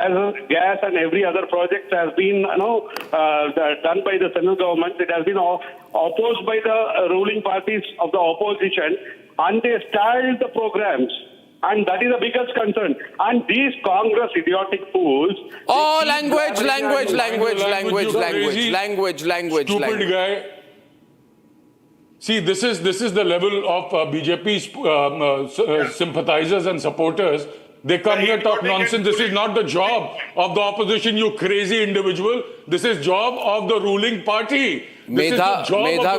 as gas and every other project has been done by the central government. It has been opposed by the ruling parties of the opposition, and they stalled the programs. And that is the biggest concern. And these Congress idiotic fools... Oh, language. Stupid guy. See, this is the level of BJP's sympathizers and supporters. They come here, talk nonsense. This is not the job of the opposition, you crazy individual. This is job of the ruling party. Medha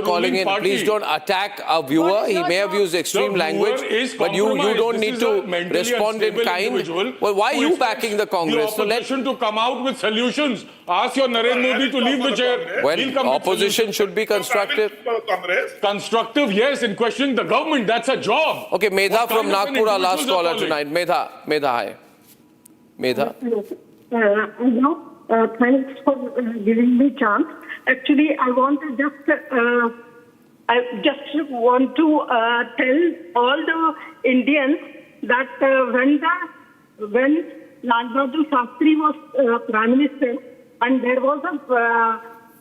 calling in, please don't attack a viewer. He may have used extreme language, but you don't need to respond in kind. Well, why are you backing the Congress? The opposition to come out with solutions. Ask your Narendra Modi to leave the chair. When opposition should be constructive. Constructive, yes, in questioning the government. That's a job. Okay, Medha from Nagpur, our last caller tonight. Medha, hi. Medha. Thanks for giving me chance. Actually, I want to just want to tell all the Indians that when Lal Bahadur Shastri was Prime Minister and there was a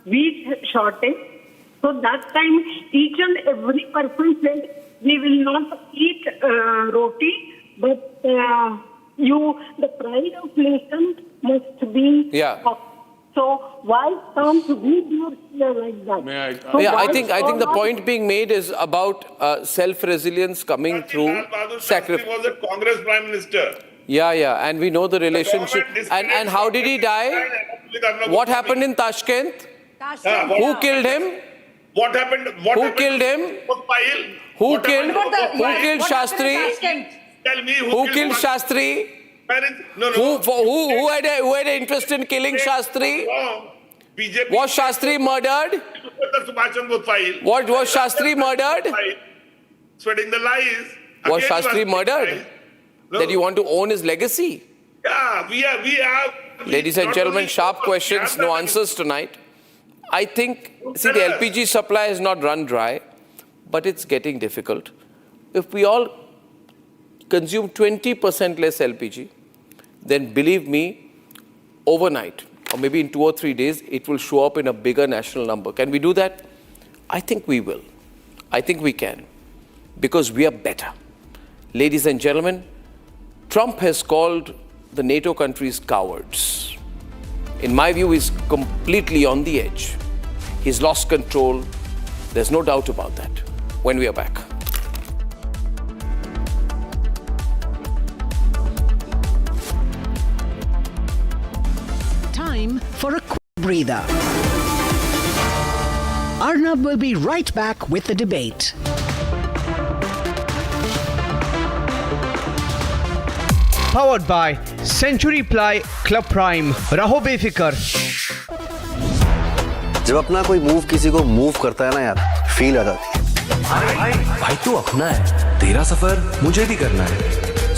wheat shortage, so that time each and every person said, we will not eat roti, but the pride of nation must be up. So why can't we do it like that? I think the point being made is about self-resilience coming through sacrifice. Was a Congress Prime Minister. Yeah, and we know the relationship. And how did he die? What happened in Tashkent? Who killed him? What happened? Who killed him? Who killed Shastri? Tell me who killed Shastri? Who had an interest in killing Shastri? Was Shastri murdered? What was Shastri murdered? Spreading the lies. Was Shastri murdered? That you want to own his legacy? Yeah, we have. Ladies and gentlemen, sharp questions, no answers tonight. I think, see, the LPG supply has not run dry, but it's getting difficult. If we all consume 20% less LPG, then believe me, overnight, or maybe in 2 or 3 days, it will show up in a bigger national number. Can we do that? I think we will. I think we can. Because we are better. Ladies and gentlemen, Trump has called the NATO countries cowards. In my view, he's completely on the edge. He's lost control. There's no doubt about that. When we are back. Time for a quick breather. Arnab will be right back with the debate. Powered by Century Ply Club Prime. रहो बेफिक्र. जब अपना कोई move किसी को move करता है ना यार, फील आ जाती है. भाई तू अपना है, तेरा सफर मुझे भी करना है.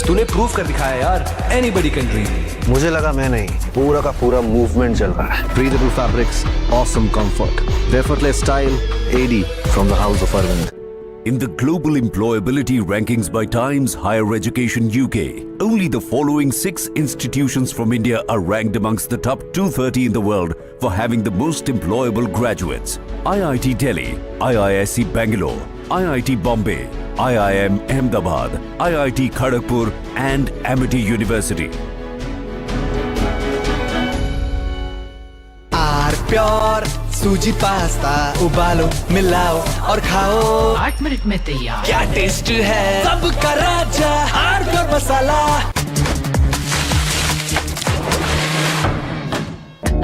तूने प्रूव कर दिखाया यार, anybody can dream. मुझे लगा मैं नहीं, पूरा का पूरा मूवमेंट चल रहा है. Breathable fabrics, awesome comfort, effortless style, AD from the House of Arvind. In the global employability rankings by Times Higher Education UK, only the following 6 institutions from India are ranked amongst the top 230 in the world for having the most employable graduates. IIT Delhi, IISc Bangalore, IIT Bombay, IIM Ahmedabad, IIT Kharagpur and Amity University. Pure सूजी pasta उबालो मिलाओ और खाओ 8 minute में तैयार. क्या taste है सबका राजा आर प्योर मसाला.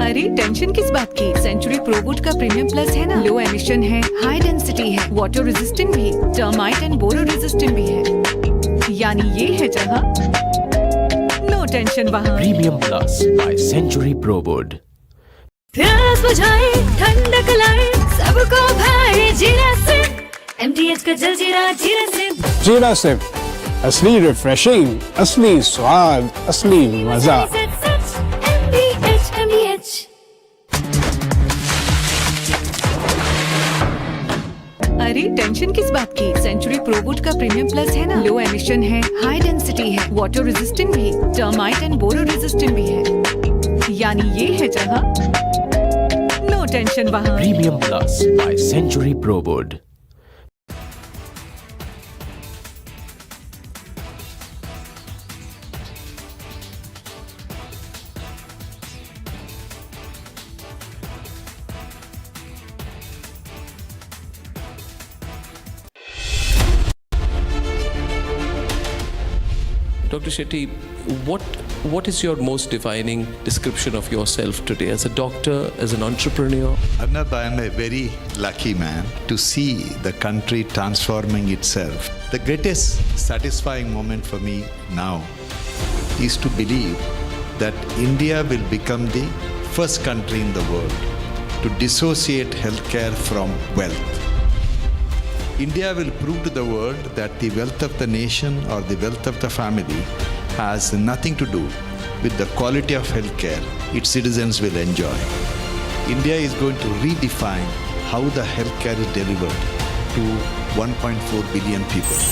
अरे टेंशन किस बात की? सेंचुरी प्रोवुड का प्रीमियम प्लस है ना. लो एमिशन है, हाई डेंसिटी है, वाटर रेजिस्टेंट भी, टर्माइट एंड बोरो रेजिस्टेंट भी है. यानी ये है जहां नो टेंशन वहां. Premium plus by Century Prowood. प्यास बुझाए ठंडक लाए सबको भाए जीरा सिप. MTH का जल जीरा जीरा सिप. जीरा सिप असली रिफ्रेशिंग, असली स्वाद, असली मजा. अरे टेंशन किस बात की? सेंचुरी प्रोवुड का प्रीमियम प्लस है ना, लो एमिशन है, हाई डेंसिटी है, वाटर रेजिस्टेंट भी, टर्माइट एंड बोरो रेजिस्टेंट भी है। यानी ये है जहाँ नो टेंशन वहाँ। Premium plus by Century Prowood. Dr. Shetty, what is your most defining description of yourself today as a doctor, as an entrepreneur? Arnab, I am a very lucky man to see the country transforming itself. The greatest satisfying moment for me now is to believe that India will become the first country in the world to dissociate healthcare from wealth. India will prove to the world that the wealth of the nation or the wealth of the family has nothing to do with the quality of healthcare its citizens will enjoy. India is going to redefine how the healthcare is delivered to 1.4 billion people.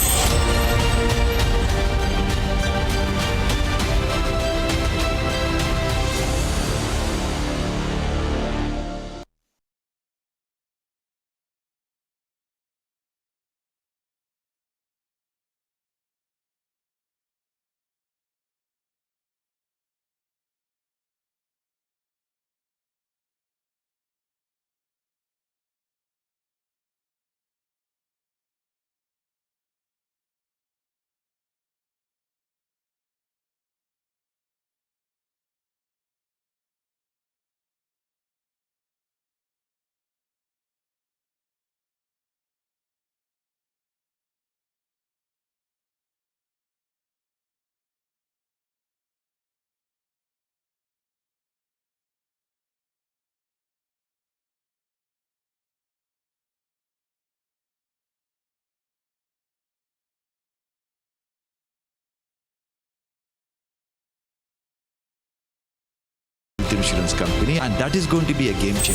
Insurance company, and that is going to be a game changer.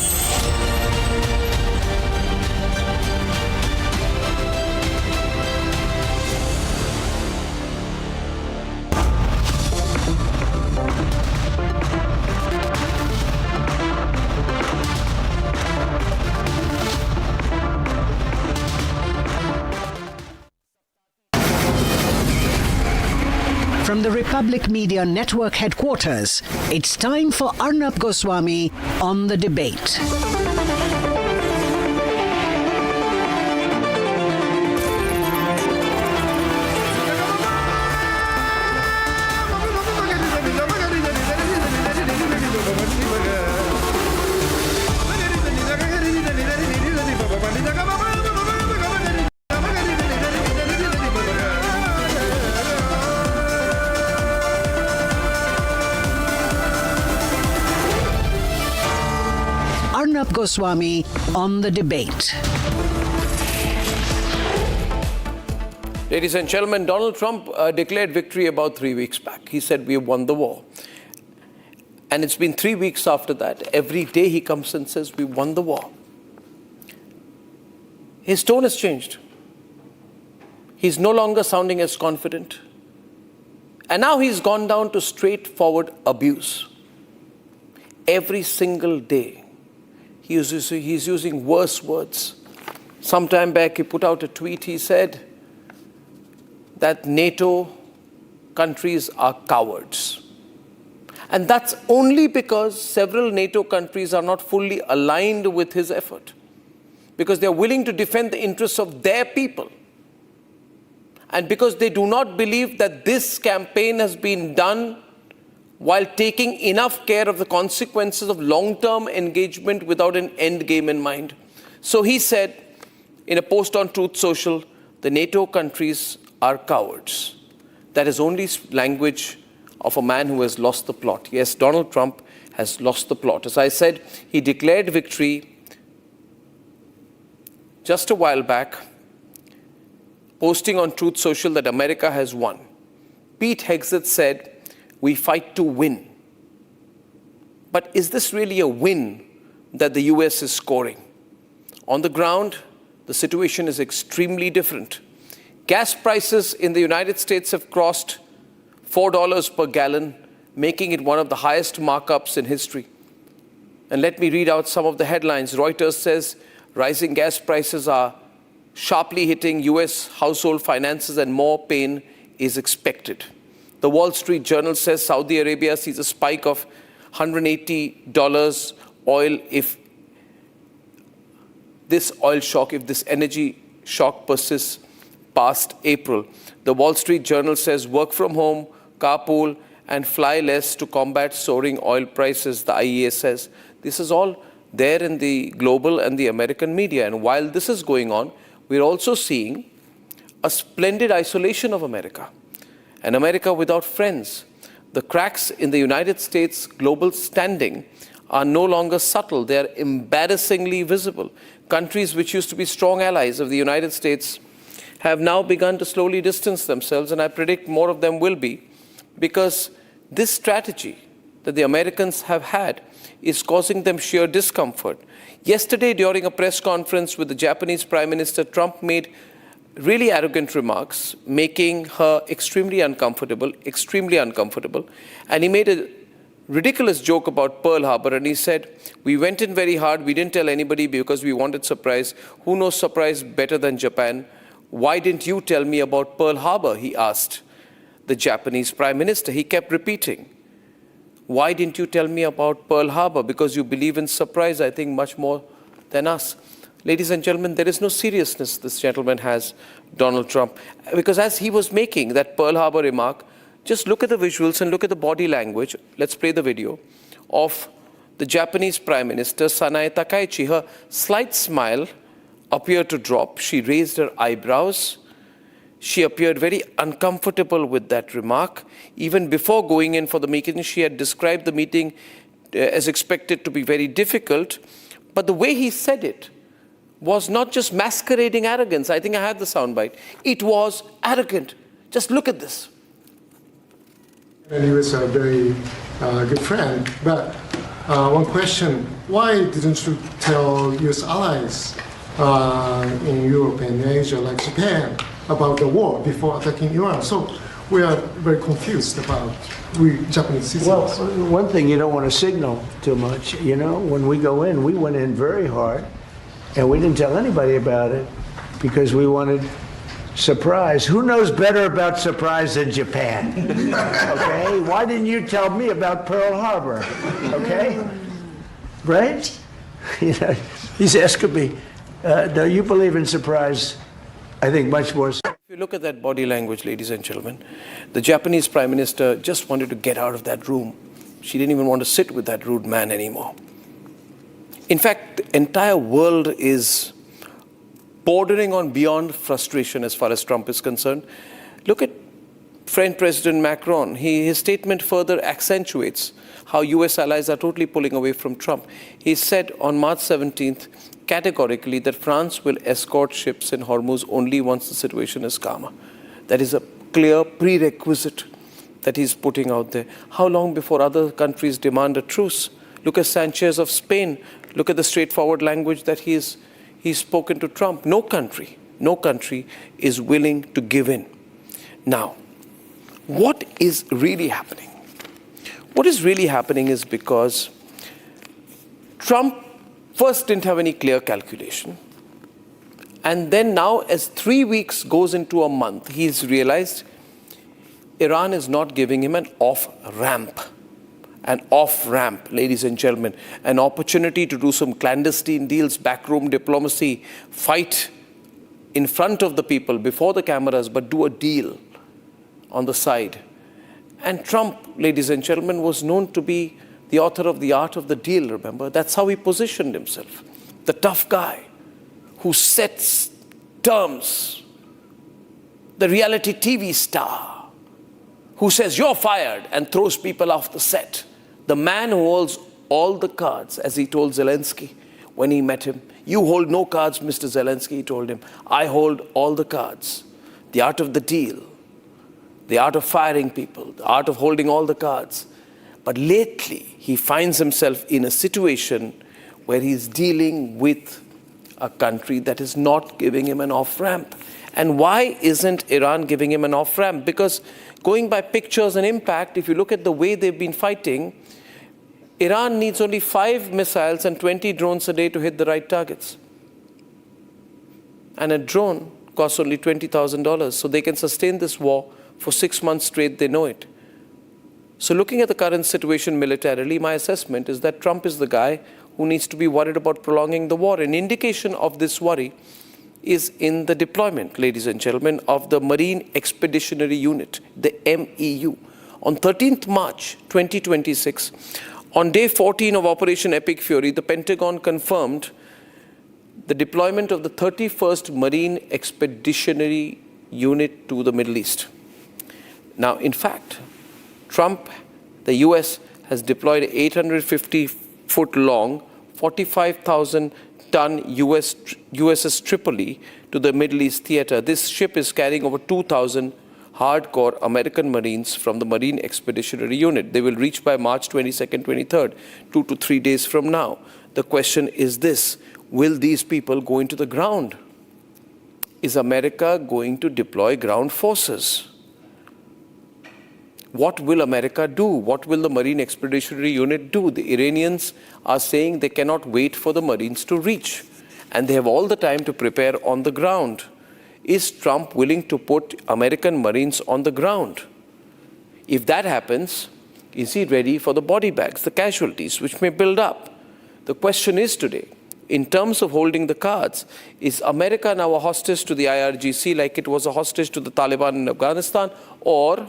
From the Republic Media Network headquarters, it's time for Arnab Goswami on The Debate. Arnab Goswami on The Debate. Ladies and gentlemen, Donald Trump declared victory about 3 weeks back. He said, we have won the war. And it's been 3 weeks after that. Every day he comes and says, we won the war. His tone has changed. He's no longer sounding as confident. And now he's gone down to straightforward abuse. Every single day, he's using worse words. Some time back, he put out a tweet. He said that NATO countries are cowards. And that's only because several NATO countries are not fully aligned with his effort, because they're willing to defend the interests of their people. And because they do not believe that this campaign has been done while taking enough care of the consequences of long-term engagement without an end game in mind. So he said in a post on Truth Social, the NATO countries are cowards. That is only language of a man who has lost the plot. Yes, Donald Trump has lost the plot. As I said, he declared victory just a while back, posting on Truth Social that America has won. Pete Hegseth said, we fight to win. But is this really a win that the US is scoring? On the ground, the situation is extremely different. Gas prices in the United States have crossed $4 per gallon, making it one of the highest markups in history. And let me read out some of the headlines. Reuters says rising gas prices are sharply hitting US household finances and more pain is expected. The Wall Street Journal says Saudi Arabia sees a spike of $180 oil if this energy shock persists past April. The Wall Street Journal says work from home, carpool, and fly less to combat soaring oil prices, the IEA says. This is all there in the global and the American media. And while this is going on, we're also seeing a splendid isolation of America, an America without friends. The cracks in the United States' global standing are no longer subtle. They are embarrassingly visible. Countries which used to be strong allies of the United States have now begun to slowly distance themselves, and I predict more of them will be, because this strategy that the Americans have had is causing them sheer discomfort. Yesterday, during a press conference with the Japanese Prime Minister, Trump made really arrogant remarks, making her extremely uncomfortable, and he made a ridiculous joke about Pearl Harbor, and he said, we went in very hard, we didn't tell anybody because we wanted surprise. Who knows surprise better than Japan? Why didn't you tell me about Pearl Harbor, he asked the Japanese Prime Minister. He kept repeating, why didn't you tell me about Pearl Harbor? Because you believe in surprise, I think, much more than us. Ladies and gentlemen, there is no seriousness this gentleman has, Donald Trump. Because as he was making that Pearl Harbor remark, just look at the visuals and look at the body language. Let's play the video of the Japanese Prime Minister, Sanae Takaichi. Her slight smile appeared to drop. She raised her eyebrows. She appeared very uncomfortable with that remark. Even before going in for the meeting, she had described the meeting as expected to be very difficult. But the way he said it was not just masquerading arrogance. I think I have the soundbite. It was arrogant. Just look at this. And he was a very good friend. But one question, why didn't you tell US allies in Europe and Asia, like Japan, about the war before attacking Iran? So we are very confused about we Japanese citizens. Well, one thing, you don't want to signal too much. You know, when we go in, we went in very hard, and we didn't tell anybody about it because we wanted surprise. Who knows better about surprise than Japan? Okay? Why didn't you tell me about Pearl Harbor? Okay? Right? You know, he's asking me, do you believe in surprise? I think much more so. If you look at that body language, ladies and gentlemen, the Japanese Prime Minister just wanted to get out of that room. She didn't even want to sit with that rude man anymore. In fact, the entire world is bordering on beyond frustration as far as Trump is concerned. Look at French President Macron. His statement further accentuates how US allies are totally pulling away from Trump. He said on March 17th, categorically, that France will escort ships in Hormuz only once the situation is calmer. That is a clear prerequisite that he's putting out there. How long before other countries demand a truce? Look at Sanchez of Spain. Look at the straightforward language that he's spoken to Trump. No country is willing to give in. Now, what is really happening? What is really happening is because Trump first didn't have any clear calculation. And then now, as 3 weeks goes into a month, he's realized Iran is not giving him an off-ramp. An off-ramp, ladies and gentlemen. An opportunity to do some clandestine deals, backroom diplomacy, fight in front of the people, before the cameras, but do a deal on the side. And Trump, ladies and gentlemen, was known to be the author of The Art of the Deal, remember? That's how he positioned himself. The tough guy who sets terms. The reality TV star who says, you're fired, and throws people off the set. The man who holds all the cards, as he told Zelensky when he met him. You hold no cards, Mr. Zelensky, he told him. I hold all the cards. The art of the deal. The art of firing people. The art of holding all the cards. But lately, he finds himself in a situation where he's dealing with a country that is not giving him an off-ramp. And why isn't Iran giving him an off-ramp? Because going by pictures and impact, if you look at the way they've been fighting, Iran needs only 5 missiles and 20 drones a day to hit the right targets. And a drone costs only $20,000. So they can sustain this war for 6 months straight, they know it. So looking at the current situation militarily, my assessment is that Trump is the guy who needs to be worried about prolonging the war. An indication of this worry is in the deployment, ladies and gentlemen, of the Marine Expeditionary Unit, the MEU. On 13th March 2026, on day 14 of Operation Epic Fury, the Pentagon confirmed the deployment of the 31st Marine Expeditionary Unit to the Middle East. Now, in fact, Trump, the US, has deployed 850-foot-long, 45,000-ton USS Tripoli to the Middle East theater. This ship is carrying over 2,000 hardcore American Marines from the Marine Expeditionary Unit. They will reach by March 22nd, 23rd, 2 to 3 days from now. The question is this: will these people go into the ground? Is America going to deploy ground forces? What will America do? What will the Marine Expeditionary Unit do? The Iranians are saying they cannot wait for the Marines to reach, and they have all the time to prepare on the ground. Is Trump willing to put American Marines on the ground? If that happens, is he ready for the body bags, the casualties, which may build up? The question is today, in terms of holding the cards, is America now a hostage to the IRGC like it was a hostage to the Taliban in Afghanistan, or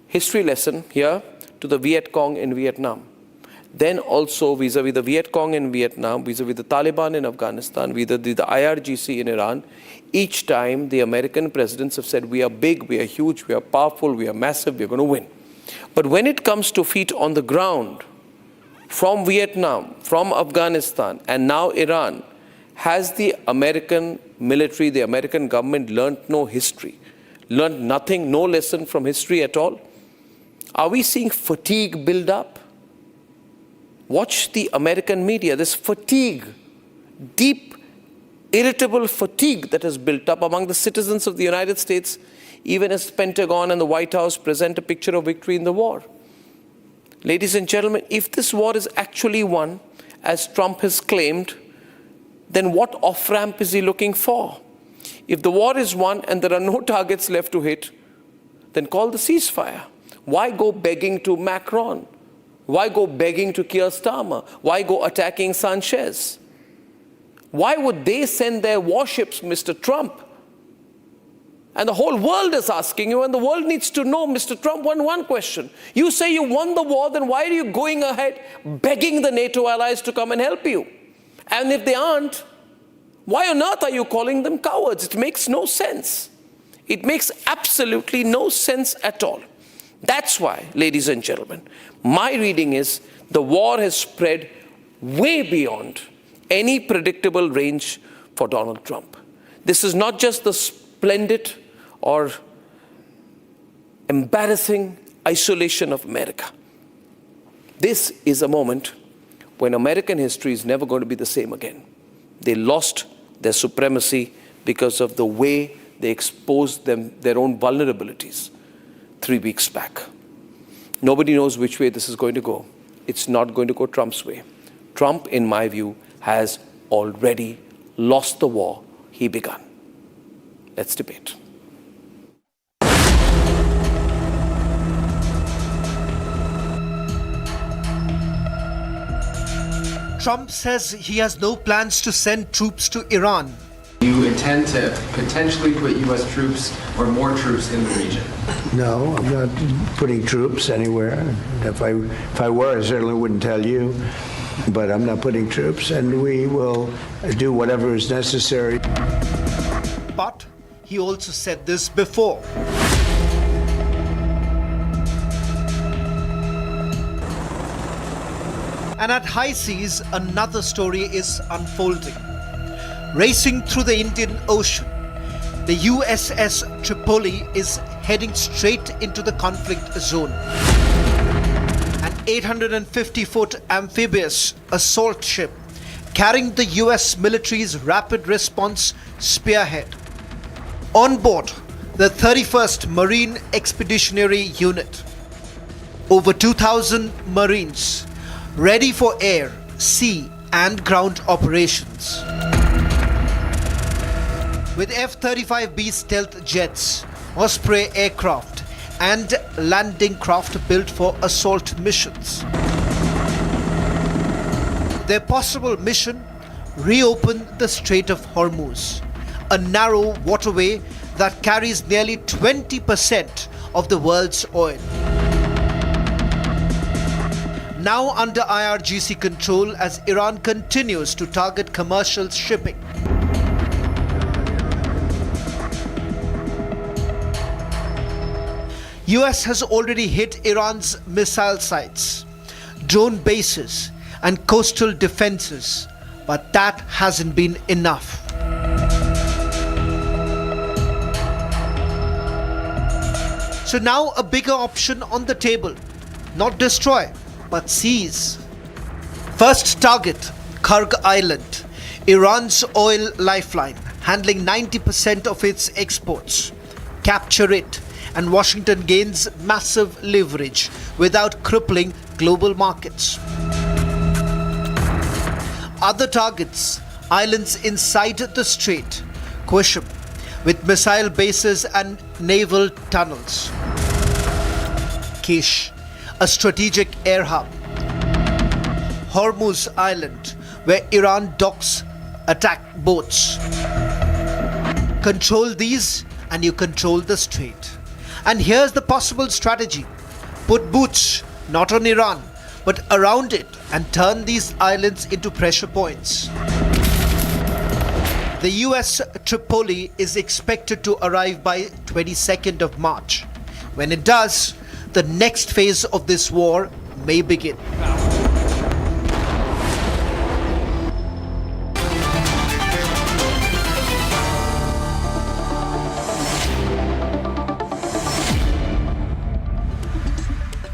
history lesson here to the Viet Cong in Vietnam? Then also vis-a-vis the Viet Cong in Vietnam, vis-a-vis the Taliban in Afghanistan, vis-a-vis the IRGC in Iran, each time the American presidents have said, we are big, we are huge, we are powerful, we are massive, we are going to win. But when it comes to feet on the ground, from Vietnam, from Afghanistan, and now Iran, has the American military, the American government learned no history, learned nothing, no lesson from history at all? Are we seeing fatigue build up? Watch the American media, this fatigue, deep, irritable fatigue that has built up among the citizens of the United States, even as the Pentagon and the White House present a picture of victory in the war. Ladies and gentlemen, if this war is actually won, as Trump has claimed, then what off-ramp is he looking for? If the war is won and there are no targets left to hit, then call the ceasefire. Why go begging to Macron? Why go begging to Keir Starmer? Why go attacking Sanchez? Why would they send their warships, Mr. Trump? And the whole world is asking you, and the world needs to know, Mr. Trump, one question. You say you won the war, then why are you going ahead begging the NATO allies to come and help you? And if they aren't, why on earth are you calling them cowards? It makes no sense. It makes absolutely no sense at all. That's why, ladies and gentlemen, my reading is the war has spread way beyond any predictable range for Donald Trump. This is not just the splendid or embarrassing isolation of America. This is a moment when American history is never going to be the same again. They lost their supremacy because of the way they exposed their own vulnerabilities 3 weeks back. Nobody knows which way this is going to go. It's not going to go Trump's way. Trump, in my view, has already lost the war he began. Let's debate. Trump says he has no plans to send troops to Iran. You intend to potentially put U.S. troops or more troops in the region? No, I'm not putting troops anywhere. If I were, I certainly wouldn't tell you. But I'm not putting troops, and we will do whatever is necessary. But he also said this before. And at high seas, another story is unfolding. Racing through the Indian Ocean, the USS Tripoli is heading straight into the conflict zone. An 850-foot amphibious assault ship carrying the US military's rapid response Spearhead. On board the 31st Marine Expeditionary Unit, over 2,000 Marines ready for air, sea and ground operations. With F-35B stealth jets, Osprey aircraft and landing craft built for assault missions. Their possible mission: reopen the Strait of Hormuz, a narrow waterway that carries nearly 20% of the world's oil. Now under IRGC control as Iran continues to target commercial shipping. US has already hit Iran's missile sites, drone bases and coastal defenses, but that hasn't been enough. So now a bigger option on the table: not destroy, but seize. First target, Karg Island, Iran's oil lifeline, handling 90% of its exports. Capture it, and Washington gains massive leverage without crippling global markets. Other targets, islands inside the strait, Qashm, with missile bases and naval tunnels. Kish, a strategic air hub. Hormuz Island, where Iran docks attack boats. Control these and you control the strait. And here's the possible strategy: put boots not on Iran, but around it, and turn these islands into pressure points. The US Tripoli is expected to arrive by 22nd of March. When it does, the next phase of this war may begin.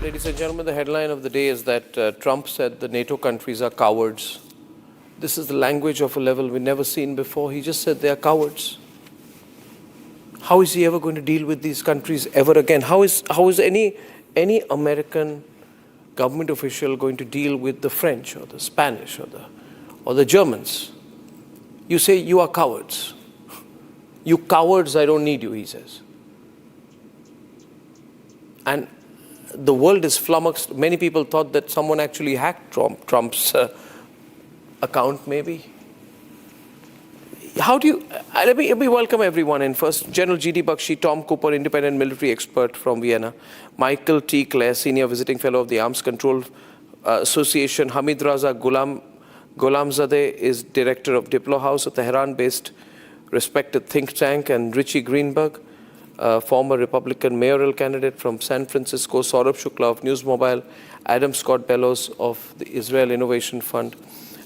Ladies and gentlemen, the headline of the day is that Trump said the NATO countries are cowards. This is the language of a level we've never seen before. He just said they are cowards. How is he ever going to deal with these countries ever again? How is any American government official going to deal with the French or the Spanish or the Germans? You say, you are cowards. You cowards, I don't need you, he says. And the world is flummoxed. Many people thought that someone actually hacked Trump's account, maybe. How do you... let me welcome everyone in. First, General G.D. Bakshi, Tom Cooper, independent military expert from Vienna. Michael T. Clare, senior visiting fellow of the Arms Control Association. Hamid Raza Gholamzadeh is director of Diplo House, a Tehran-based respected think tank. And Richie Greenberg, former Republican mayoral candidate from San Francisco. Saurabh Shukla of News Mobile. Adam Scott Bellows of the Israel Innovation Fund.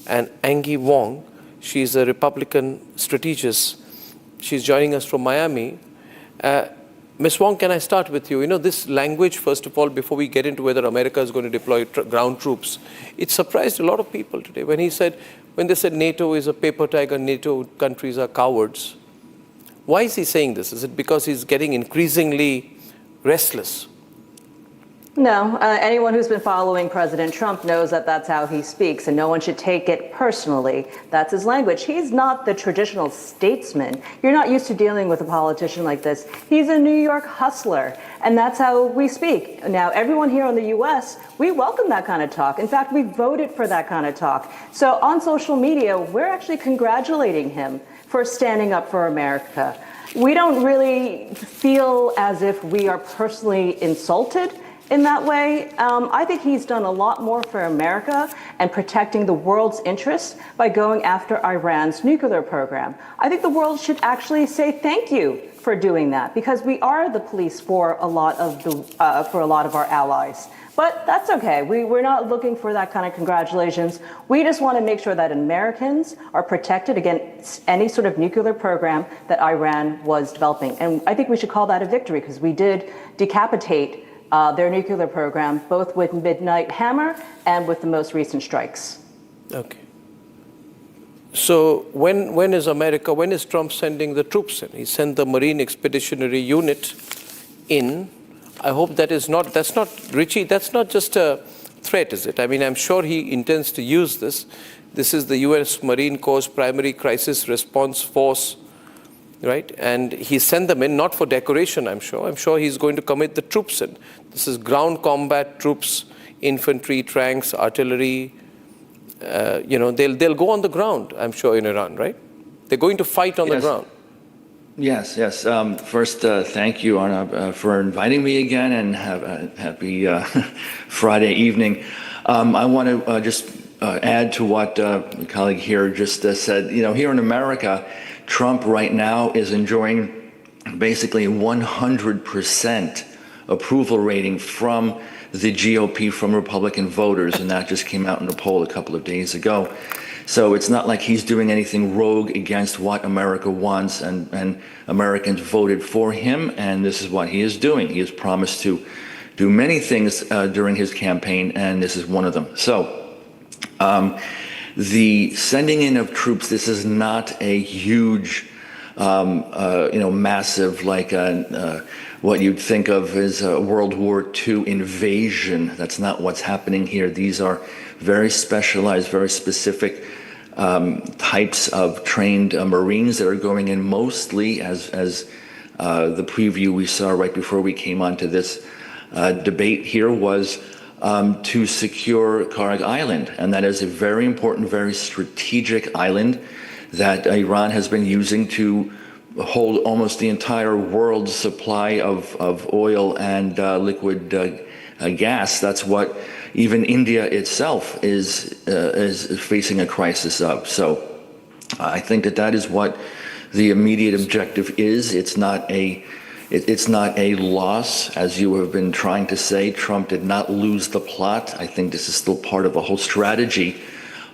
And Angie Wong, she's a Republican strategist. She's joining us from Miami. Ms. Wong, can I start with you? You know, this language, first of all, before we get into whether America is going to deploy ground troops, it surprised a lot of people today when they said NATO is a paper tiger, NATO countries are cowards. Why is he saying this? Is it because he's getting increasingly restless? No, anyone who's been following President Trump knows that that's how he speaks, and no one should take it personally. That's his language. He's not the traditional statesman. You're not used to dealing with a politician like this. He's a New York hustler, and that's how we speak. Now, everyone here in the U.S., we welcome that kind of talk. In fact, we voted for that kind of talk. So on social media, we're actually congratulating him for standing up for America. We don't really feel as if we are personally insulted in that way. I think he's done a lot more for America and protecting the world's interests by going after Iran's nuclear program. I think the world should actually say thank you for doing that, because we are the police for a lot of our allies. But that's okay. We're not looking for that kind of congratulations. We just want to make sure that Americans are protected against any sort of nuclear program that Iran was developing. And I think we should call that a victory, because we did decapitate their nuclear program, both with Midnight Hammer and with the most recent strikes. Okay. So when is America, when is Trump sending the troops in? He sent the Marine Expeditionary Unit in. I hope that's not, Richie, that's not just a threat, is it? I mean, I'm sure he intends to use this. This is the U.S. Marine Corps Primary Crisis Response Force, right? And he sent them in, not for decoration, I'm sure. I'm sure he's going to commit the troops in. This is ground combat troops, infantry, tanks, artillery. They'll go on the ground, I'm sure, in Iran, right? They're going to fight on the ground. Yes. First, thank you, Arnab, for inviting me again, and have a happy Friday evening. I want to just add to what my colleague here just said. Here in America, Trump right now is enjoying basically 100% approval rating from the GOP, from Republican voters, and that just came out in a poll a couple of days ago. So it's not like he's doing anything rogue against what America wants, and Americans voted for him, and this is what he is doing. He has promised to do many things during his campaign, and this is one of them. So the sending in of troops, this is not a huge, massive, like what you'd think of as a World War II invasion. That's not what's happening here. These are very specialized, very specific types of trained Marines that are going in, mostly as the preview we saw right before we came onto this debate here was to secure Karg Island. And that is a very important, very strategic island that Iran has been using to hold almost the entire world's supply of oil and liquid gas. That's what even India itself is facing a crisis of. So I think that is what the immediate objective is. It's not a loss, as you have been trying to say. Trump did not lose the plot. I think this is still part of a whole strategy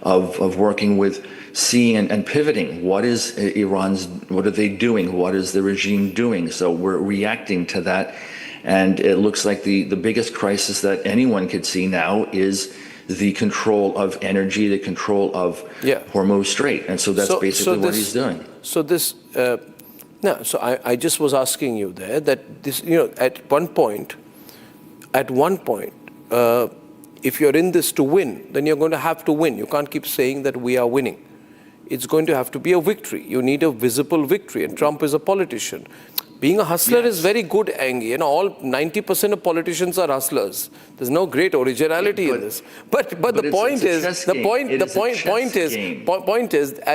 of working with seeing and pivoting. What is what are they doing? What is the regime doing? So we're reacting to that. And it looks like the biggest crisis that anyone could see now is the control of energy, the control of Hormuz Strait. And so that's basically what he's doing. So this, I just was asking you there that this, at one point, if you're in this to win, then you're going to have to win. You can't keep saying that we are winning. It's going to have to be a victory. You need a visible victory, and Trump is a politician. Being a hustler is very good, Angie. All 90% of politicians are hustlers. There's no great originality in this. But the point is,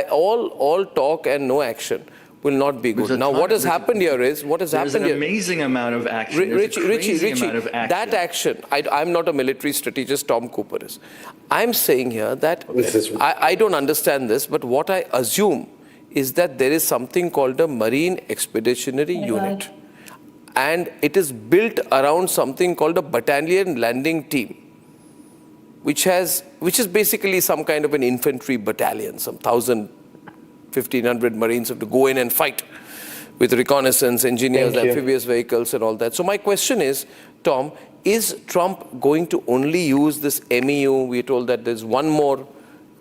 all talk and no action will not be good. Now, what has happened here is, There's an amazing amount of action. Richie, that action, I'm not a military strategist, Tom Cooper is. I'm saying here that I don't understand this, but what I assume is that there is something called a Marine Expeditionary Unit. And it is built around something called a Battalion Landing Team, which is basically some kind of an infantry battalion. Some 1,000, 1,500 Marines have to go in and fight with reconnaissance, engineers, amphibious vehicles and all that. So my question is, Tom, is Trump going to only use this MEU? We're told that there's one more,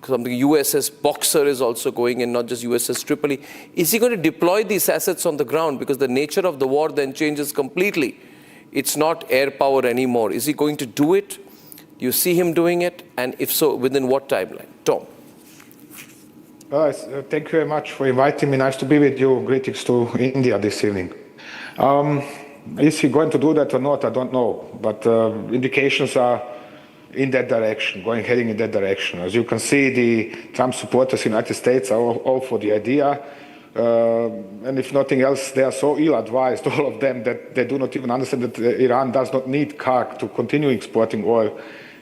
something USS Boxer is also going in, not just USS Tripoli. Is he going to deploy these assets on the ground? Because the nature of the war then changes completely. It's not air power anymore. Is he going to do it? Do you see him doing it? And if so, within what timeline? Tom. Thank you very much for inviting me. Nice to be with you. Greetings to India this evening. Is he going to do that or not? I don't know. But indications are in that direction, heading in that direction. As you can see, the Trump supporters in the United States are all for the idea. And if nothing else, they are so ill-advised, all of them, that they do not even understand that Iran does not need Karg to continue exporting oil,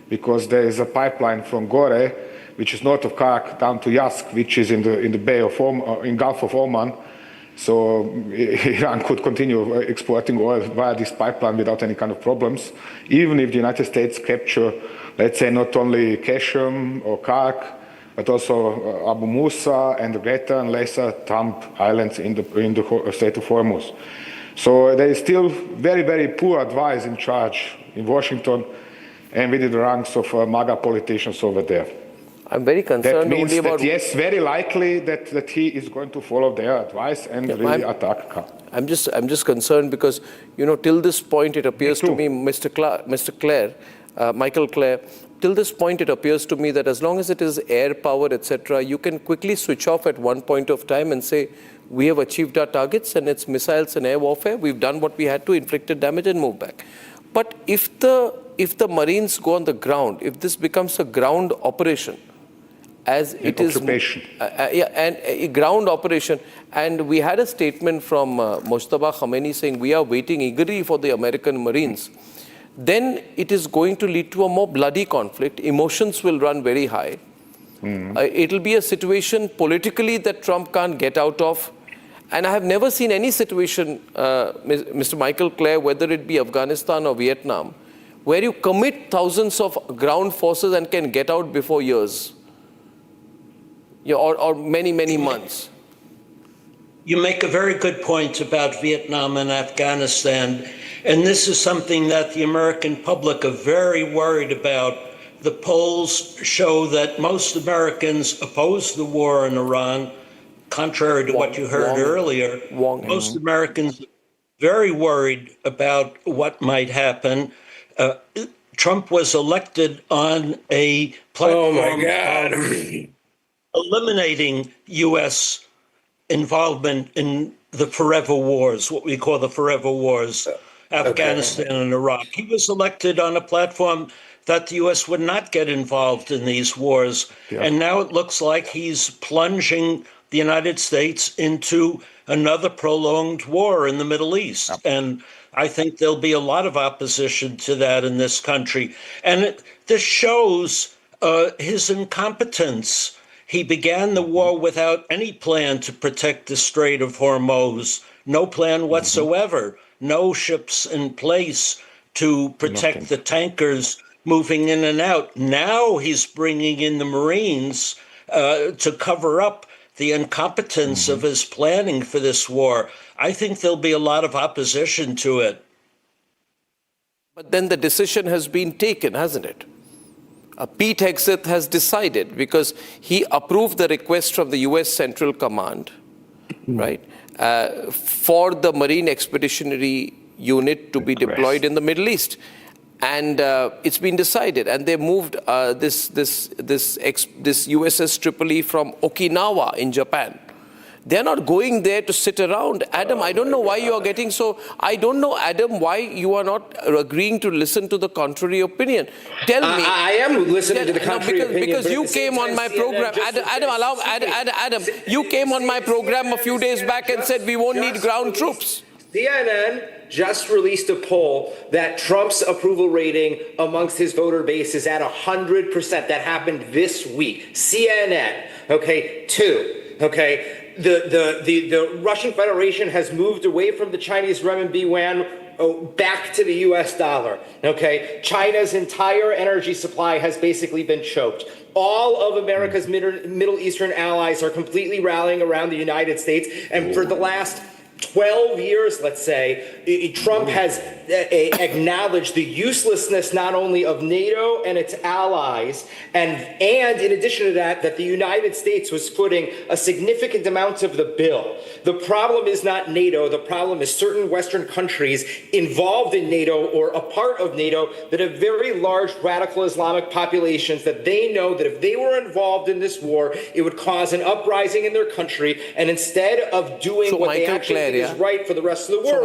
because there is a pipeline from Gore, which is north of Karg, down to Yask, which is in the Bay of in Gulf of Oman. So Iran could continue exporting oil via this pipeline without any kind of problems, even if the United States capture, let's say, not only Keshem or Karg, but also Abu Musa and the greater and lesser Trump Islands in the state of Hormuz. So there is still very, very poor advice in charge in Washington and within the ranks of MAGA politicians over there. I'm very concerned that means only that about. yes, very likely that he is going to follow their advice and really attack Khan. I'm just concerned because, till this point it appears to me, Michael Clare, till this point it appears to me that as long as it is air power, etc., you can quickly switch off at one point of time and say, we have achieved our targets and it's missiles and air warfare, we've done what we had to, inflicted damage and move back. But if the Marines go on the ground, if this becomes a ground operation, as it is, and a ground operation, and we had a statement from Mojtaba Khamenei saying we are waiting eagerly for the American Marines, then it is going to lead to a more bloody conflict. Emotions will run very high. It'll be a situation politically that Trump can't get out of. And I have never seen any situation, Mr. Michael Clare, whether it be Afghanistan or Vietnam, where you commit thousands of ground forces and can get out before years. Or many, many months. You make a very good point about Vietnam and Afghanistan, and this is something that the American public are very worried about. The polls show that most Americans oppose the war in Iran, contrary to what you heard earlier. Most Americans are very worried about what might happen. Trump was elected on a platform of eliminating U.S. involvement in the forever wars, what we call the forever wars, Afghanistan and Iraq. He was elected on a platform that the U.S. would not get involved in these wars. And now it looks like he's plunging the United States into another prolonged war in the Middle East. And I think there'll be a lot of opposition to that in this country. And this shows his incompetence. He began the war without any plan to protect the Strait of Hormuz, no plan whatsoever, no ships in place to protect the tankers moving in and out. Now he's bringing in the Marines to cover up the incompetence of his planning for this war. I think there'll be a lot of opposition to it. But then the decision has been taken, hasn't it? Pete Hegseth has decided, because he approved the request from the U.S. Central Command, right, for the Marine Expeditionary Unit to be deployed in the Middle East. And it's been decided. And they moved this USS Tripoli from Okinawa in Japan. They're not going there to sit around. Adam, I don't know why you are getting so... I don't know, Adam, why you are not agreeing to listen to the contrary opinion. Tell me... I am listening to the contrary opinion. Because you came on my program... Adam, you came on my program a few days back and said we won't need ground troops. CNN just released a poll that Trump's approval rating amongst his voter base is at 100%. That happened this week. CNN, okay, 2, okay. The Russian Federation has moved away from the Chinese renminbi yuan back to the US dollar. Okay, China's entire energy supply has basically been choked. All of America's Middle Eastern allies are completely rallying around the United States, and for the last 12 years, let's say, Trump has acknowledged the uselessness not only of NATO and its allies, and in addition to that, that the United States was footing a significant amount of the bill. The problem is not NATO. The problem is certain Western countries involved in NATO or a part of NATO that have very large radical Islamic populations that they know that if they were involved in this war, it would cause an uprising in their country, and instead of doing what they actually think is right for the rest of the world,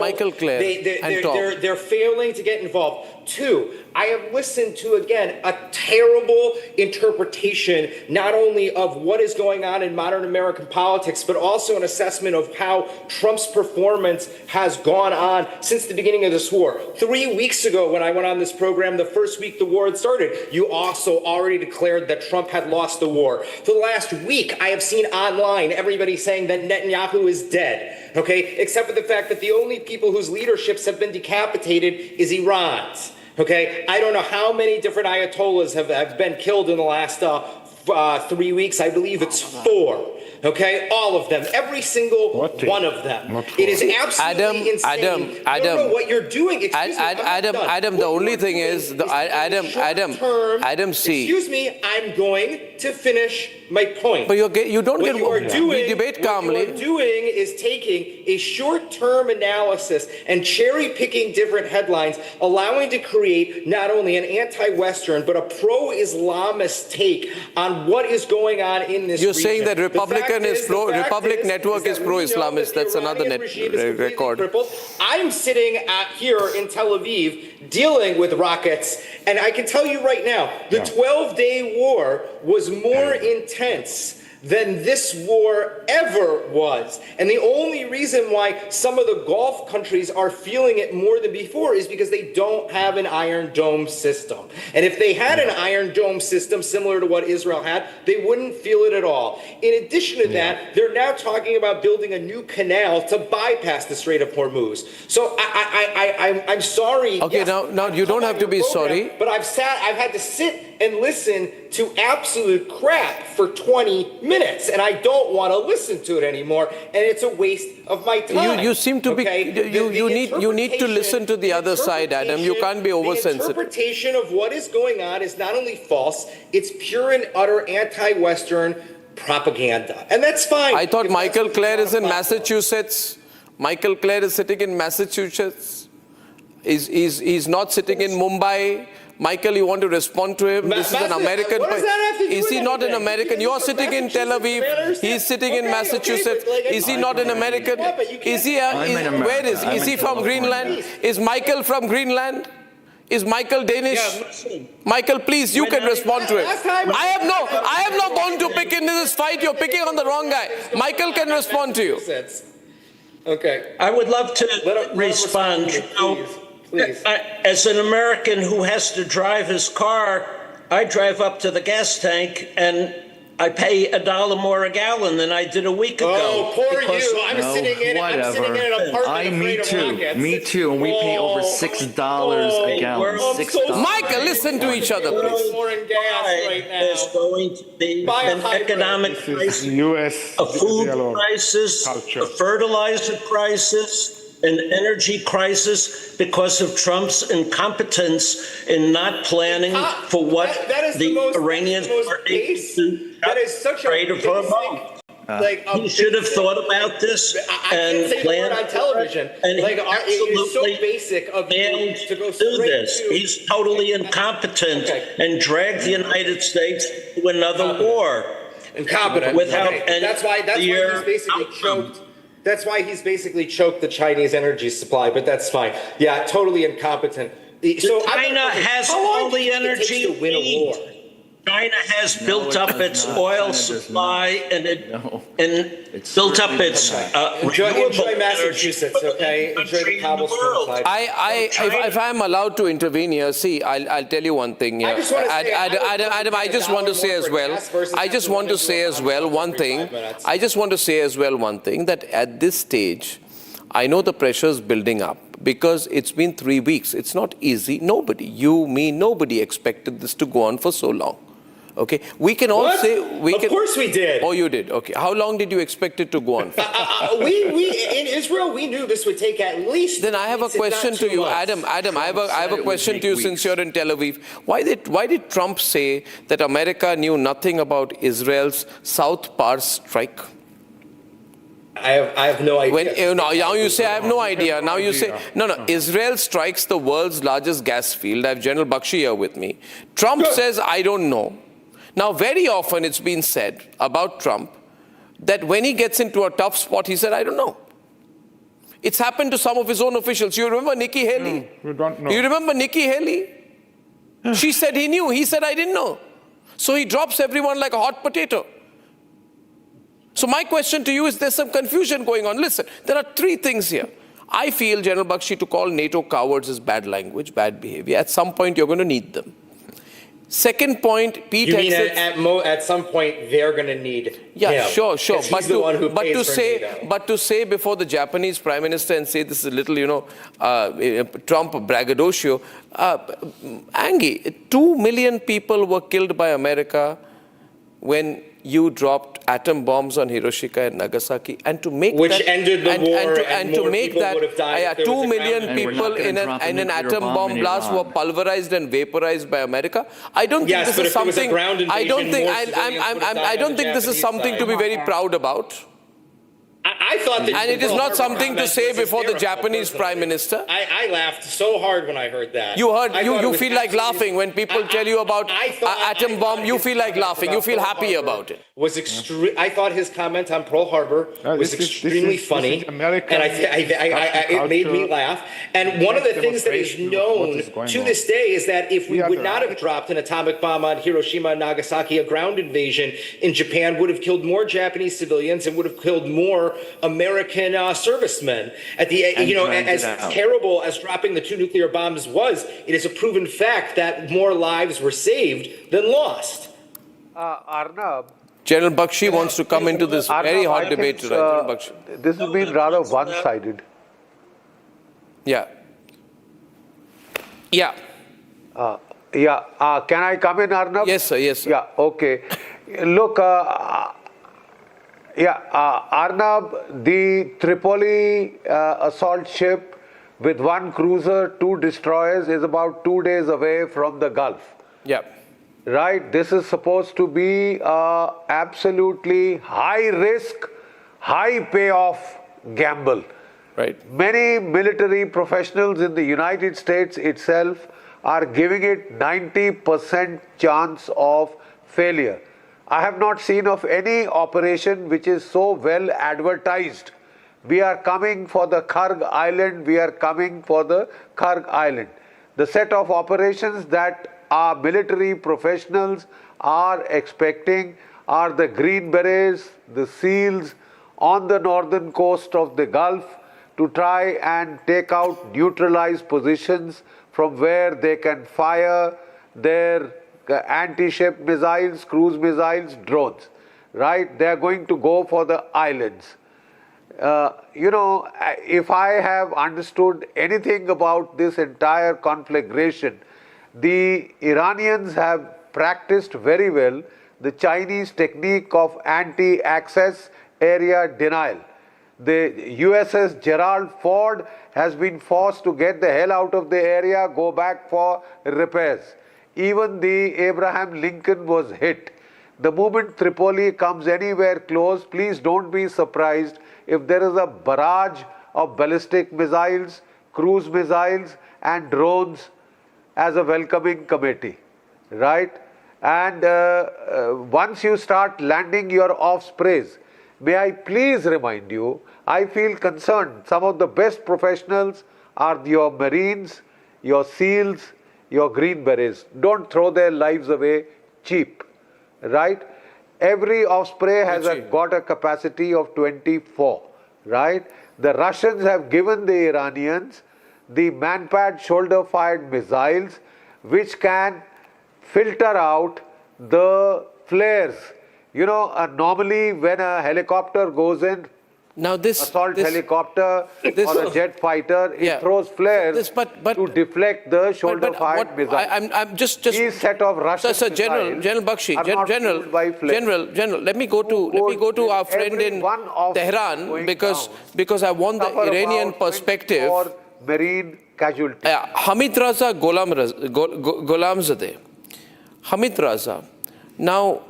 they're failing to get involved. 2, I have listened to, again, a terrible interpretation not only of what is going on in modern American politics, but also an assessment of how Trump's performance has gone on since the beginning of this war. 3 weeks ago, when I went on this program, the first week the war had started, you also already declared that Trump had lost the war. For the last week, I have seen online everybody saying that Netanyahu is dead, okay, except for the fact that the only people whose leaderships have been decapitated is Iran's. Okay, I don't know how many different Ayatollahs have been killed in the last 3 weeks. I believe it's 4. Okay, all of them, every single one of them. It is absolutely insane. No, what you're doing. Excuse me, Adam. The only thing is, Adam. See. Excuse me, I'm going to finish my point. But you don't get. We debate calmly. What you're doing is taking a short-term analysis and cherry-picking different headlines, allowing to create not only an anti-Western but a pro-Islamist take on what is going on in this You're region. saying that Republic Network is pro-Islamist. That's another record. I'm sitting here in Tel Aviv dealing with rockets, and I can tell you right now, the 12-day war was more intense than this war ever was. And the only reason why some of the Gulf countries are feeling it more than before is because they don't have an Iron Dome system. And if they had an Iron Dome system similar to what Israel had, they wouldn't feel it at all. In addition to that, they're now talking about building a new canal to bypass the Strait of Hormuz. So I'm sorry. Okay, yes, now you don't have to be sorry. But I've had to sit and listen to absolute crap for 20 minutes, and I don't want to listen to it anymore, and it's a waste of my time. You seem to be. You need to listen to the other side, Adam. You can't be oversensitive. The interpretation of what is going on is not only false; it's pure and utter anti-Western propaganda, and that's fine. I thought Michael Clare is in Massachusetts. Michael Clare is sitting in Massachusetts. He's not sitting in Mumbai. Michael, you want to respond to him? This is an American. What does that have to do is with he not an American? You're sitting in Tel Aviv. He's sitting in Massachusetts. Is he not an American? Is he? Where is? Is he from Greenland? Is Michael from Greenland? Is Michael Danish? Michael, please, you can respond to it. I have no bone to pick in this fight. You're picking on the wrong guy. Michael can respond to you. Okay. I would love to respond. Please. As an American who has to drive his car, I drive up to the gas tank and I pay $1 more a gallon than I did a week ago. Oh, poor you! I'm sitting in an apartment. Me too. And we pay over $6 a gallon. $6. Michael, listen to each other, please. There's going to be an economic crisis, a food crisis, a fertilizer crisis, an energy crisis because of Trump's incompetence in not planning for what the Iranians are able to trade of Hormuz. He should have thought about this and planned on television. And like, it's so basic of failed to go do this. to. He's totally incompetent and dragged the United States to another war. Incompetent. Without that's why he's basically choked. That's why he's basically choked the Chinese energy supply, but that's fine. Yeah, totally incompetent. So China has all the energy to win a war. China has built up its oil supply and built up its enjoy Massachusetts, okay? Enjoy the cobblestone side. If I'm allowed to intervene here, see, I'll tell you one thing here. Adam, I just want to say as well one thing, that at this stage, I know the pressure is building up because it's been 3 weeks. It's not easy. Nobody, you, me, nobody expected this to go on for so long. Okay, we can all say Of course we did. Oh, you did. Okay, how long did you expect it to go on for? We in Israel we knew this would take at least. Then I have a question to you, Adam. I have a question to you since you're in Tel Aviv. Why did Trump say that America knew nothing about Israel's South Pars strike? I have no idea. Now you say I have no idea. Now you say no. Israel strikes the world's largest gas field. I have General Bakshi here with me. Trump says I don't know. Now, very often it's been said about Trump that when he gets into a tough spot, he said, I don't know. It's happened to some of his own officials. You remember Nikki Haley? You don't know. You remember Nikki Haley? She said he knew. He said, I didn't know. So he drops everyone like a hot potato. So my question to you is, there's some confusion going on. Listen, there are 3 things here. I feel, General Bakshi, to call NATO cowards is bad language, bad behavior. At some point, you're going to need them. Second point, Pete. You mean at some point they're going to need him. Sure. But to say before the Japanese Prime Minister and say this is a little, Trump braggadocio. Angie, 2 million people were killed by America when you dropped atom bombs on Hiroshima and Nagasaki, and to make which that, ended the war, and to more make people that would have died if there 2 was a million ground people in an atom bomb blast were pulverized and vaporized by America. I don't think this is something. I don't think this is something to be very proud about. I thought that, and it is not something to say before the Japanese Prime Minister. I laughed so hard when I heard that. You feel like laughing when people tell you about atom bomb. You feel like laughing. You feel happy about it. I thought his comment on Pearl Harbor was extremely funny, and it made me laugh. And one of the things that is known to this day is that if we would not have dropped an atomic bomb on Hiroshima and Nagasaki, a ground invasion in Japan would have killed more Japanese civilians and would have killed more American servicemen. As terrible as dropping the 2 nuclear bombs was, it is a proven fact that more lives were saved than lost. Arnab, General Bakshi wants to come into this very hot debate tonight. This has been rather one-sided. Yeah. Can I come in, Arnab? Yes, sir. Yes, sir. Yeah. Okay. Look, Arnab, the Tripoli assault ship with 1 cruiser, 2 destroyers is about 2 days away from the Gulf. Yeah. Right? This is supposed to be absolutely high risk, high payoff gamble. Right. Many military professionals in the United States itself are giving it 90% chance of failure. I have not seen of any operation which is so well advertised. We are coming for the Karg Island, we are coming for the Karg Island. The set of operations that our military professionals are expecting are the Green Berets, the SEALs on the northern coast of the Gulf to try and take out neutralized positions from where they can fire their anti-ship missiles, cruise missiles, drones, right? They are going to go for the islands. If I have understood anything about this entire conflagration, the Iranians have practiced very well the Chinese technique of anti-access area denial. The USS Gerald Ford has been forced to get the hell out of the area, go back for repairs. Even the Abraham Lincoln was hit. The moment Tripoli comes anywhere close, please don't be surprised if there is a barrage of ballistic missiles, cruise missiles and drones as a welcoming committee, right? And once you start landing your offsprays, may I please remind you, I feel concerned. Some of the best professionals are your Marines, your SEALs, your Green Berets. Don't throw their lives away cheap, right? Every Osprey has got a capacity of 24, right? The Russians have given the Iranians the man-pad shoulder-fired missiles which can filter out the flares. Normally when a helicopter goes in, assault helicopter or a jet fighter, it throws flares to deflect the shoulder-fired missile. I'm just These set of Russian General Bakshi, General, let me go to our friend in Tehran because I want the Iranian perspective. Marine casualty. Hamid Raza Gholamzadeh. Hamid Raza. Now,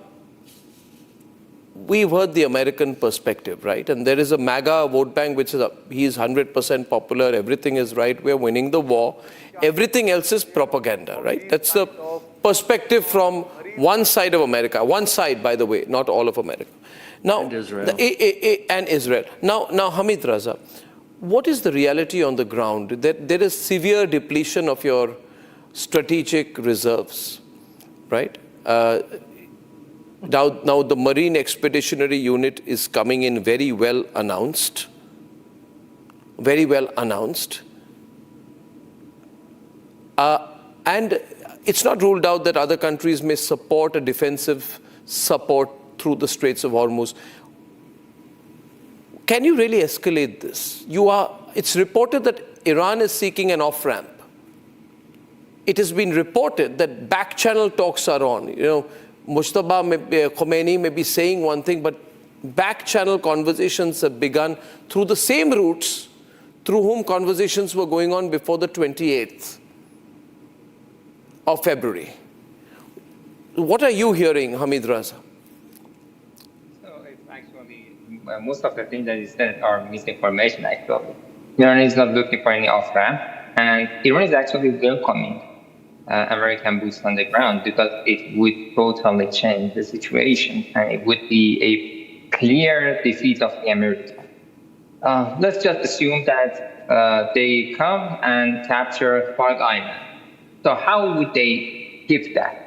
we've heard the American perspective, right? And there is a MAGA vote bank which is he's 100% popular, everything is right, we're winning the war. Everything else is propaganda, right? That's the perspective from one side of America. One side, by the way, not all of America. Now, and Israel. And Israel. Now, Hamid Raza, what is the reality on the ground? There is severe depletion of your strategic reserves, right? Now the Marine Expeditionary Unit is coming in very well announced. Very well announced. And it's not ruled out that other countries may support a defensive support through the Straits of Hormuz. Can you really escalate this? It's reported that Iran is seeking an off-ramp. It has been reported that back-channel talks are on. Khomeini may be saying one thing, but back-channel conversations have begun through the same routes through whom conversations were going on before the 28th of February. What are you hearing, Hamid Raza? So it's actually most of the things that is said are misinformation, actually. Iran is not looking for any off-ramp, and Iran is actually welcoming American boots on the ground because it would totally change the situation, and it would be a clear defeat of the Americans. Let's just assume that they come and capture Park Island. So how would they give that?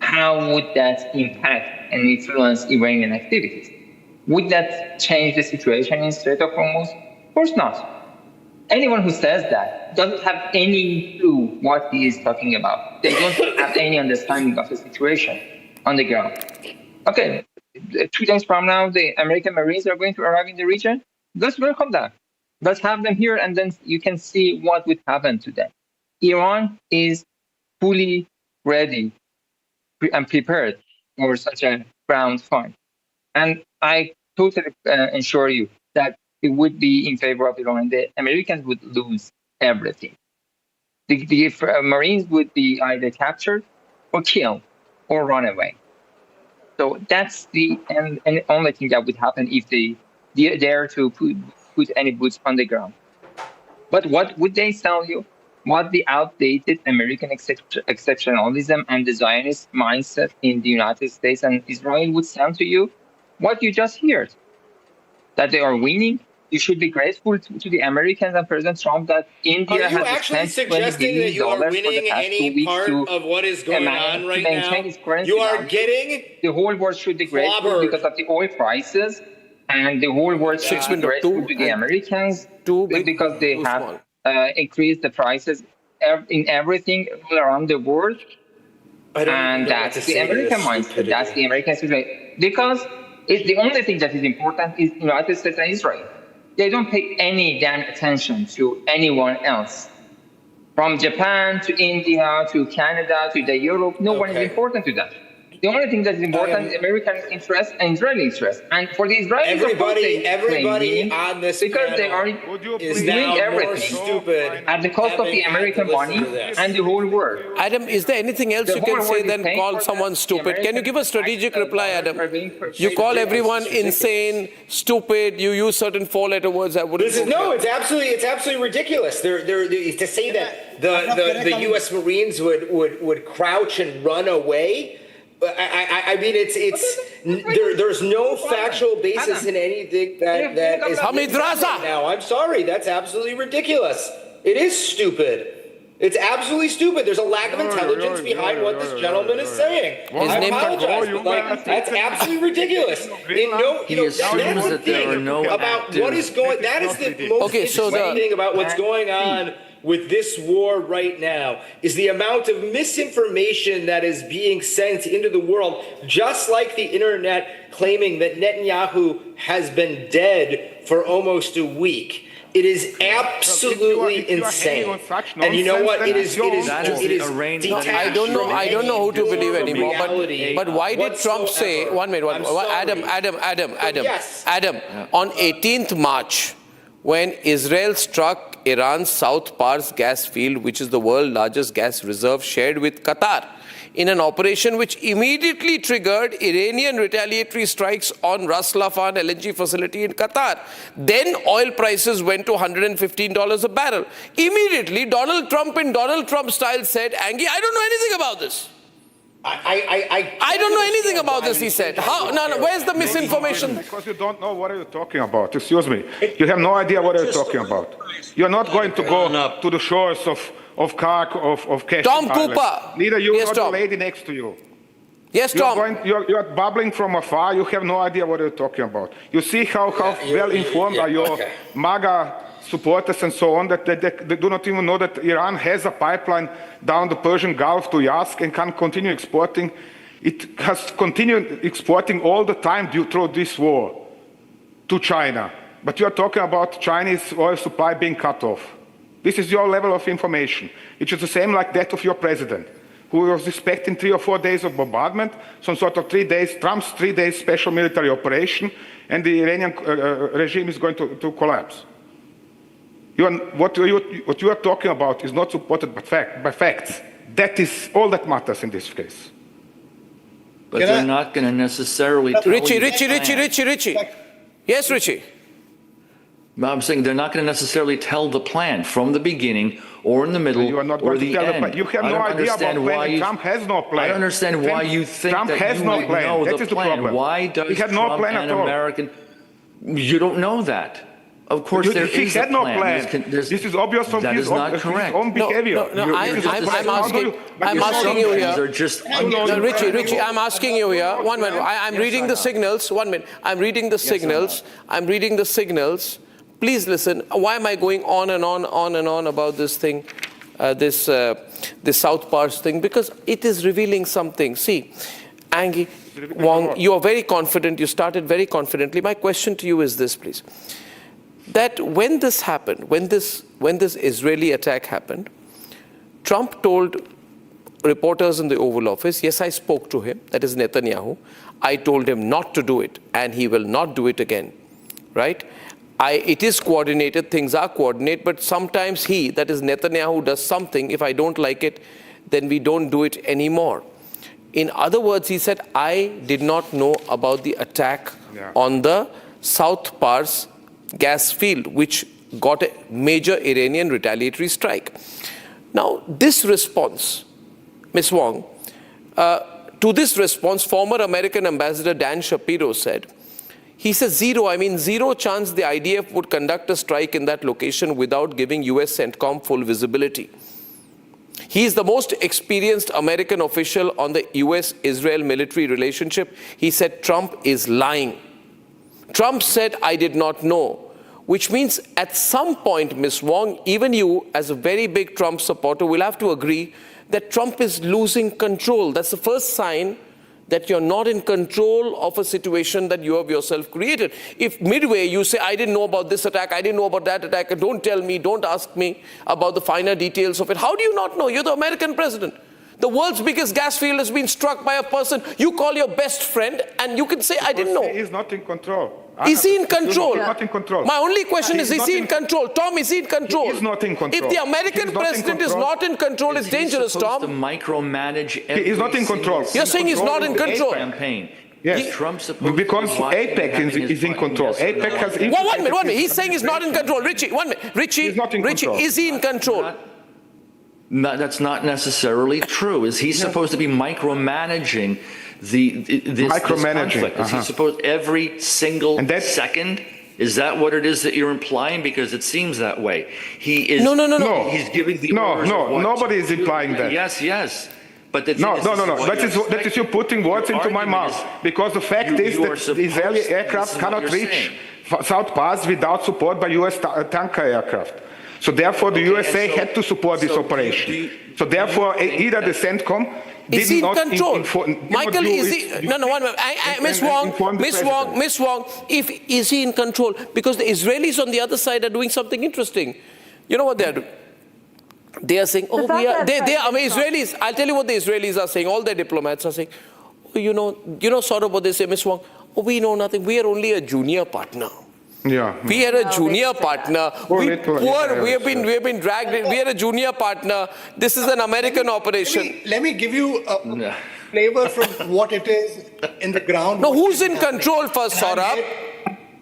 How would that impact and influence Iranian activities? Would that change the situation in Strait of Hormuz? Of course not. Anyone who says that doesn't have any clue what he is talking about. They don't have any understanding of the situation on the ground. Okay, 2 days from now, the American Marines are going to arrive in the region. Let's welcome them. Let's have them here, and then you can see what would happen to them. Iran is fully ready and prepared for such a ground fight. And I totally assure you that it would be in favor of Iran. The Americans would lose everything. The Marines would be either captured or killed or run away. So that's the only thing that would happen if they dare to put any boots on the ground. But what would they tell you? What the outdated American exceptionalism and the Zionist mindset in the United States and Israel would sound to you? What you just heard, that they are winning. You should be grateful to the Americans and President Trump that India has spent $20 billion Are you actually suggesting that you are winning any part of what is going on right now? You are getting the whole world should be grateful because of the oil prices, and the whole world should be grateful to the Americans because they have increased the prices in everything all around the world. And that's the American mindset. That's the American situation. Because it's the only thing that is important is the United States and Israel. They don't pay any damn attention to anyone else. From Japan to India to Canada to Europe, no one is important to them. The only thing that is important is American interest and Israeli interest. And for the Israelis, everybody on this because they are is doing now everything more stupid at the cost of the American money and the whole world. Adam, is there anything else you can say than call someone stupid? Can you give a strategic reply, Adam? You call everyone insane, stupid, you use certain four-letter words. I wouldn't. It's absolutely ridiculous. To say that the U.S. Marines would crouch and run away. I mean, there's no factual basis in anything that is Hamid Raza now. I'm sorry, that's absolutely ridiculous. It is stupid. It's absolutely stupid. There's a lack of intelligence behind what this gentleman is saying. I apologize, but that's absolutely ridiculous. He assumes that there are no about what is going. That is the most interesting thing about what's going on with this war right now is the amount of misinformation that is being sent into the world, just like the internet claiming that Netanyahu has been dead for almost a week. It is absolutely insane. And you know what? It is I don't know who to believe anymore. But why did Trump say, Adam, on 18th March, when Israel struck Iran's South Pars gas field, which is the world's largest gas reserve shared with Qatar, in an operation which immediately triggered Iranian retaliatory strikes on Ras Laffan LNG facility in Qatar. Then oil prices went to $115 a barrel. Immediately, Donald Trump in Donald Trump style said, Angie, I don't know anything about this. I don't know anything about this, he said. Where's the misinformation? Because you don't know what you're talking about. Excuse me. You have no idea what you're talking about. You're not going to go to the shores of Kark, of Keshe Tom Island. Cooper. Neither you Yes, nor Tom. the lady next to you. Yes, Tom. You're babbling from afar. You have no idea what you're talking about. You see how well informed are your MAGA supporters and so on, that they do not even know that Iran has a pipeline down the Persian Gulf to Yazd and can continue exporting. It has continued exporting all the time through this war to China. But you're talking about Chinese oil supply being cut off. This is your level of information. It is the same like that of your president. who was expecting 3 or 4 days of bombardment, some sort of 3 days, Trump's 3 days special military operation, and the Iranian regime is going to collapse. What you are talking about is not supported by facts. That is all that matters in this case. But they're not going to necessarily tell Richie. Yes, Richie. I'm saying they're not going to necessarily tell the plan from the beginning or in the middle you are not or going the to tell end. You have no idea about planning. Trump has no plan. I don't understand why you think Trump that has you no would plan. know That the is the plan. problem. Why does he had Trump no plan and at all. American... You don't know that. Of course, there he is had a no plan. plan. This is obvious from that his is not correct. own behavior. I'm asking you here. Richie, I'm asking you here. 1 minute. I'm reading the signals. 1 minute. I'm reading the signals. I'm reading the signals. Please listen. Why am I going on and on about this thing, this South Pars thing? Because it is revealing something. See, Angie, Wong, you are very confident. You started very confidently. My question to you is this, please. That when this happened, when this Israeli attack happened, Trump told reporters in the Oval Office, yes, I spoke to him, that is Netanyahu. I told him not to do it, and he will not do it again, right? It is coordinated, things are coordinated, but sometimes he, that is Netanyahu, does something. If I don't like it, then we don't do it anymore. In other words, he said, I did not know about the attack on the South Pars gas field, which got a major Iranian retaliatory strike. Now, this response, Ms. Wong, to this response, former American Ambassador Dan Shapiro said, he says zero chance the IDF would conduct a strike in that location without giving US CENTCOM full visibility. He is the most experienced American official on the US-Israel military relationship. He said Trump is lying. Trump said, I did not know, which means at some point, Ms. Wong, even you as a very big Trump supporter will have to agree that Trump is losing control. That's the first sign that you're not in control of a situation that you have yourself created. If midway you say, I didn't know about this attack, I didn't know about that attack, and don't tell me, don't ask me about the finer details of it. How do you not know? You're the American president. The world's biggest gas field has been struck by a person you call your best friend, and you can say, I didn't know. He's not in control. Is he in control? He's not in control. My only question is he in control? Tom, is he in control? He is not in control. If the American president is not in control, it's dangerous, Tom. To micromanage he is not in control. You're saying he's not in control. Campaign. Yes, because APEC is in control. APEC has... Well, 1 minute. He's saying he's not in control. Richie, 1 minute. Richie, is he in control? No, that's not necessarily true. Is he supposed to be micromanaging this conflict? Is he supposed every single second? Is that what it is that you're implying? Because it seems that way. He is. No. He's giving the orders of what nobody is implying that. Yes. But the no. That is you putting words into my mouth. Because the fact is that the Israeli aircraft cannot reach South Pars without support by U.S. tanker aircraft. So therefore, the USA had to support this operation. So therefore, either the CENTCOM is he in control? Michael, is he? No, 1 minute. Miss Wong, is he in control? Because the Israelis on the other side are doing something interesting. You know what they're doing? They are saying, Israelis, I'll tell you what the Israelis are saying. All their diplomats are saying, you know sort of what they say, Miss Wong, we know nothing. We are only a junior partner. Yeah. We are a junior partner. We have been dragged in. We are a junior partner. This is an American operation. Let me give you a flavor from what it is in the ground. No, who's in control first, Saurabh?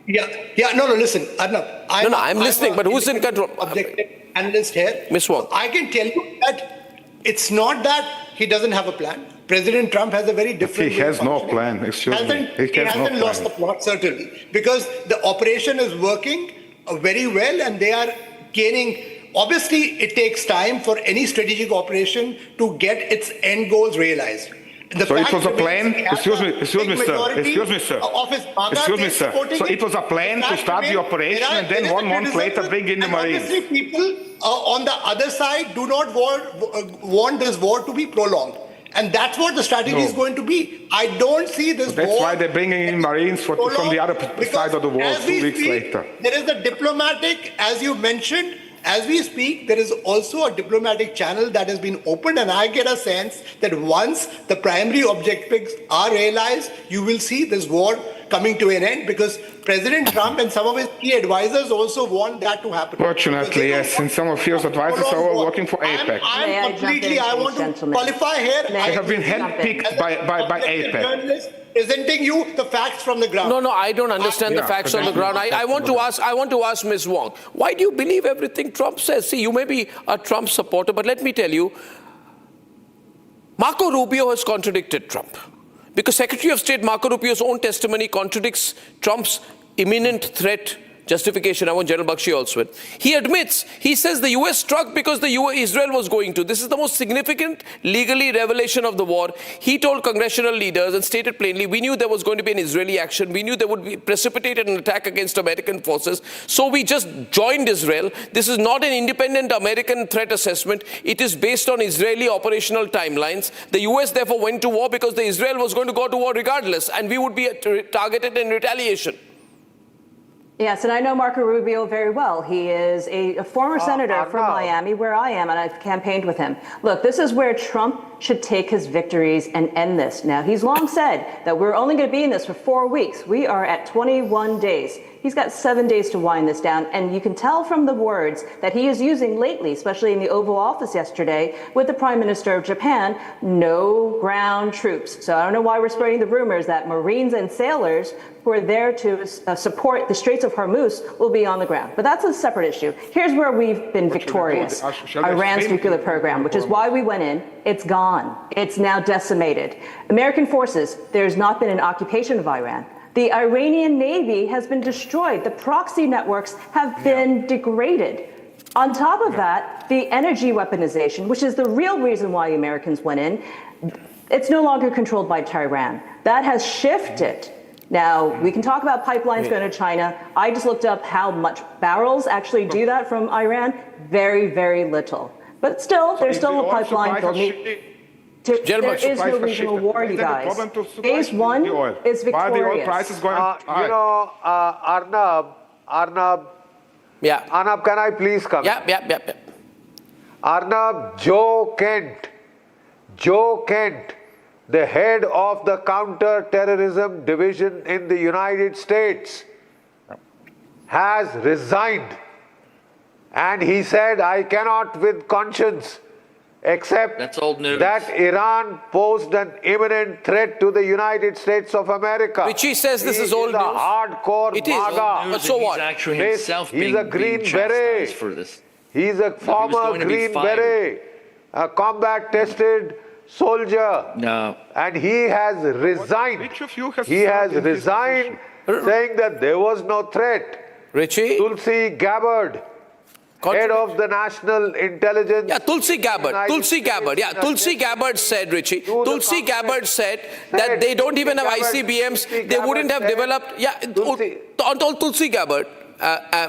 No, listen, Arnab. I'm listening, but who's in control? Objective analyst here. Miss Wong. I can tell you that it's not that he doesn't have a plan. President Trump has a very different... He has no plan, excuse me. He hasn't lost the plot, certainly, because the operation is working very well and they are gaining... Obviously, it takes time for any strategic operation to get its end goals realized. So it was a plan, excuse me, sir. So it was a plan to start the operation and then 1 month later bring in the Marines. Obviously, people on the other side do not want this war to be prolonged. And that's what the strategy is going to be. I don't see this war... That's why they're bringing in Marines from the other side of the world 2 weeks later. There is a diplomatic, as you mentioned, as we speak, there is also a diplomatic channel that has been opened, and I get a sense that once the primary objectives are realized, you will see this war coming to an end, because President Trump and some of his key advisors also want that to happen. Fortunately, yes, and some of his advisors are all working for AIPAC. I want to qualify here. They have been handpicked by AIPAC. Journalists presenting you the facts from the ground. No, I don't understand the facts on the ground. I want to ask Ms. Wong, why do you believe everything Trump says? See, you may be a Trump supporter, but let me tell you, Marco Rubio has contradicted Trump. Because Secretary of State Marco Rubio's own testimony contradicts Trump's imminent threat justification. I want General Bakshi also in. He admits, he says the US struck because Israel was going to. This is the most significant legally revelation of the war. He told congressional leaders and stated plainly, we knew there was going to be an Israeli action. We knew there would be precipitated an attack against American forces. So we just joined Israel. This is not an independent American threat assessment. It is based on Israeli operational timelines. The US therefore went to war because Israel was going to go to war regardless, and we would be targeted in retaliation. Yes, and I know Marco Rubio very well. He is a former senator from Miami, where I am, and I've campaigned with him. Look, this is where Trump should take his victories and end this. Now, he's long said that we're only going to be in this for 4 weeks. We are at 21 days. He's got 7 days to wind this down, and you can tell from the words that he is using lately, especially in the Oval Office yesterday with the Prime Minister of Japan, no ground troops. So I don't know why we're spreading the rumors that Marines and sailors who are there to support the Straits of Hormuz will be on the ground. But that's a separate issue. Here's where we've been victorious. Iran's nuclear program, which is why we went in. It's gone. It's now decimated. American forces, there's not been an occupation of Iran. The Iranian Navy has been destroyed. The proxy networks have been degraded. On top of that, the energy weaponization, which is the real reason why the Americans went in, it's no longer controlled by Tehran. That has shifted. Now, we can talk about pipelines going to China. I just looked up how much barrels actually do that from Iran. Very, very little. But still, there's still a pipeline. There is no regional war, you guys. Phase one is victorious. Why are the oil prices going high? Arnab. Yeah. Arnab, can I please come? Yeah. Arnab, Joe Kent, the head of the counter-terrorism division in the United States, has resigned. And he said, I cannot with conscience accept that Iran posed an imminent threat to the United States of America. Richie says this is old news. Hardcore it is MAGA. But so what? He's a Green Beret. For this. He's a former Green Beret, a combat-tested soldier. No. And he has resigned. He has resigned saying that there was no threat. Richie? Tulsi Gabbard, head of the National Intelligence. Yeah, Tulsi Gabbard. Yeah, Tulsi Gabbard said, Richie. Tulsi Gabbard said that they don't even have ICBMs. They wouldn't have developed. Yeah, on Tulsi Gabbard,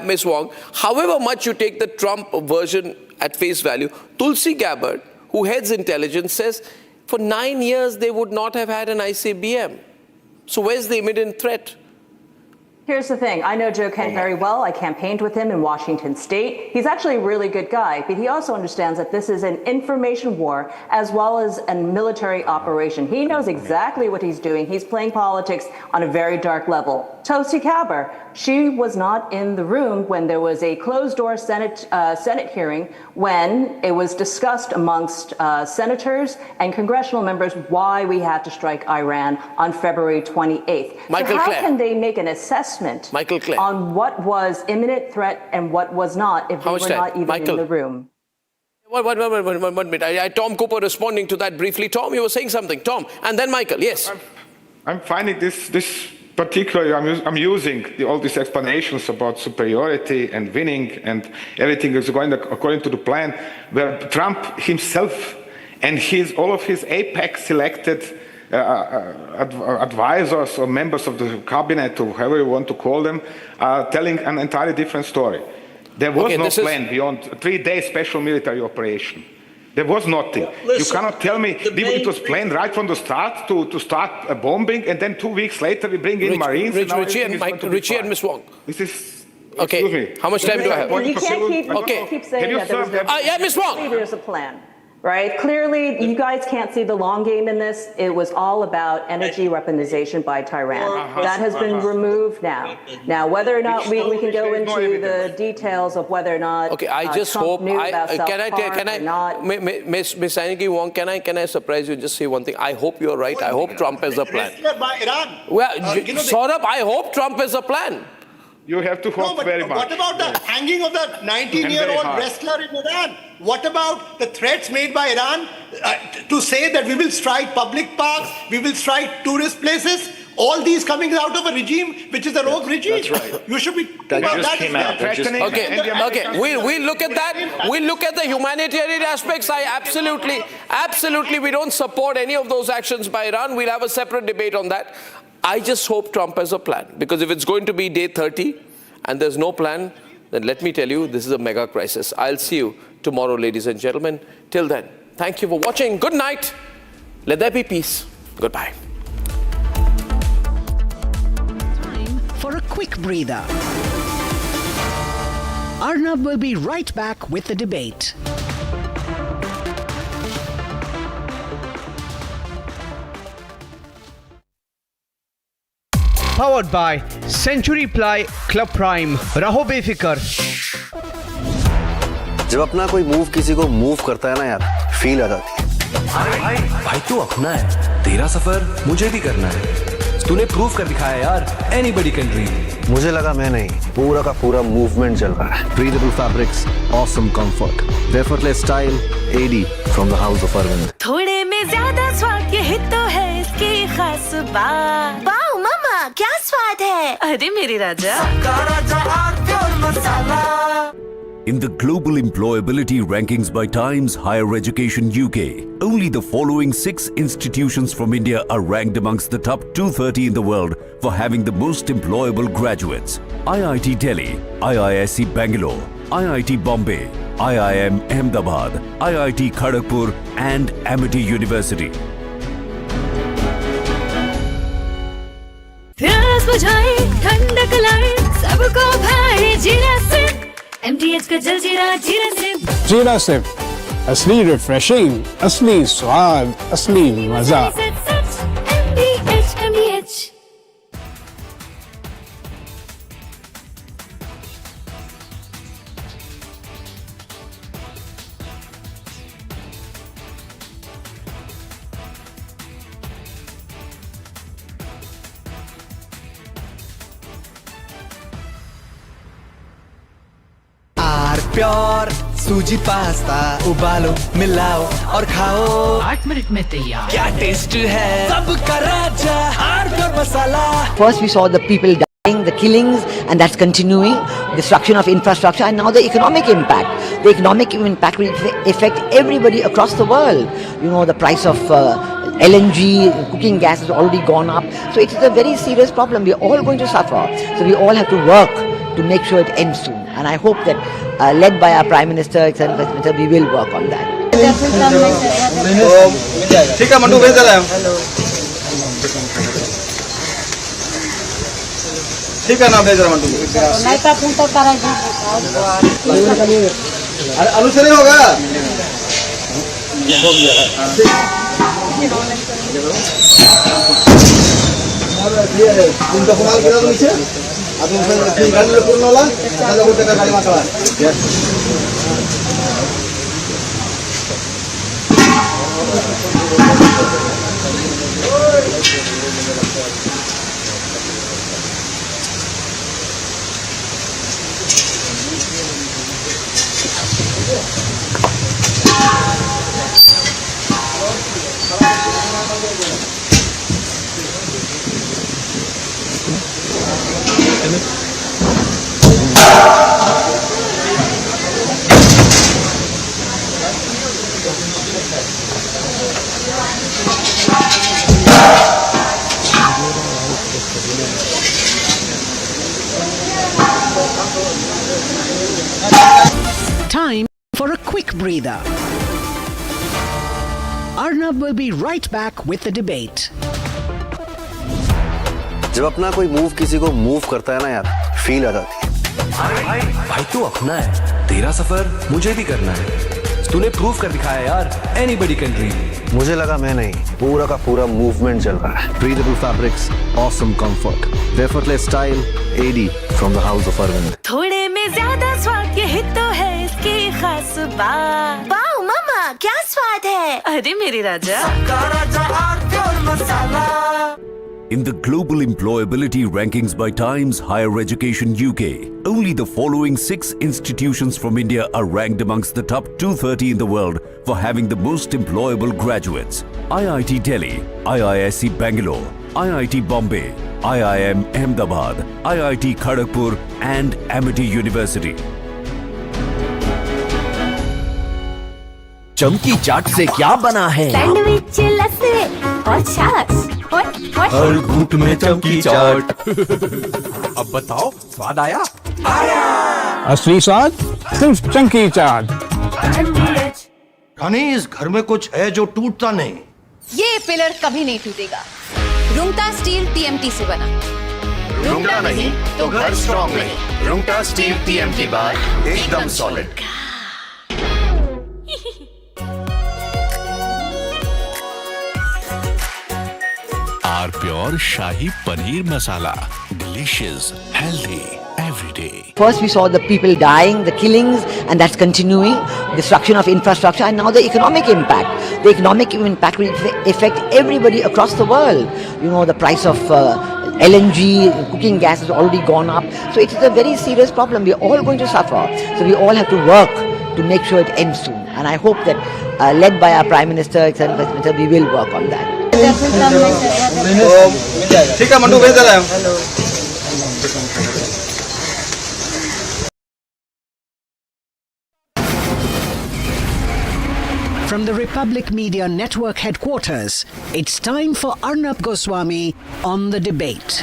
Ms. Wong, however much you take the Trump version at face value, Tulsi Gabbard, who heads intelligence, says for 9 years they would not have had an ICBM. So where's the imminent threat? Here's the thing. I know Joe Kent very well. I campaigned with him in Washington State. He's actually a really good guy, but he also understands that this is an information war as well as a military operation. He knows exactly what he's doing. He's playing politics on a very dark level. Tulsi Gabbard, she was not in the room when there was a closed-door Senate hearing when it was discussed amongst senators and congressional members why we had to strike Iran on February 28th. So how can they make an assessment on what was imminent threat and what was not if they were not even in the room? One minute. Tom Cooper responding to that briefly. Tom, you were saying something. Tom, and then Michael. Yes. I'm finding this particularly, I'm using all these explanations about superiority and winning and everything is going according to the plan, where Trump himself and all of his AIPAC selected advisors or members of the cabinet, or however you want to call them, are telling an entirely different story. There was no plan beyond a 3-day special military operation. There was nothing. You cannot tell me it was planned right from the start to start a bombing, and then 2 weeks later we bring in Marines. Richie and Ms. Wong. This is Okay. Excuse me. How much time do I have? You can't keep saying that there was no yeah, Ms. Wong. Clearly there's a plan, right? Clearly, you guys can't see the long game in this. It was all about energy weaponization by Tehran. That has been removed now. Now, whether or not we can go into the details of whether or not Okay, I just Trump hope. knew about Can I? or not. Miss Aniki Wong, can I surprise you and just say one thing? I hope you're right. I hope Trump has a plan. By Iran. Well, Saurabh, I hope Trump has a plan. You have to hope very much. What about the hanging of the 19-year-old wrestler in Iran? What about the threats made by Iran to say that we will strike public parks, we will strike tourist places? All these coming out of a regime which is a rogue regime. That's right. You should be. That just came out. Okay. We'll look at that. We'll look at the humanitarian aspects. Absolutely, we don't support any of those actions by Iran. We'll have a separate debate on that. I just hope Trump has a plan, because if it's going to be day 30 and there's no plan, then let me tell you, this is a mega crisis. I'll see you tomorrow, ladies and gentlemen. Till then, thank you for watching. Good night. Let there be peace. Goodbye. Time for a quick breather. Arnab will be right back with the debate. Powered by Century Ply Club Prime. रहो बेफिक्र. जब अपना कोई move किसी को move करता है ना यार, फील आ जाती है. भाई तू अपना है, तेरा सफर मुझे भी करना है. तूने प्रूव कर दिखाया यार, anybody can dream. मुझे लगा मैं नहीं, पूरा का पूरा मूवमेंट चल रहा है. Breathable fabrics, awesome comfort, effortless style, AD from the house of Arvind. थोड़े में ज्यादा स्वाद, यही तो है इसकी खास बात. वाओ मामा, क्या स्वाद है? अरे मेरे राजा. In the global employability rankings by Times Higher Education UK, only the following 6 institutions from India are ranked amongst the top 230 in the world for having the most employable graduates. IIT Delhi, IISc Bangalore, IIT Bombay, IIM Ahmedabad, IIT Kharagpur and Amity University. प्यास बुझाए, ठंडक लाए, सबको भाए जीरा से. MTH का जलजीरा जीरा से. जीरा सिप, असली रिफ्रेशिंग, असली स्वाद, असली मजा. MTH. प्योर सूजी पास्ता उबालो मिलाओ और खाओ 8 मिनट में तैयार. क्या टेस्ट है सबका राजा हार्डकोर मसाला. First we saw the people dying, the killings, and that's continuing, destruction of infrastructure, and now the economic impact. The economic impact will affect everybody across the world. You know, the price of LNG, cooking gas has already gone up. So it is a very serious problem. We are all going to suffer. So we all have to work to make sure it ends soon. And I hope that led by our Prime Minister, we will work on that. ठीक है mandu भेज दे रहा हूं. ठीक है ना भेज रहा मंडू. नहीं तो फोन तो करेगा. अरे आलू से नहीं होगा. हो गया. और तुम तो कमाल करा दो नीचे. अब तुम गाड़ी में पूर्ण वाला दादा बोलते का गाड़ी मारता है. Time for a quick breather. Arnab will be right back with the debate. जब अपना कोई मूव किसी को मूव करता है ना यार, फील आ जाती है. भाई तू अपना है, तेरा सफर मुझे भी करना है। तूने प्रूव कर दिखाया यार, anybody can dream। मुझे लगा मैं नहीं, पूरा का पूरा मूवमेंट चल रहा है। Breathable fabrics, awesome comfort, effortless style, AD from the house of Arvind। थोड़े में ज्यादा स्वाद यही तो है इसकी खास बात। वाओ मामा क्या स्वाद है। अरे मेरी राजा मसाला। In the global employability rankings by Times Higher Education UK, only the following 6 institutions from India are ranked amongst the top 230 in the world for having the most employable graduates. IIT Delhi, IISc Bangalore, IIT Bombay, IIM Ahmedabad, IIT Kharagpur and Amity University. चमकी चाट से क्या बना है? Sandwich लस्सी और छाछ और हर घूंट में चमकी चाट। अब बताओ स्वाद आया? असली स्वाद सिर्फ चंकी चाट। रानी इस घर में कुछ है जो टूटता नहीं। ये पिलर कभी नहीं टूटेगा। रुंगटा स्टील TMT से बना। रुंगटा नहीं तो घर स्ट्रॉन्ग नहीं। रुंगटा स्टील TMT बार एकदम solid. R pure shahi paneer masala, delicious, healthy, every day. First we saw the people dying, the killings, and that's continuing, destruction of infrastructure, and now the economic impact. The economic impact will affect everybody across the world. You know, the price of LNG, cooking gas has already gone up. So it is a very serious problem. We are all going to suffer. So we all have to work to make sure it ends soon. And I hope that, led by our Prime Minister, Executive Minister, we will work on that. ठीक है mandu भेज दे रहा हूं। From the Republic Media Network headquarters, it's time for Arnab Goswami on The Debate.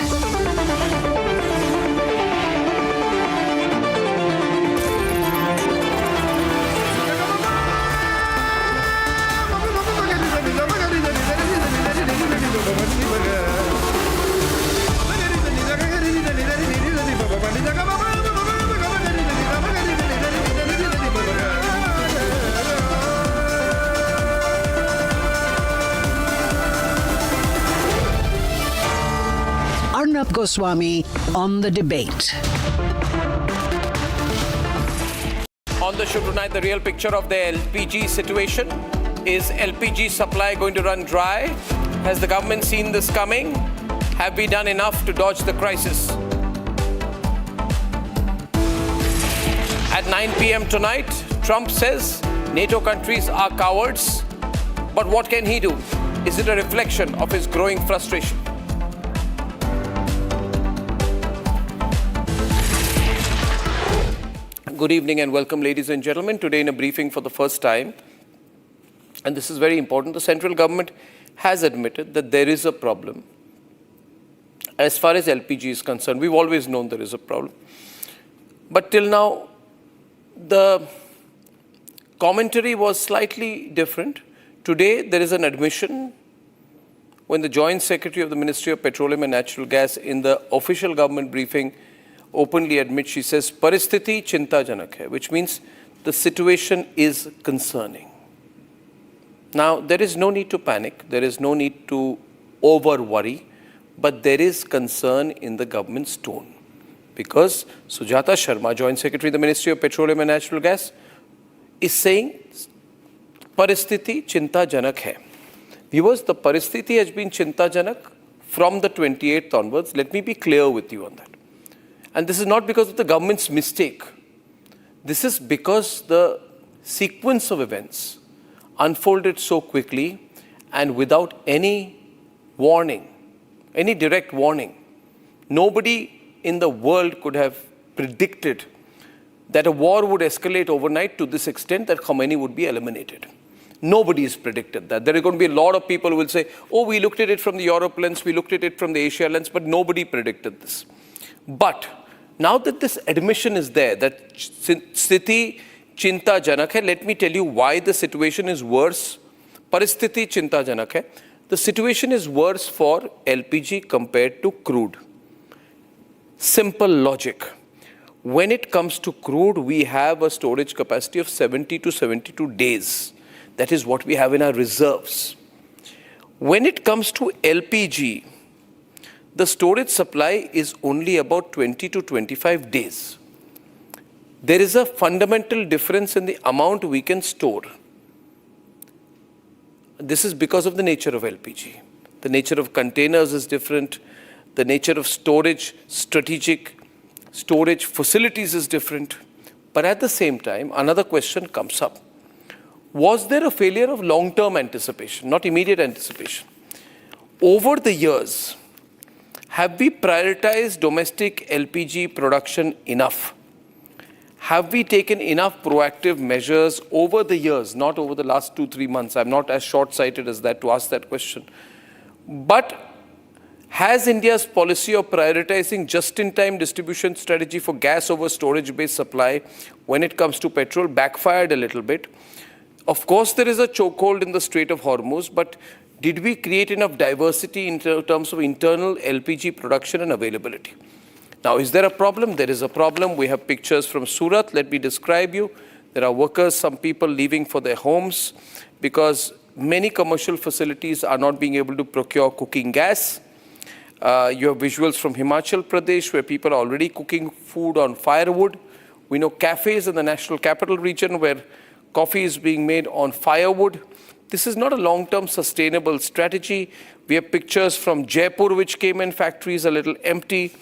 Arnab Goswami on The Debate. On the show tonight, the real picture of the LPG situation. Is LPG supply going to run dry? Has the government seen this coming? Have we done enough to dodge the crisis? At 9 p.m. tonight, Trump says NATO countries are cowards. But what can he do? Is it a reflection of his growing frustration? Good evening and welcome, ladies and gentlemen. Today in a briefing for the first time, and this is very important, the central government has admitted that there is a problem. As far as LPG is concerned, we've always known there is a problem. But till now, the commentary was slightly different. Today, there is an admission when the Joint Secretary of the Ministry of Petroleum and Natural Gas in the official government briefing openly admits, she says, Paristhiti chintajanak hai, which means the situation is concerning. Now, there is no need to panic. There is no need to over-worry. But there is concern in the government's tone. Because Sujata Sharma, Joint Secretary of the Ministry of Petroleum and Natural Gas, is saying, Paristhiti chintajanak hai. Viewers, the Paristhiti has been chintajanak from the 28th onwards. Let me be clear with you on that. And this is not because of the government's mistake. This is because the sequence of events unfolded so quickly and without any warning, any direct warning. Nobody in the world could have predicted that a war would escalate overnight to this extent that Khomeini would be eliminated. Nobody has predicted that. There are going to be a lot of people who will say, oh, we looked at it from the Europe lens, we looked at it from the Asia lens, but nobody predicted this. But now that this admission is there, that Sthiti Chinta Janak hai, let me tell you why the situation is worse. Paristhiti Chinta Janak hai. The situation is worse for LPG compared to crude. Simple logic. When it comes to crude, we have a storage capacity of 70 to 72 days. That is what we have in our reserves. When it comes to LPG, the storage supply is only about 20 to 25 days. There is a fundamental difference in the amount we can store. This is because of the nature of LPG. The nature of containers is different. The nature of storage, strategic storage facilities is different. But at the same time, another question comes up. Was there a failure of long-term anticipation, not immediate anticipation? Over the years, have we prioritized domestic LPG production enough? Have we taken enough proactive measures over the years, not over the last 2-3 months? I'm not as short-sighted as that to ask that question. But has India's policy of prioritizing just-in-time distribution strategy for gas over storage-based supply when it comes to petrol backfired a little bit? Of course, there is a chokehold in the Strait of Hormuz, but did we create enough diversity in terms of internal LPG production and availability? Now, is there a problem? There is a problem. We have pictures from Surat. Let me describe you. There are workers, some people leaving for their homes because many commercial facilities are not being able to procure cooking gas. You have visuals from Himachal Pradesh where people are already cooking food on firewood. We know cafes in the national capital region where coffee is being made on firewood. This is not a long-term sustainable strategy. We have pictures from Jaipur which came in, factories a little empty.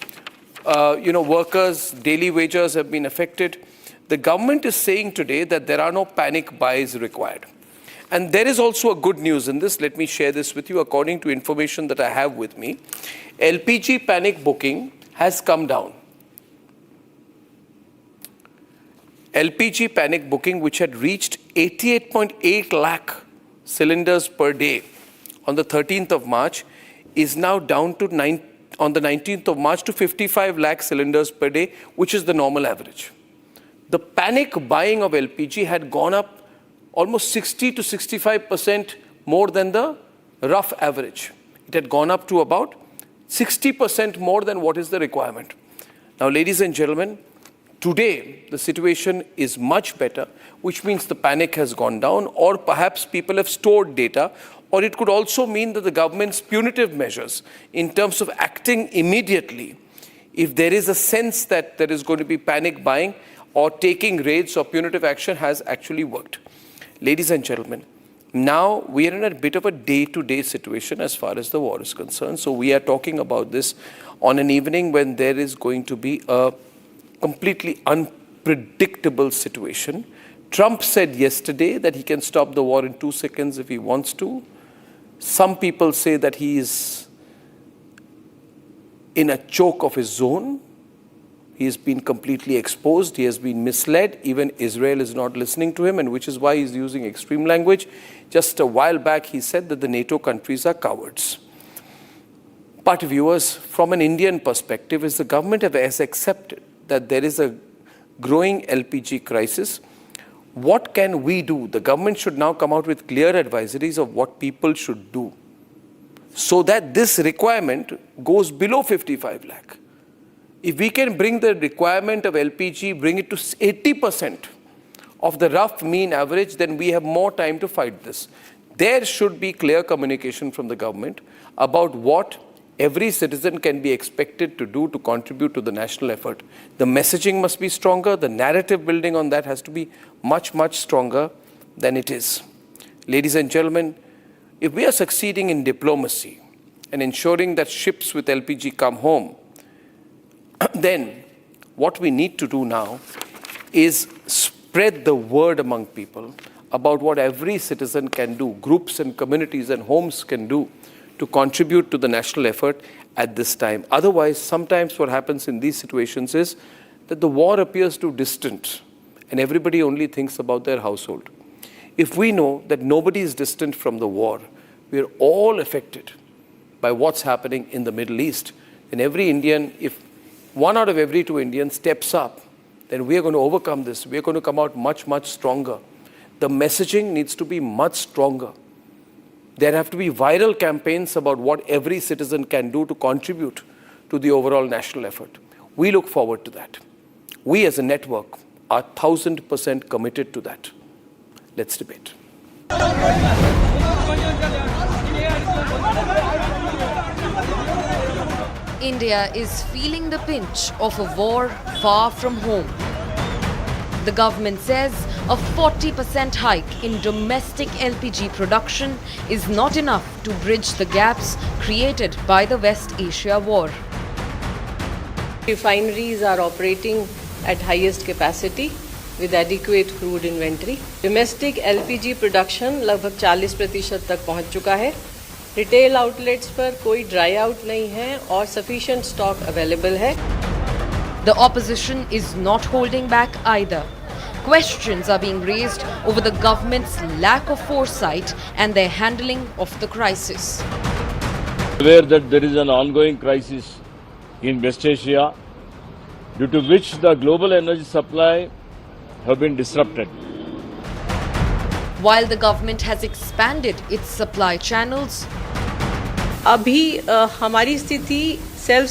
Workers, daily wages have been affected. The government is saying today that there are no panic buys required. And there is also a good news in this. Let me share this with you. According to information that I have with me, LPG panic booking has come down. LPG panic booking, which had reached 88.8 lakh cylinders per day on the 13th of March, is now down to on the 19th of March to 55 lakh cylinders per day, which is the normal average. The panic buying of LPG had gone up almost 60 to 65% more than the rough average. It had gone up to about 60% more than what is the requirement. Now, ladies and gentlemen, today the situation is much better, which means the panic has gone down, or perhaps people have stored data. Or it could also mean that the government's punitive measures in terms of acting immediately, if there is a sense that there is going to be panic buying or taking raids or punitive action, has actually worked. Ladies and gentlemen, now we are in a bit of a day-to-day situation as far as the war is concerned. So we are talking about this on an evening when there is going to be a completely unpredictable situation. Trump said yesterday that he can stop the war in 2 seconds if he wants to. Some people say that he is in a choke of his zone. He has been completely exposed. He has been misled. Even Israel is not listening to him, and which is why he's using extreme language. Just a while back, he said that the NATO countries are cowards. But viewers, from an Indian perspective, is the government has accepted that there is a growing LPG crisis. What can we do? The government should now come out with clear advisories of what people should do so that this requirement goes below 55 lakh. If we can bring the requirement of LPG, bring it to 80% of the rough mean average, then we have more time to fight this. There should be clear communication from the government about what every citizen can be expected to do to contribute to the national effort. The messaging must be stronger. The narrative building on that has to be much, much stronger than it is. Ladies and gentlemen, if we are succeeding in diplomacy and ensuring that ships with LPG come home, then what we need to do now is spread the word among people about what every citizen can do, groups and communities and homes can do to contribute to the national effort at this time. Otherwise, sometimes what happens in these situations is that the war appears too distant and everybody only thinks about their household. If we know that nobody is distant from the war, we are all affected by what's happening in the Middle East, then every Indian, if 1 out of every 2 Indians steps up, then we are going to overcome this. We are going to come out much, much stronger. The messaging needs to be much stronger. There have to be viral campaigns about what every citizen can do to contribute to the overall national effort. We look forward to that. We as a network are 1000% committed to that. Let's debate. India is feeling the pinch of a war far from home. The government says a 40% hike in domestic LPG production is not enough to bridge the gaps created by the West Asia war. Refineries are operating at highest capacity with adequate crude inventory. Domestic LPG production लगभग 40% तक पहुंच चुका है. Retail outlets पर कोई dry out नहीं है और sufficient stock available है. The opposition is not holding back either. Questions are being raised over the government's lack of foresight and their handling of the crisis. Aware that there is an ongoing crisis in West Asia, due to which the global energy supply have been disrupted. While the government has expanded its supply channels, अभी हमारी स्थिति self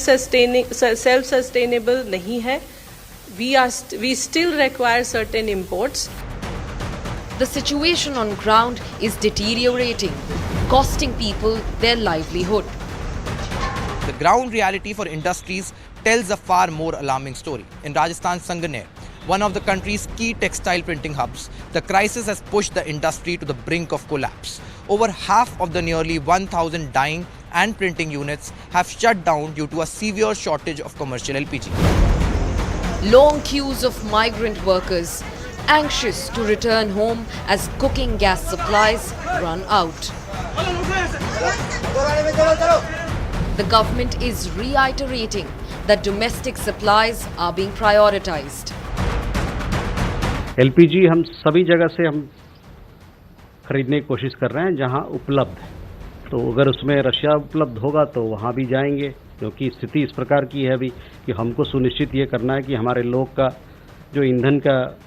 sustainable नहीं है. We still require certain imports. the situation on ground is deteriorating, costing people their livelihood. The ground reality for industries tells a far more alarming story. In Rajasthan's Sanganer, one of the country's key textile printing hubs, the crisis has pushed the industry to the brink of collapse. Over half of the nearly 1,000 dyeing and printing units have shut down due to a severe shortage of commercial LPG. Long queues of migrant workers anxious to return home as cooking gas supplies run out. The government is reiterating that domestic supplies are being prioritized. LPG हम सभी जगह से हम खरीदने की कोशिश कर रहे हैं जहां उपलब्ध है. तो अगर उसमें रशिया उपलब्ध होगा तो वहां भी जाएंगे, क्योंकि स्थिति इस प्रकार की है अभी कि हमको सुनिश्चित ये करना है कि हमारे लोग का जो ईंधन का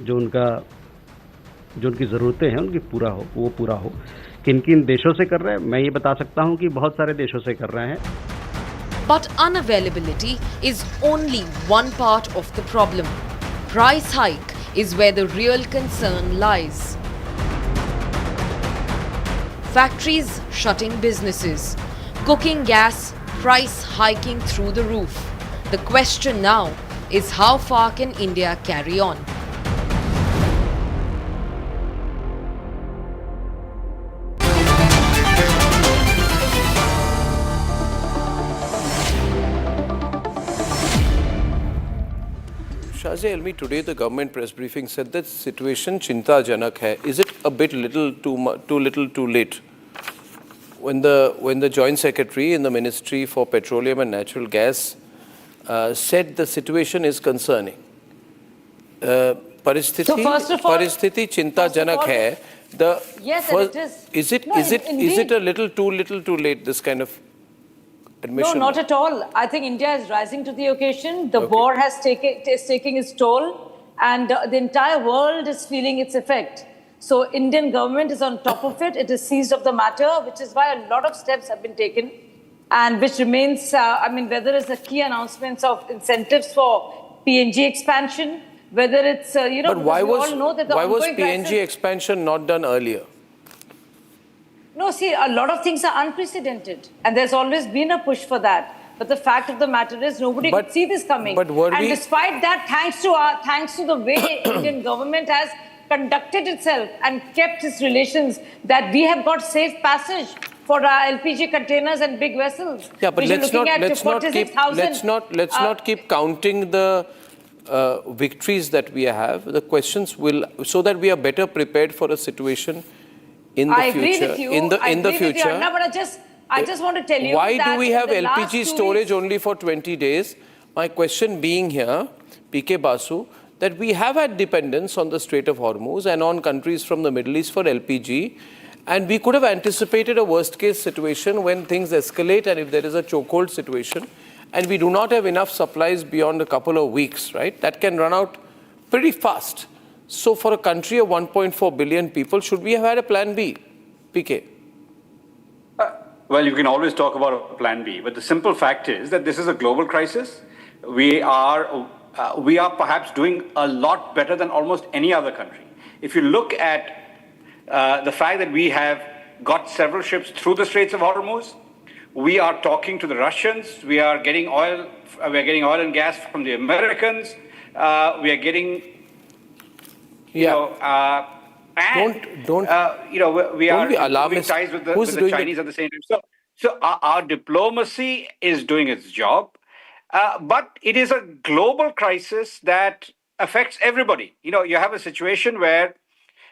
जो उनकी ज़रूरतें हैं उनकी वो पूरा हो. किन किन देशों से कर रहे हैं मैं ये बता सकता हूं कि बहुत सारे देशों से कर रहे हैं. But unavailability is only one part of the problem. Price hike is where the real concern lies. Factories shutting businesses, cooking gas price hiking through the roof. The question now is how far can India carry on? Shahzai Almi, today the government press briefing said that situation chintajanak hai. Is it a bit too late? When the Joint Secretary in the Ministry for Petroleum and Natural Gas said the situation is concerning. Paristhiti chintajanak hai. Yes, it is. Is it a little too late, this kind of admission? No, not at all. I think India is rising to the occasion. The war is taking its toll, and the entire world is feeling its effect. So Indian government is on top of it. It is seized of the matter, which is why a lot of steps have been taken, and which remains, whether it's the key announcements of incentives for PNG expansion, whether it's, But why was PNG PNG expansion not done earlier? No, see, a lot of things are unprecedented, and there's always been a push for that. But the fact of the matter is, nobody could see this coming. And despite that, thanks to the way Indian government has conducted itself and kept its relations, that we have got safe passage for our LPG containers and big vessels. Yeah, but let's not keep counting the victories that we have. The questions will, so that we are better prepared for a situation in the future. Agree with you. In the future. With you, Arnab, but I just want to tell you why that do we have LPG weeks, storage only for 20 days? My question being here, PK Basu, that we have had dependence on the Strait of Hormuz and on countries from the Middle East for LPG, and we could have anticipated a worst case situation when things escalate and if there is a chokehold situation and we do not have enough supplies beyond a couple of weeks, right? That can run out pretty fast. So for a country of 1.4 billion people, should we have had a plan B? PK? Well, you can always talk about a plan B, but the simple fact is that this is a global crisis. We are we are perhaps doing a lot better than almost any other country. If you look at the fact that we have got several ships through the Straits of Hormuz, we are talking to the Russians, we are getting oil and gas from the Americans, we are getting, we are doing ties with the Chinese at the same time. So our diplomacy is doing its job, but it is a global crisis that affects everybody. You have a situation where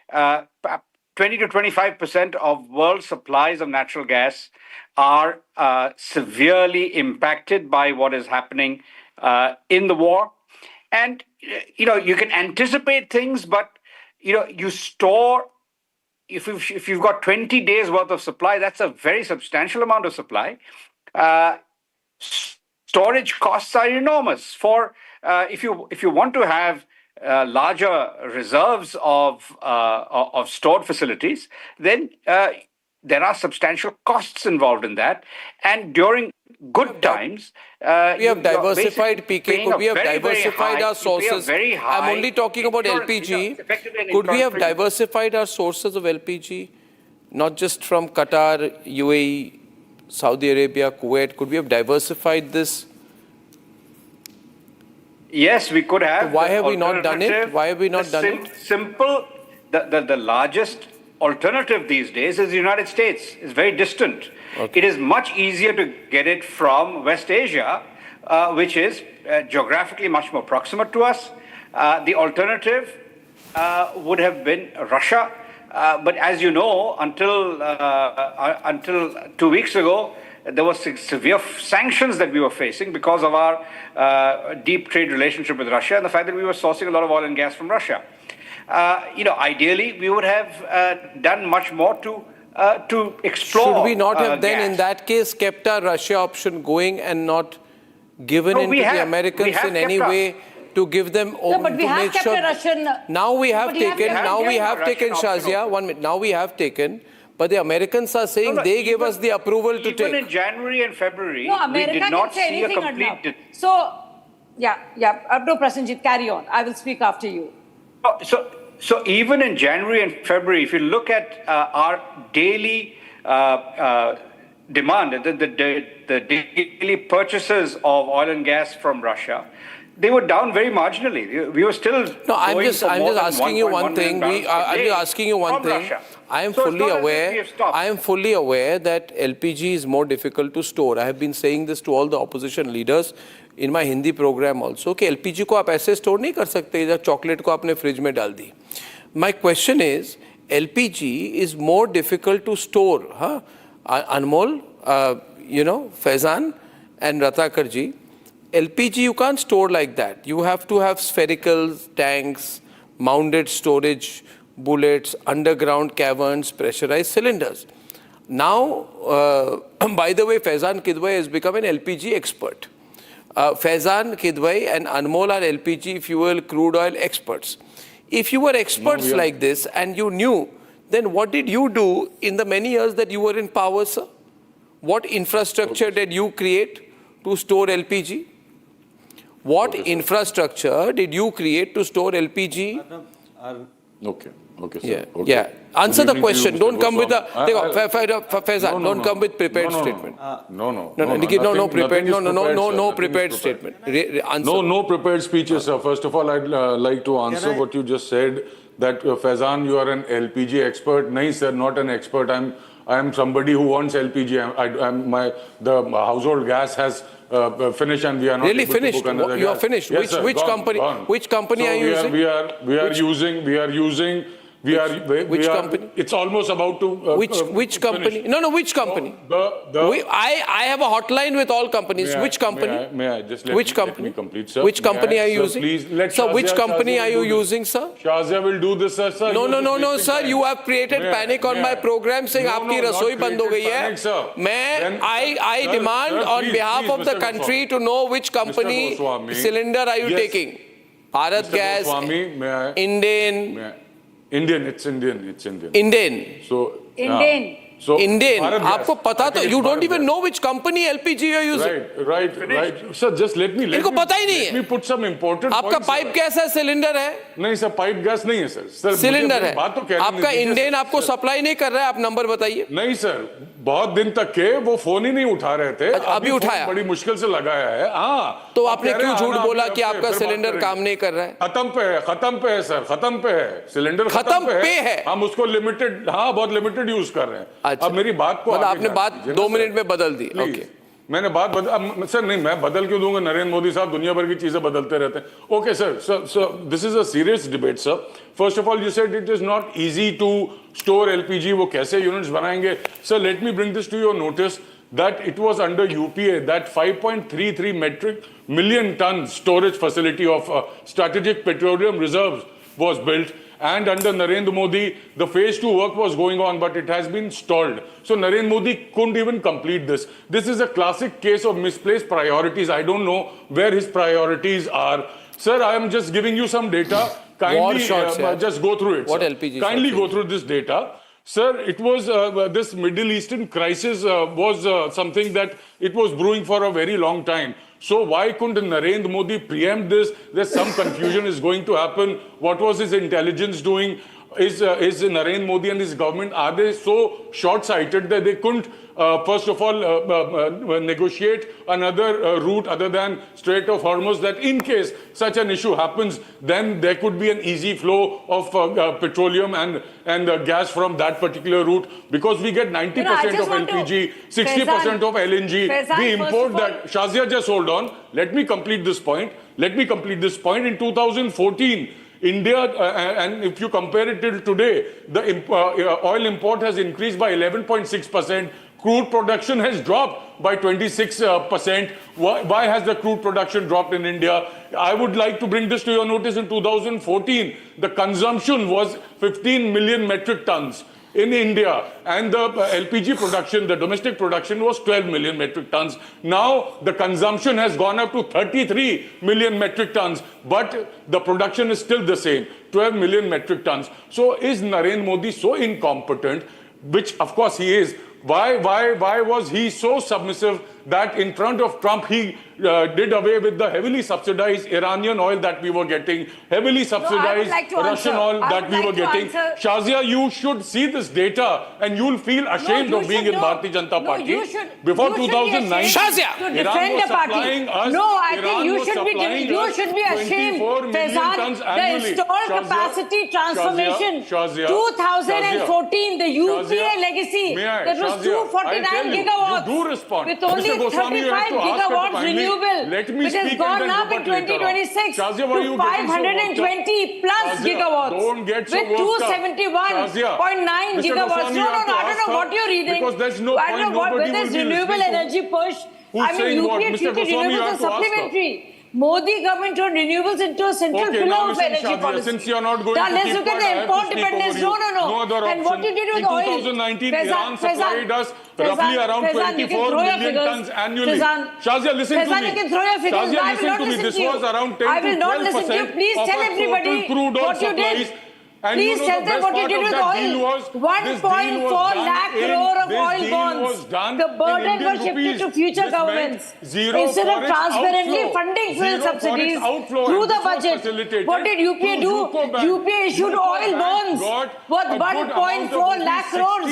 20 to 25% of world supplies of natural gas are severely impacted by what is happening in the war. And, you can anticipate things, but, you store, if you've got 20 days worth of supply, that's a very substantial amount of supply. Storage costs are enormous. If you want to have larger reserves of stored facilities, then there are substantial costs involved in that. And during good times, we have diversified PK. Could we have diversified our sources? I'm only talking about LPG. Could we have diversified our sources of LPG, not just from Qatar, UAE, Saudi Arabia, Kuwait? Could we have diversified this? Yes, we could have. Why have we not done it? Why have we not done it? Simple. The largest alternative these days is the United States. It's very distant. Okay. It is much easier to get it from West Asia, which is geographically much more proximate to us. The alternative would have been Russia. But as you know, until 2 weeks ago, there were severe sanctions that we were facing because of our deep trade relationship with Russia and the fact that we were sourcing a lot of oil and gas from Russia. Ideally, we would have done much more to explore. Should we not have then, gas. in that case, kept our Russia option going and not given in to the Americans in any way to give them but we have kept a Russian. Now we have taken. Now we have taken, Shazia. 1 minute. Now we have taken. But the Americans are saying they gave us the approval to take. Even in January and February, we did not see a complete... So, no, Prasenjit, carry on. I will speak after you. So even in January and February, if you look at our daily demand, the daily purchases of oil and gas from Russia, they were down very marginally. We were still. No, I'm just asking you one thing. I'm just asking you one thing. I am fully aware that LPG is more difficult to store. I have been saying this to all the opposition leaders in my Hindi program also. कि LPG को आप ऐसे store नहीं कर सकते जब chocolate को आपने fridge में डाल दी. My question is, LPG is more difficult to store. Huh? Anmol, Faizan and Ratakar ji. LPG you can't store like that. You have to have spherical tanks, mounted storage, bullets, underground caverns, pressurized cylinders. Now, by the way, Faizan Kidwai has become an LPG expert. Faizan Kidwai and Anmol are LPG fuel, crude oil experts. If you were experts like this and you knew, then what did you do in the many years that you were in power, sir? What infrastructure did you create to store LPG? What infrastructure did you create to store LPG? Okay, sir. Yeah, okay. yeah. Answer the question. Don't come with a... Faizan, don't come with prepared statement. No prepared statement. Answer. No prepared speeches, sir. First of all, I'd like to answer what you just said, that Faizan, you are an LPG expert. No, sir, not an expert. I am somebody who wants LPG. The household gas has finished and we are not really able finished. To book another you gas. are finished. Yes, which company? Gone. Which company so are you using? Which company? It's almost about to. Which company? No, which company? I have a hotline with all companies. Which company? May I just let which company? Let me complete, sir? Which company are you using? Please let sir, which company are you using, sir? Shazia will do this, sir. No, sir. You have created panic on my program saying आपकी रसोई बंद हो गई है. I demand on behalf of the country to know which company cylinder are you taking? Bharat Gas, Indian. Indian, it's Indian. Indian. So Indian. So Indian, Bharat Gas, आपको पता तो, you don't even know which company LPG you're using. Right. Sir, just let me पता ही नहीं है. let me put some important आपका points. Pipe gas है, cylinder है? नहीं सर, पाइप गैस नहीं है सर. सिलेंडर है. बात तो कहने आपका इंडियन आपको सप्लाई नहीं कर रहा है, आप नंबर बताइए. नहीं सर, बहुत दिन तक के वो फोन ही नहीं उठा रहे थे. अभी उठाया. बड़ी मुश्किल से लगाया है. हाँ. तो आपने क्यों झूठ बोला कि आपका सिलेंडर काम नहीं कर रहा है? खत्म पे है सर, खत्म पे है सिलेंडर, खत्म पे है. हम उसको लिमिटेड, हाँ बहुत लिमिटेड यूज कर रहे हैं. अब मेरी बात को मतलब आपने बात 2 मिनट में बदल दी. ओके, मैंने बात बदल, सर नहीं, मैं बदल क्यों दूंगा? नरेंद्र मोदी साहब दुनिया भर की चीजें बदलते रहते हैं. Okay sir, this is a serious debate sir. First of all you said it is not easy to store LPG. वो कैसे यूनिट्स बनाएंगे? Sir let me bring this to your notice that it was under UPA that 5.33 metric million ton storage facility of strategic petroleum reserves was built, and under Narendra Modi the phase 2 work was going on, but it has been stalled. So Narendra Modi couldn't even complete this. This is a classic case of misplaced priorities. I don't know where his priorities are. Sir, I am just giving you some data. Kindly just go through it. What LPG? Kindly go through this data. Sir, it was this Middle Eastern crisis was something that it was brewing for a very long time. So why couldn't Narendra Modi preempt this? There's some confusion is going to happen. What was his intelligence doing? Is Narendra Modi and his government, are they so short-sighted that they couldn't, first of all, negotiate another route other than Strait of Hormuz, that in case such an issue happens, then there could be an easy flow of petroleum and gas from that particular route, because we get 90% of LPG, 60% of LNG. We import that. Shazia, just hold on. Let me complete this point. In 2014, India, and if you compare it till today, the oil import has increased by 11.6%. Crude production has dropped by 26%. Why has the crude production dropped in India? I would like to bring this to your notice. In 2014, the consumption was 15 million metric tons in India, and the LPG production, the domestic production, was 12 million metric tons. Now the consumption has gone up to 33 million metric tons, but the production is still the same, 12 million metric tons. So is Narendra Modi so incompetent, which of course he is? Why was he so submissive that in front of Trump he did away with the heavily subsidized Iranian oil that we were getting, heavily subsidized Russian oil that we were getting? Shazia, you should see this data and you'll feel ashamed of being in Bharatiya Janata Party. Before 2009, Shazia, to defend the party. I think you should be ashamed. Faizan, the installed capacity transformation, 2014, the UPA legacy, that was 249 gigawatts with only 35 gigawatts renewable, which has gone up in 2026 to 520 plus gigawatts with 271.9 gigawatts. No, I don't know what you're reading. I don't know whether it's renewable energy push. I mean, UPA treated renewables as supplementary. Modi government turned renewables into a central pillar of energy policy. Since you are not going now to let's look at the import dependence. No. And what you did with oil. In 2019, Iran supplied us roughly around 24 million tons annually. Shazia, listen to me. You can throw your figures. Shazia, I will not listen this to you. was around 10 I will to not listen to you. 12% Please tell everybody what you did. And please tell them what you did with oil. 1.4 lakh crore of oil bonds. The burden was shifted to future governments. Instead of transparently funding fuel subsidies through the budget, what did UPA do? UPA issued oil bonds worth 1.4 lakh crores.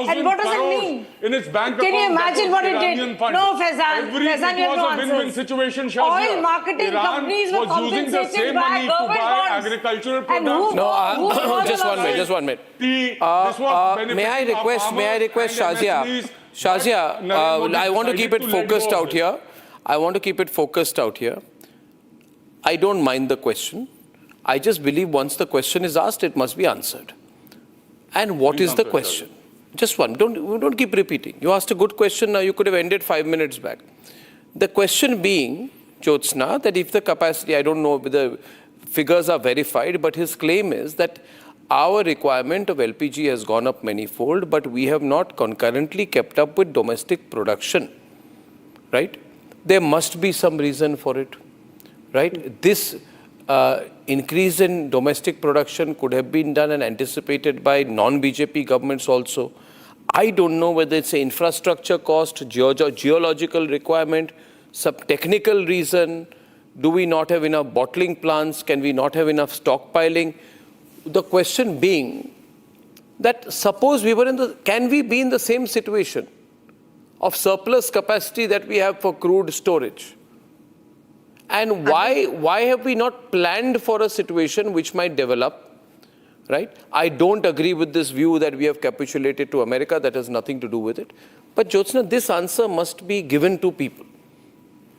And what does it mean? In its bank Can you imagine what it did? No, Faizan, you have no answers. Oil marketing companies were compensated by government bonds. Agricultural products. Just one minute. May I request Shazia, I want to keep it focused out here. I don't mind the question. I just believe once the question is asked, it must be answered. And what is the question? Just one. Don't keep repeating. You asked a good question. Now you could have ended 5 minutes back. The question being, Jyotsna, that if the capacity, I don't know whether figures are verified, but his claim is that our requirement of LPG has gone up manyfold, but we have not concurrently kept up with domestic production, right? There must be some reason for it, right? This increase in domestic production could have been done and anticipated by non-BJP governments also. I don't know whether it's an infrastructure cost, geological requirement, some technical reason. Do we not have enough bottling plants? Can we not have enough stockpiling? The question being that suppose we were can we be in the same situation of surplus capacity that we have for crude storage? And why have we not planned for a situation which might develop? Right? I don't agree with this view that we have capitulated to America. That has nothing to do with it. But Jyotsna, this answer must be given to people.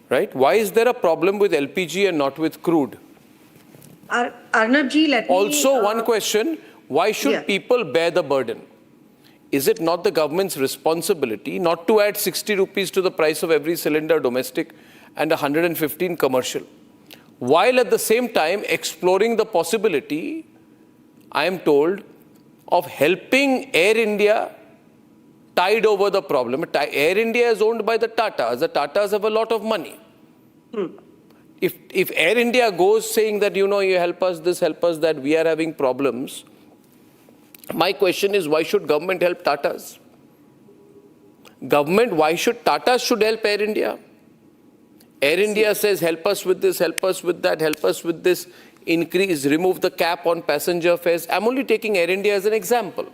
Right? Why is there a problem with LPG and not with crude? Arnabji, let me... Also, one question. Why should people bear the burden? Is it not the government's responsibility not to add 60 rupees to the price of every cylinder domestic and 115 commercial, while at the same time exploring the possibility, I am told, of helping Air India tide over the problem? Air India is owned by the Tatas. The Tatas have a lot of money. If Air India goes saying that, you help us this, help us that, we are having problems, my question is, why should government help Tatas? Why should Tatas should help Air India? Air India says, help us with this, help us with that, help us with this, increase, remove the cap on passenger fares. I'm only taking Air India as an example.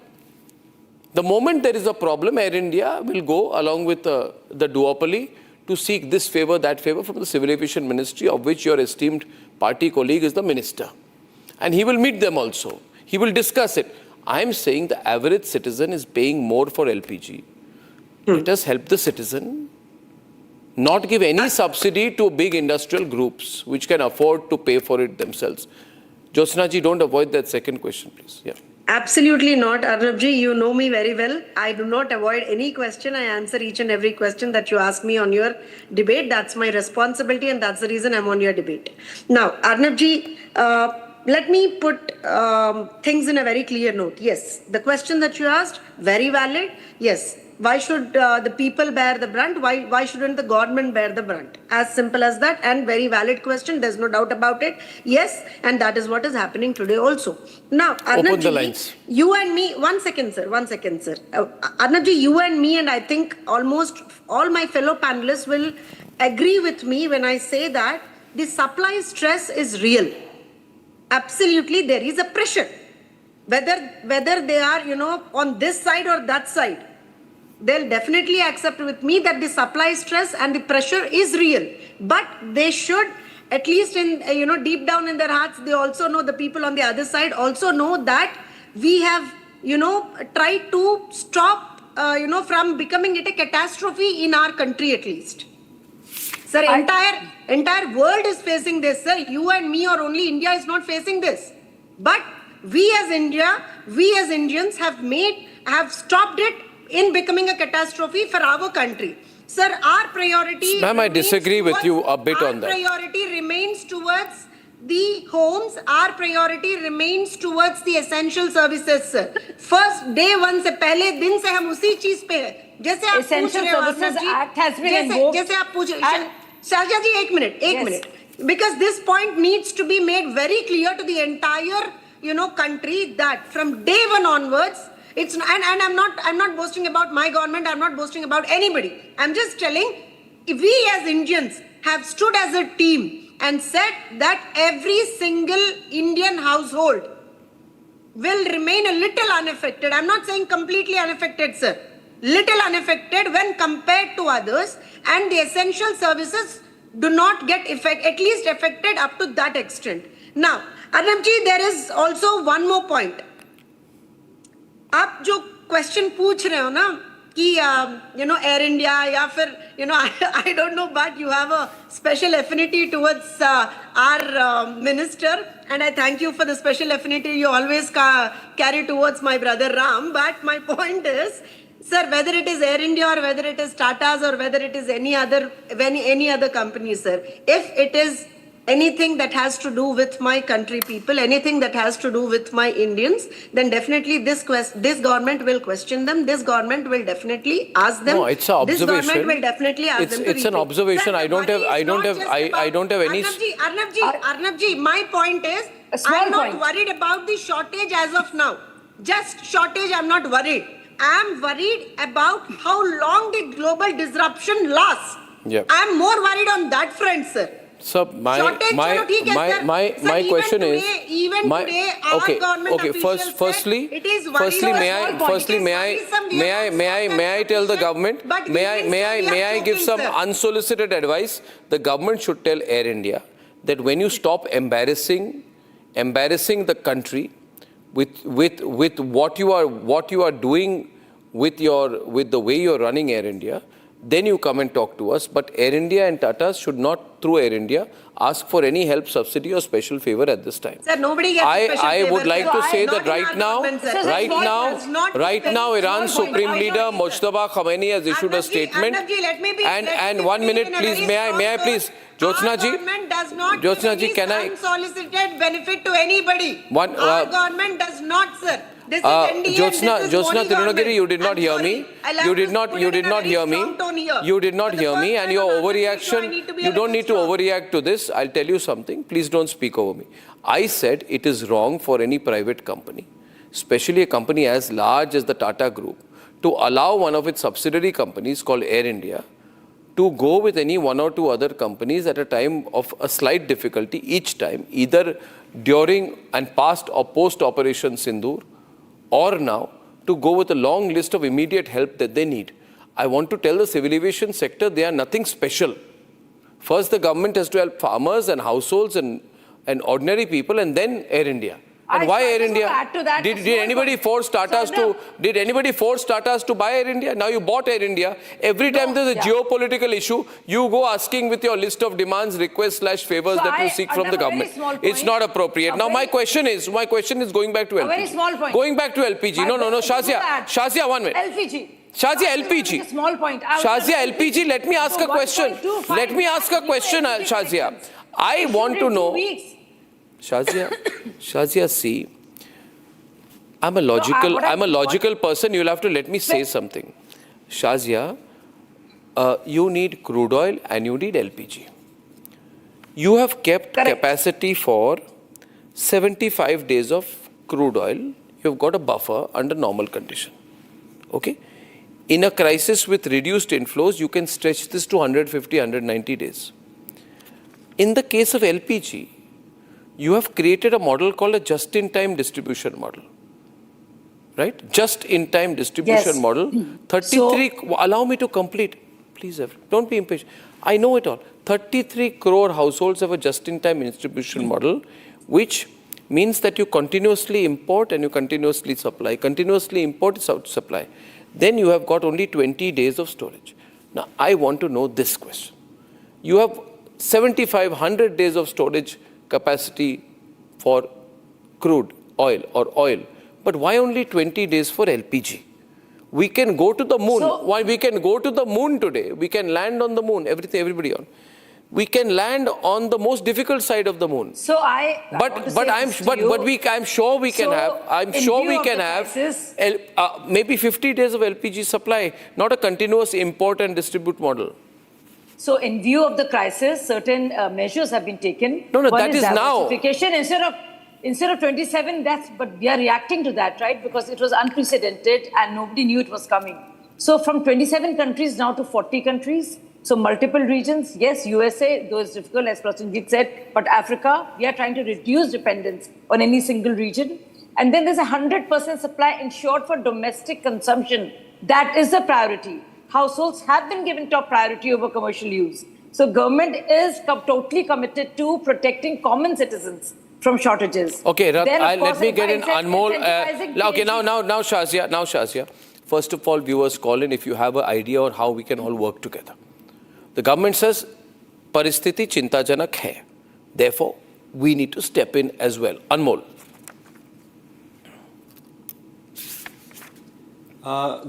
The moment there is a problem, Air India will go along with the duopoly to seek this favor, that favor from the Civil Aviation Ministry, of which your esteemed party colleague is the minister. And he will meet them also. He will discuss it. I'm saying the average citizen is paying more for LPG. Let us help the citizen, not give any subsidy to big industrial groups which can afford to pay for it themselves. Jyotsna ji, don't avoid that second question, please. Yeah. Absolutely not, Arnabji. You know me very well. I do not avoid any question. I answer each and every question that you ask me on your debate. That's my responsibility, and that's the reason I'm on your debate. Now, Arnabji, let me put things in a very clear note. Yes, the question that you asked, very valid. Yes. Why should the people bear the brunt? Why shouldn't the government bear the brunt? As simple as that, and very valid question. There's no doubt about it. Yes, and that is what is happening today also. Now, Arnabji, you and me, one second, sir. Arnabji, you and me, and I think almost all my fellow panelists will agree with me when I say that the supply stress is real. Absolutely, there is a pressure. Whether they are, on this side or that side, they'll definitely accept with me that the supply stress and the pressure is real. But they should, at least in, deep down in their hearts, they also know, the people on the other side also know that we have, tried to stop, from becoming it a catastrophe in our country at least. Sir, entire world is facing this, sir. You and me or only India is not facing this. But we as India, we as Indians have stopped it in becoming a catastrophe for our country. Sir, our priority... Ma'am, I disagree with you a bit on that. Our priority remains towards the homes. Our priority remains towards the essential services, sir. First day one से पहले दिन से हम उसी चीज पे हैं. जैसे आप पूछ रहे हो, Essential Services Act has been invoked. जैसे आप पूछ रहे हो, Sharja ji, एक minute. Because this point needs to be made very clear to the entire, country that from day one onwards, it's and I'm not boasting about my government. I'm not boasting about anybody. I'm just telling, if we as Indians have stood as a team and said that every single Indian household will remain a little unaffected. I'm not saying completely unaffected, sir. Little unaffected when compared to others, and the essential services do not get at least affected up to that extent. Now, Arnabji, there is also one more point. आप जो question पूछ रहे हो ना कि Air India या फिर I don't know, but you have a special affinity towards our minister, and I thank you for the special affinity you always carry towards my brother Ram. But my point is, sir, whether it is Air India or whether it is Tata's or whether it is any other company, sir, if it is anything that has to do with my country people, anything that has to do with my Indians, then definitely this government will question them. This government will definitely ask them. No, it's an observation. This government will definitely ask them. It's an observation. I don't have any. Arnabji, my point is, I'm not worried about the shortage as of now. Just shortage, I'm not worried. am worried about how long the global disruption lasts. Yeah. I am more worried on that front, sir. So my question is, today, our government officials firstly, may I tell the government, may I give some unsolicited advice? The government should tell Air India that when you stop embarrassing the country with what you are doing with the way you are running Air India, then you come and talk to us. But Air India and Tata should not, through Air India, ask for any help, subsidy or special favor at this time. Sir, nobody gets special favor. I would like to say that right now, Iran's Supreme Leader Mojtaba Khamenei has issued a statement. And 1 minute, please, may I please, Jyotsna ji, can I? Unsolicited benefit to anybody. Our government does not, sir. Jyotsna Tirunagiri, you did not hear me. You did not hear me. You did not hear me, and your overreaction, you don't need to overreact to this. I'll tell you something. Please don't speak over me. I said it is wrong for any private company, especially a company as large as the Tata Group, to allow one of its subsidiary companies called Air India to go with any one or two other companies at a time of a slight difficulty each time, either during and past or post Operation Sindoor, or now, to go with a long list of immediate help that they need. I want to tell the civil aviation sector they are nothing special. First, the government has to help farmers and households and ordinary people, and then Air India. And why Air India? Did anybody force Tatas to buy Air India? Now you bought Air India. Every time there's a geopolitical issue, you go asking with your list of demands, requests / favors that you seek from the government. It's not appropriate. Now my question is going back to LPG. A very small point. Going back to LPG. No, Shazia, 1 minute. LPG. Shazia, LPG. Small point. Shazia, LPG, let me ask a question. Shazia. I want to know. Shazia, see, I'm a logical person. You'll have to let me say something. Shazia, you need crude oil and you need LPG. You have kept capacity for 75 days of crude oil. You've got a buffer under normal condition. Okay? In a crisis with reduced inflows, you can stretch this to 150, 190 days. In the case of LPG, you have created a model called a just-in-time distribution model. Right? Just-in-time distribution model. 33, allow me to complete. Please, don't be impatient. I know it all. 33 crore households have a just-in-time distribution model, which means that you continuously import and you continuously supply. Continuously import is out supply. Then you have got only 20 days of storage. Now, I want to know this question. You have 7,500 days of storage capacity for crude oil or oil. But why only 20 days for LPG? We can go to the moon. Why we can go to the moon today? We can land on the moon. Everybody on. We can land on the most difficult side of the moon. I'm sure we can have maybe 50 days of LPG supply, not a continuous import and distribute model. So in view of the crisis, certain measures have been taken. No, that is now. Instead of 27, but we are reacting to that, right? Because it was unprecedented and nobody knew it was coming. So from 27 countries now to 40 countries, so multiple regions. Yes, USA, though it's difficult, as Prasenjit said, but Africa, we are trying to reduce dependence on any single region. And then there's 100% supply ensured for domestic consumption. That is the priority. Households have been given top priority over commercial use. So government is totally committed to protecting common citizens from shortages. Okay, let me get in Anmol. Okay, now Shazia. First of all, viewers call in if you have an idea on how we can all work together. The government says, Paristhiti chintajanak hai. Therefore, we need to step in as well. Anmol.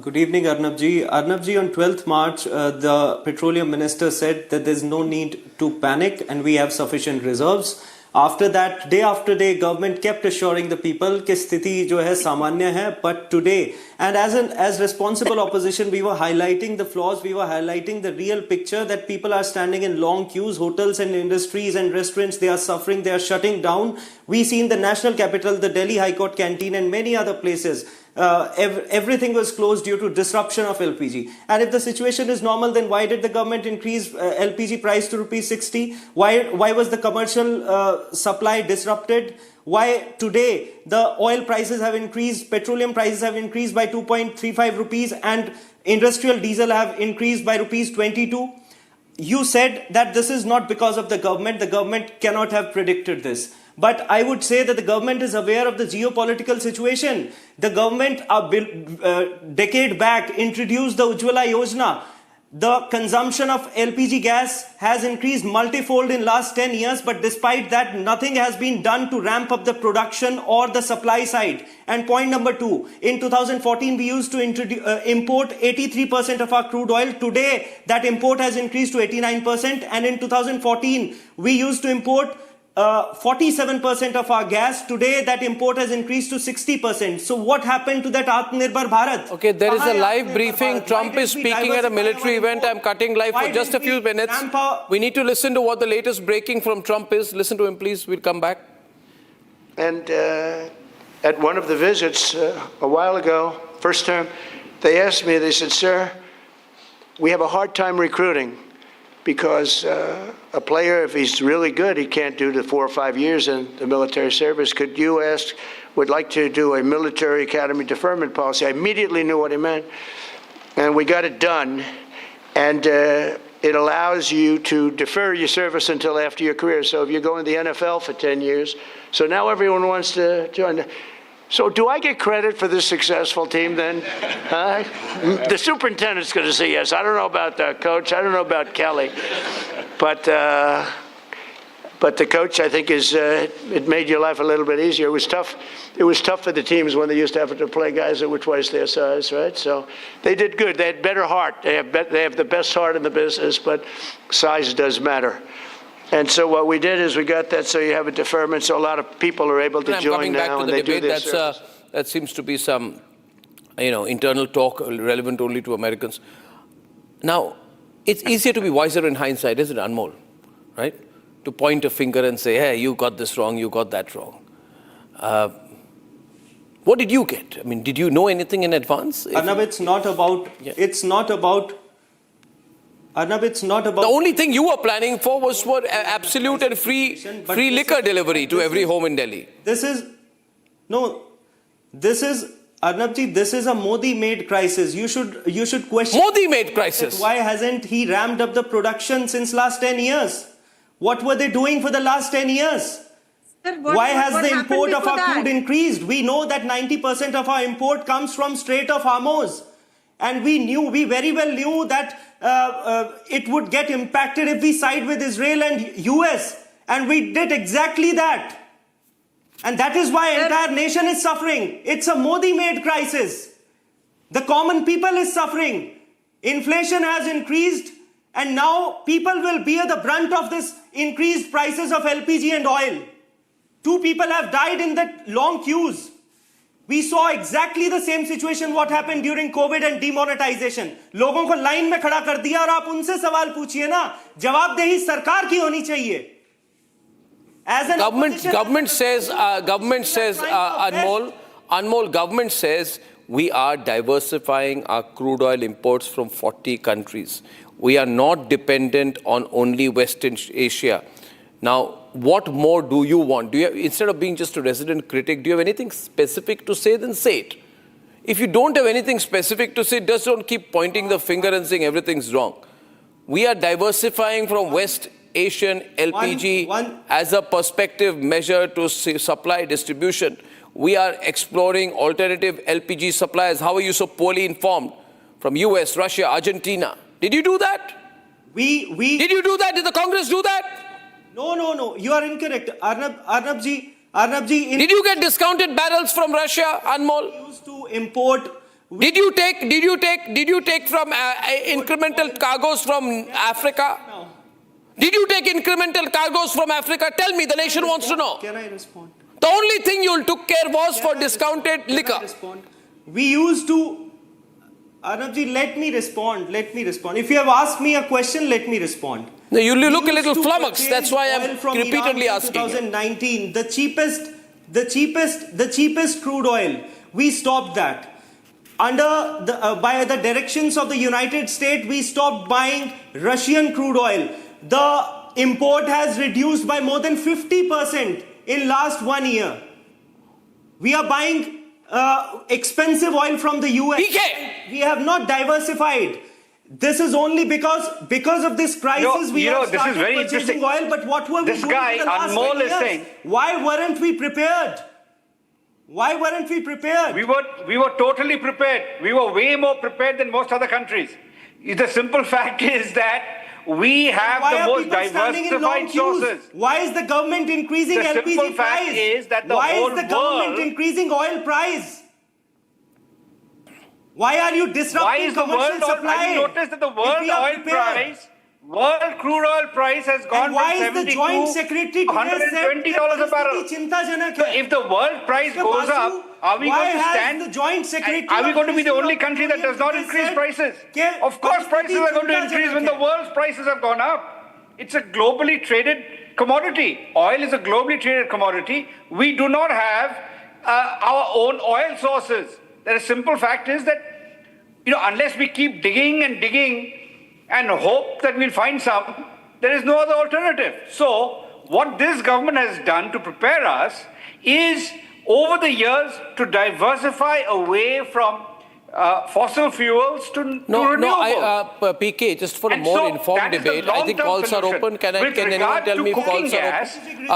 Good evening, Arnab ji. Arnab ji, on 12th March, the Petroleum Minister said that there's no need to panic and we have sufficient reserves. After that, day after day, government kept assuring the people कि स्थिति जो है सामान्य है. But today, and as responsible opposition, we were highlighting the flaws. We were highlighting the real picture that people are standing in long queues, hotels and industries and restaurants. They are suffering. They are shutting down. We see in the national capital, the Delhi High Court canteen and many other places everything was closed due to disruption of LPG. And if the situation is normal, then why did the government increase LPG price to rupees 60? Why was the commercial supply disrupted? Why today the oil prices have increased, petroleum prices have increased by 2.35 rupees and industrial diesel have increased by rupees 22? You said that this is not because of the government cannot have predicted this. But I would say that the government is aware of the geopolitical situation. The government a decade back introduced the Ujjwala Yojana. The consumption of LPG gas has increased multifold in last 10 years, but despite that, nothing has been done to ramp up the production or the supply side. And point number 2, in 2014, we used to import 83% of our crude oil. Today, that import has increased to 89%. And in 2014, we used to import 47% of our gas. Today, that import has increased to 60%. So what happened to that Atmanirbhar Bharat? Okay, there is a live briefing. Trump is speaking at a military event. I'm cutting live for just a few minutes. We need to listen to what the latest breaking from Trump is. Listen to him, please. We'll come back. And at one of the visits a while ago, first term, they asked me, they said, sir, we have a hard time recruiting because a player, if he's really good, he can't do the 4 or 5 years in the military service. Could you would like to do a military academy deferment policy? I immediately knew what he meant. And we got it done. And it allows you to defer your service until after your career. So if you go in the NFL for 10 years, so now everyone wants to join. So do I get credit for this successful team then? The superintendent's going to say yes. I don't know about the coach. I don't know about Kelly. But the coach, I think, it made your life a little bit easier. It was tough. It was tough for the teams when they used to have to play guys that were twice their size, right? So they did good. They had better heart. They have the best heart in the business, but size does matter. And so what we did is we got that so you have a deferment, so a lot of people are able to join now and they do their service. That seems to be some, internal talk relevant only to Americans. Now, it's easier to be wiser in hindsight, isn't it, Anmol? Right? To point a finger and say, hey, you got this wrong, you got that wrong. What did you get? I mean, did you know anything in advance? Arnab, it's not about. Arnab, it's not about... The only thing you were planning for was for absolute and free liquor delivery to every home in Delhi. Arnabji, this is a Modi-made crisis. You should question... Modi-made crisis? Why hasn't he ramped up the production since last 10 years? What were they doing for the last 10 years? Sir, why has the import of our crude increased? We know that 90% of our import comes from Strait of Hormuz. And we very well knew that it would get impacted if we side with Israel and US. And we did exactly that. And that is why the entire nation is suffering. It's a Modi-made crisis. The common people is suffering. Inflation has increased. And now people will bear the brunt of this increased prices of LPG and oil. 2 people have died in the long queues. We saw exactly the same situation what happened during COVID and demonetization. लोगों को line में खड़ा कर दिया और आप उनसे सवाल पूछिए ना, जवाबदेही सरकार की होनी चाहिए. Government says, Anmol, government says we are diversifying our crude oil imports from 40 countries. We are not dependent on only Western Asia. Now, what more do you want? Instead of being just a resident critic, do you have anything specific to say? Then say it. If you don't have anything specific to say, just don't keep pointing the finger and saying everything's wrong. We are diversifying from West Asian LPG as a perspective measure to supply distribution. We are exploring alternative LPG suppliers. How are you so poorly informed? From US, Russia, Argentina. Did you do that? Did you do that? Did the Congress do that? No. You are incorrect. Arnabji. Did you get discounted barrels from Russia, Anmol? We used to import. Did you take from incremental cargoes from Africa? No. Did you take incremental cargoes from Africa? Tell me, the nation wants to know. Can I respond? The only thing you took care was for discounted liquor. We used to... Arnabji, let me respond. If you have asked me a question, let me respond. No, you look a little flummoxed. That's why I'm repeatedly asking. 2019, the cheapest crude oil we stopped that. By the directions of the United States, we stopped buying Russian crude oil. The import has reduced by more than 50% in last 1 year. We are buying expensive oil from the US. We have not diversified. This is only because of this crisis we have started purchasing oil. But what were we doing in the last 10 years? Why weren't we prepared? Why weren't we prepared? We were totally prepared. We were way more prepared than most other countries. The simple fact is that we have the most diversified sources. Why is the government increasing LPG price? The simple fact is that why is the government increasing oil price? Why are you disrupting commercial supply? Have you noticed that the world crude oil price has gone from $72 to $120 a barrel? So if the world price goes up, are we going to stand? Are we going to be the only country that does not increase prices? Of course, prices are going to increase when the world's prices have gone up. It's a globally traded commodity. Oil is a globally traded commodity. We do not have our own oil sources. The simple fact is that, unless we keep digging and digging and hope that we'll find some, there is no other alternative. So what this government has done to prepare us is, over the years, to diversify away from fossil fuels to renewables. PK, just for a more informed debate, I think calls are open. Can anyone tell me if calls are open?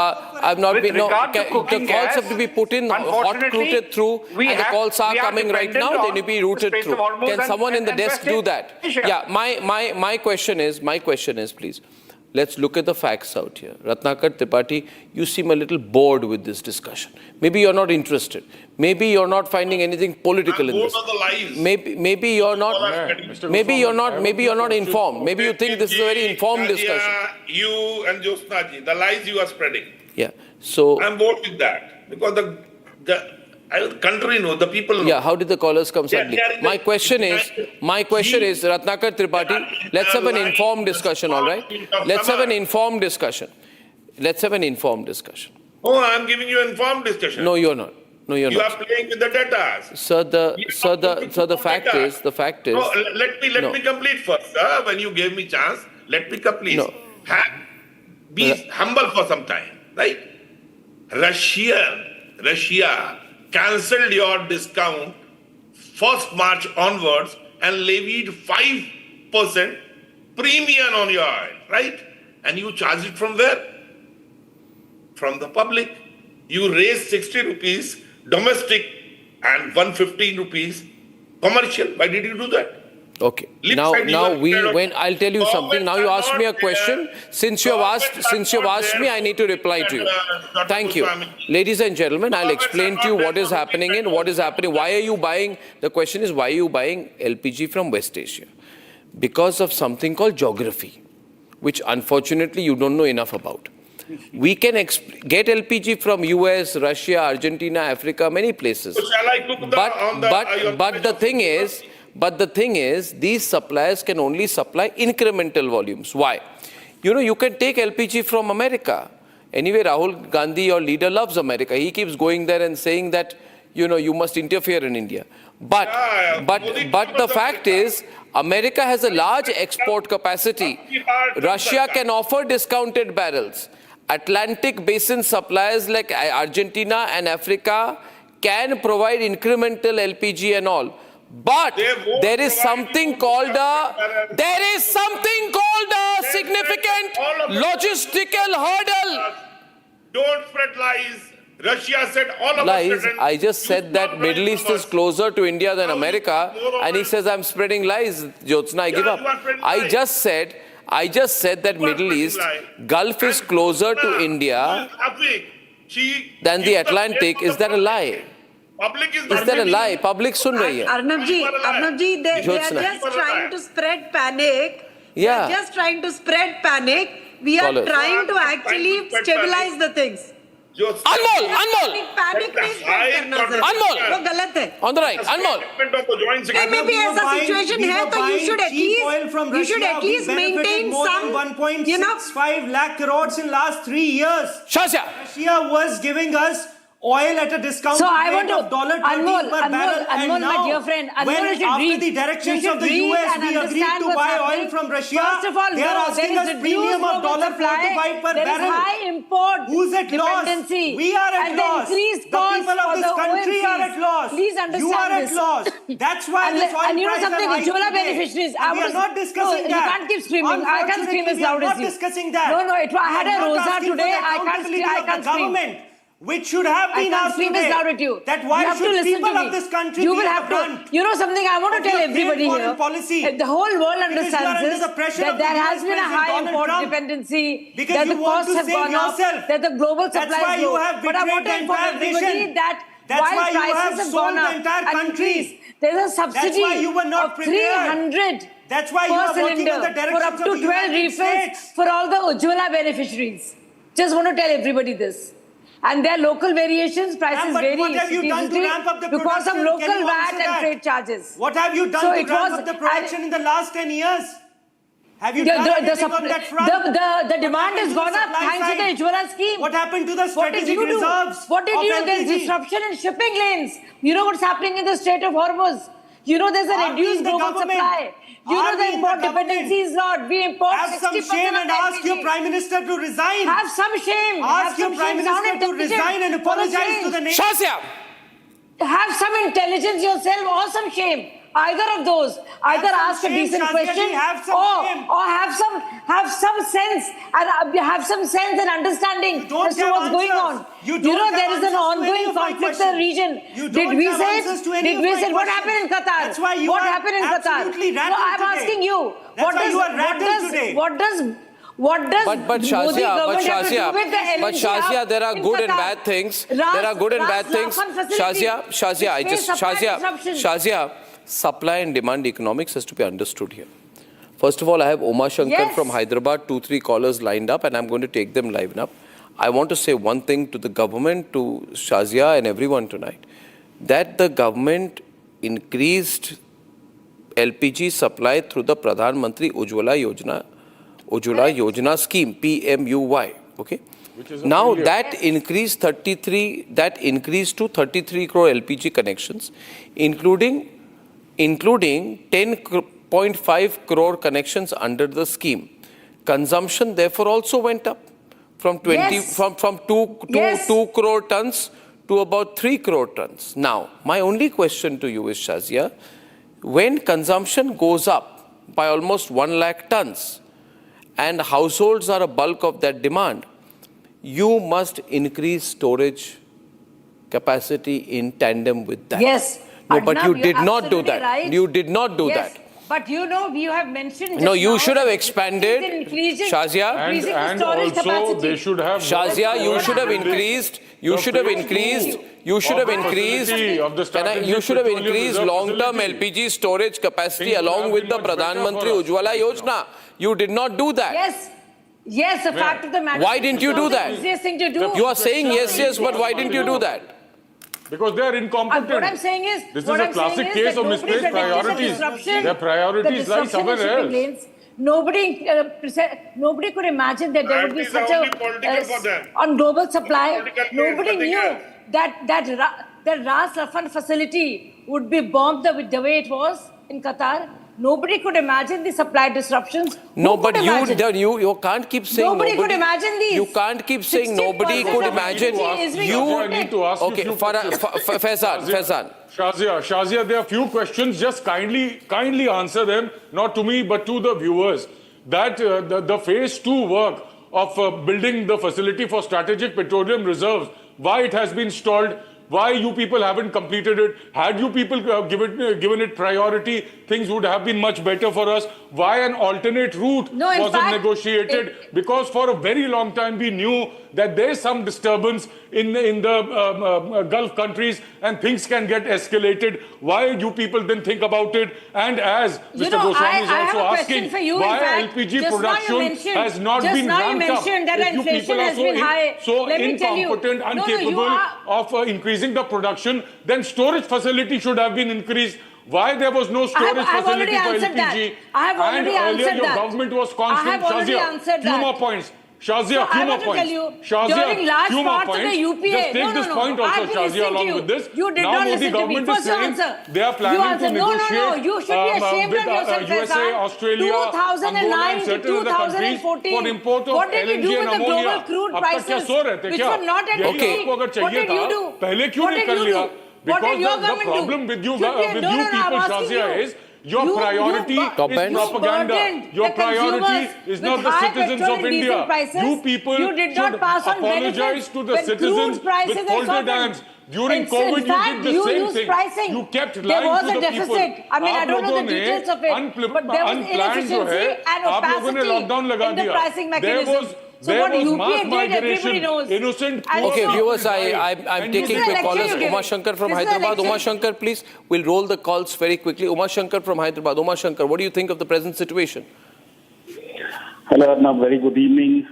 I've not been. No, the calls have to be put in, hot-routed through, and the calls are coming right now. They need to be routed through. Can someone in the desk do that? Yeah, my question is, please. Let's look at the facts out here. Ratnakar Tripathi, you seem a little bored with this discussion. Maybe you're not interested. Maybe you're not finding anything political in this. Maybe you're not. Maybe you're not informed. Maybe you think this is a very informed discussion. You and Josnaji, the lies you are spreading. Yeah. So I'm bored with that because the country knows, the people know. Yeah, how did the callers come suddenly? My question is, Ratnakar Tripathi, let's have an informed discussion, all right? Let's have an informed discussion. Oh, I'm giving you informed discussion. No, you're not. You are playing with the data. Sir, the fact is. No, let me complete first. When you gave me chance, let me complete. No. Be humble for some time, right? Russia cancelled your discount 1st March onwards and levied 5% premium on your oil, right? And you charge it from where? From the public. You raised 60 rupees domestic and 115 rupees commercial. Why did you do that? Okay. I'll tell you something. Now you ask me a question. Since you have asked me, I need to reply to you. Thank you. Ladies and gentlemen, I'll explain to you what is happening. Why are you buying? The question is, why are you buying LPG from West Asia? Because of something called geography, which unfortunately you don't know enough about. We can get LPG from US, Russia, Argentina, Africa, many places. But the thing is, these suppliers can only supply incremental volumes. Why? You can take LPG from America. Anyway, Rahul Gandhi, your leader, loves America. He keeps going there and saying that, you must interfere in India. But the fact is, America has a large export capacity. Russia can offer discounted barrels. Atlantic basin suppliers like Argentina and Africa can provide incremental LPG and all. But there is something called a significant logistical hurdle. Don't spread lies. Russia said all of lies. us. I just said that Middle East is closer to India than America, and he says I'm spreading lies. Jyotsna, I give up. I just said that Middle East, Gulf is closer to India than the Atlantic. Is that a lie? Is that a lie? Public sun rahi hai. Arnabji, they are just trying to spread panic. Yeah. They are just trying to spread panic. We are trying to actually stabilize the things. Anmol! Panic नहीं spread करना sir. Anmol! वो गलत है. On the right, Anmol. Maybe ऐसा situation है तो you should at least maintain some, 1.65 lakh crores in last 3 years. Shasha. Russia was giving us oil at a discounted So I want rate to, of $13 per barrel, and Anmol, now, my dear friend, Anmol, when you should after read. the directions You of the should read US, and we agreed understand to what's buy oil happening. from Russia, First of all, they are no, asking there us is premium of global $4 to supply, $5 per there barrel. is high import Who's at loss? dependency. We are at and loss. The increased The cost people of for this the country OMCs. are at loss. Please understand You are this. at loss. That's why And this oil you know price something, is high Ujjwala today. beneficiaries. And we are not discussing that. You can't keep screaming. I can't scream as loud as you. We are not discussing that. No, I had a rosa today. I can't scream. Government, which should have been asked today. I can't scream as loud at you. That why you have should to listen people to me. of this country you be will at have the front? You know something, I want to tell everybody here. Policy. The whole world Because you are understands under this, the pressure that of the there US has been a President high Donald import Trump. dependency, Because that you the want costs to have save gone up, yourself. that the global That's supply why is you low. have But I want to betrayed the inform entire everybody nation. that That's while why you prices have have sold gone the up entire and country. increased, there's a subsidy That's why you were not of prepared. 300 That's why you per are working cylinder in the for directions up of to the 12 United refills States. for all the Ujjwala beneficiaries. Just want to tell everybody this. And there are local variations, prices But vary what have you done to ramp up the production? because of Can local you VAT answer and that? freight charges. What have you done So to it ramp was- up the production in the last 10 years? Have you done the anything on that front? The demand has happened to gone the up supply thanks to the side? Ujjwala scheme. What happened to the What did strategic you do? reserves What did of you do? There's LPG? disruption in shipping lanes. You know what's happening in the Strait of Hormuz. You know there's a Are we reduced in the global government? supply. You Are know we the in import the government? dependency is not. We import Have 60% some shame of and the ask LPG. your Prime Minister to resign. Have some shame. Ask Have your some Prime shame. Sound Minister to intelligent resign and for a apologize to the change. nation. Shazia! Have some intelligence yourself or some shame. Either of those. Either some ask a shame, decent Shazia question ji, have some shame. or have some sense and understanding don't as to have what's going answers. on. You You don't know have there is an answers to any ongoing of my conflict in the questions. region. You Did don't we have say answers to it? any Did of we my say what questions. happened in Qatar? That's why you what are happened in Qatar? absolutely No, rattled I'm today. asking you. That's why you are rattled today. What does But Modi Shazia, government have to do with the LNG hub there are in good and Qatar? bad things. Ras- There are good and bad Ras things. Laffan facility, Shazia, supply and demand economics has to be understood here. First of all, I have Oma Shankar Yes. from Hyderabad, 2-3 callers lined up, and I'm going to take them live now. I want to say one thing to the government, to Shazia and everyone tonight, that the government increased LPG supply through the Pradhan Mantri Ujjwala Yojana scheme, PMUY. Okay. Now that increased to 33 crore LPG connections, including 10.5 crore connections under the scheme. Consumption therefore also went up from 2 crore tons to about 3 crore tons. Now, my only question to you is, Shazia, when consumption goes up by almost 1 lakh tons and households are a bulk of that demand, you must increase storage capacity in tandem with that. Yes. No, but Arnab, you you're did not do absolutely that. right. You did not do Yes. that. But you know, you have mentioned No, just you now should have that expanded, increasing- Shazia. increasing the And storage also capacity. they should have... Shazia, you should have increased long-term LPG storage capacity along with the Pradhan Mantri Ujjwala Yojana. You did not do that. Yes, the fact of the matter. Why didn't you do the that? easiest thing to do. You are saying yes, but why didn't you do that? Because they are incompetent. What I'm saying is, This is a classic case of misplaced priorities. Their priorities lie somewhere else. Nobody could imagine that there would be such a on global supply. Nobody knew that Ras Laffan facility would be bombed the way it was in Qatar. Nobody could imagine the supply disruptions. No, Who but could imagine? you can't keep saying Nobody could imagine these. You can't keep saying 60% nobody could of imagine. LPG is being You I need to ask okay? you a few questions. Faizan. Shazia, there are few questions. Just kindly answer them, not to me, but to the viewers. That the phase 2 work of building the facility for strategic petroleum reserves, why it has been stalled, why you people haven't completed it. Had you people given it priority, things would have been much better for us. Why an alternate route wasn't negotiated? Because for a very long time we knew that there is some disturbance in the Gulf countries and things can get escalated. Why you people then think about it? And as Mr. Goswami is also asking, why LPG production has not been ramped up? If you people are so incompetent, incapable of increasing the production, then storage facility should have been increased. Why there was no storage facility for LPG? I have already and earlier answered your that. government was constant. I have already Shazia, answered few that. more points. Shazia, So few I more want to tell points. you, Shazia, during large few more parts of points. the UPA, Just take this point also, I've been Shazia, listening along to you. with this. You did Now not Modi listen to me. government is First, your saying answer. they are planning to negotiate No, you should be ashamed with of yourself, USA, Faizan. Australia, 2009 Angola and to certain other countries 2014. for import of What did you LNG do and with the ammonia. global crude अब तक क्या prices, सो रहे थे which क्या? were not at यही peak? आपको अगर What चाहिए did you था, do? पहले क्यों What नहीं did कर you लिया? do? What Because did your the government problem do? with you Should we- no, people, I'm asking Shazia, you. is your priority is propaganda. burdened Your the priority consumers is with not the high citizens petrol of and diesel India. prices. You people You did not should pass on apologize benefits to the when citizens crude prices with have folded softened. hands. During In COVID, you fact, did the you same used thing. pricing. You kept There lying was to a the deficit. people. I mean, I आप don't know लोगों the ने details of it, but there was unplanned जो है, inefficiency and आप लोगों ने opacity lockdown लगा in the दिया. pricing mechanism. So There what was UPA mass did, everybody migration, knows. innocent And poor Okay, so- viewers, I'm taking quick callers. Uma Shankar from This is Hyderabad. election. Uma Shankar, please. We'll roll the calls very quickly. Uma Shankar from Hyderabad. Uma Shankar, what do you think of the present situation? Hello, Arnab. Very good evening.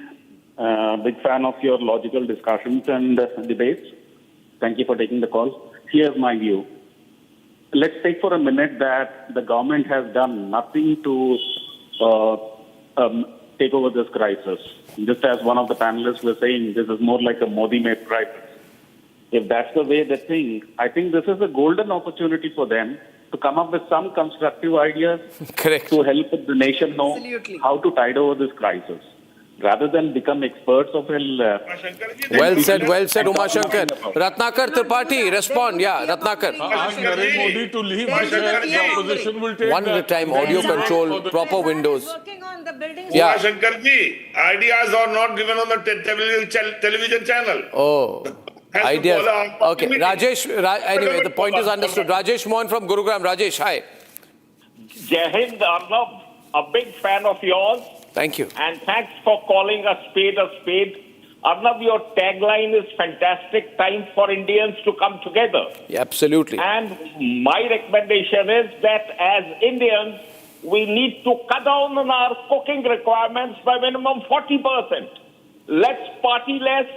Big fan of your logical discussions and debates. Thank you for taking the call. Here's my view. Let's take for a minute that the government has done nothing to take over this crisis. Just as one of the panelists was saying, this is more like a Modi-made crisis. If that's the way they think, I think this is a golden opportunity for them to come up with some constructive ideas to help the nation know how to tide over this crisis, rather than become experts of Well said, Uma Shankar. Ratnakar Tripathi, respond. Yeah, Ratnakar. Ask Narendra Modi to leave. The opposition will take One at a time, audio control, proper windows. Yeah. Shankarji, ideas are not given on the television channel. Oh, ideas. Okay, Rajesh, anyway, the point is understood. Rajesh Mohan from Gurugram. Rajesh, hi. Jai Hind, Arnab, a big fan of yours. Thank you. And thanks for calling a spade a spade. Arnab, your tagline is fantastic time for Indians to come together. Yeah, absolutely. And my recommendation is that as Indians, we need to cut down on our cooking requirements by minimum 40%. Let's party less.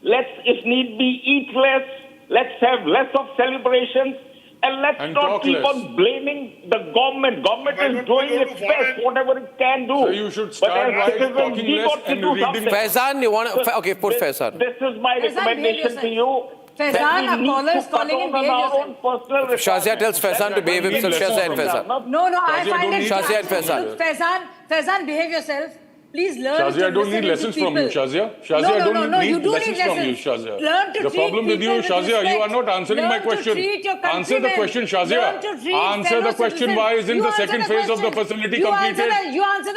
Let's, if need be, eat less. Let's have less of celebrations. And let's not keep on blaming the government. Government is doing its best, whatever it can do. So you should start by talking less and reading. Faizan, you want to... Okay, put Faizan. This is my recommendation to you. Faizan, a caller is calling in, behave yourself. Shazia tells Faizan to behave himself. Shazia and Faizan. No, I find it... Shazia and Faizan. Look, Faizan, behave yourself. Please learn Shazia, to I don't need lessons from you, Shazia. Shazia, I don't need lessons from you, Shazia. Learn to the problem with you, Shazia, you are not answering my question. Answer the question, Shazia. Answer the question, why isn't the second phase of the facility completed?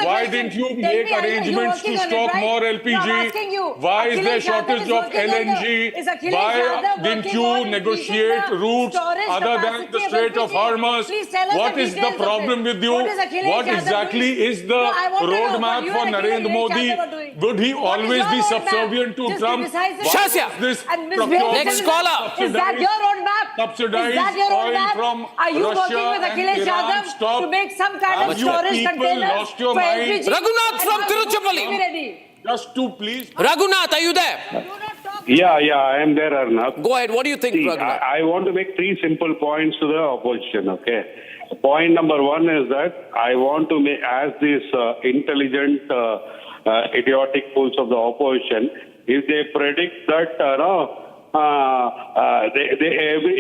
Why didn't you make arrangements to stock more LPG? Why is there shortage of LNG? Why didn't you negotiate routes other than the Strait of Hormuz? What is the problem with you? What exactly is the roadmap for Narendra Modi? Would he always be subservient to Trump? Shazia! Next caller! Is that your roadmap? Subsidized oil from Are you Russia working with Akhilesh Iran? Yadav to make some kind of storage containers lost your for mind? LPG? Raghunath from Tiruchirappalli. Just to please. Raghunath, are you there? Yeah, I am there, Arnab. Go ahead. What do you think, Raghunath? I want to make three simple points to the opposition, okay? Point number one is that I want to make, as these intelligent, idiotic fools of the opposition, if they predict that,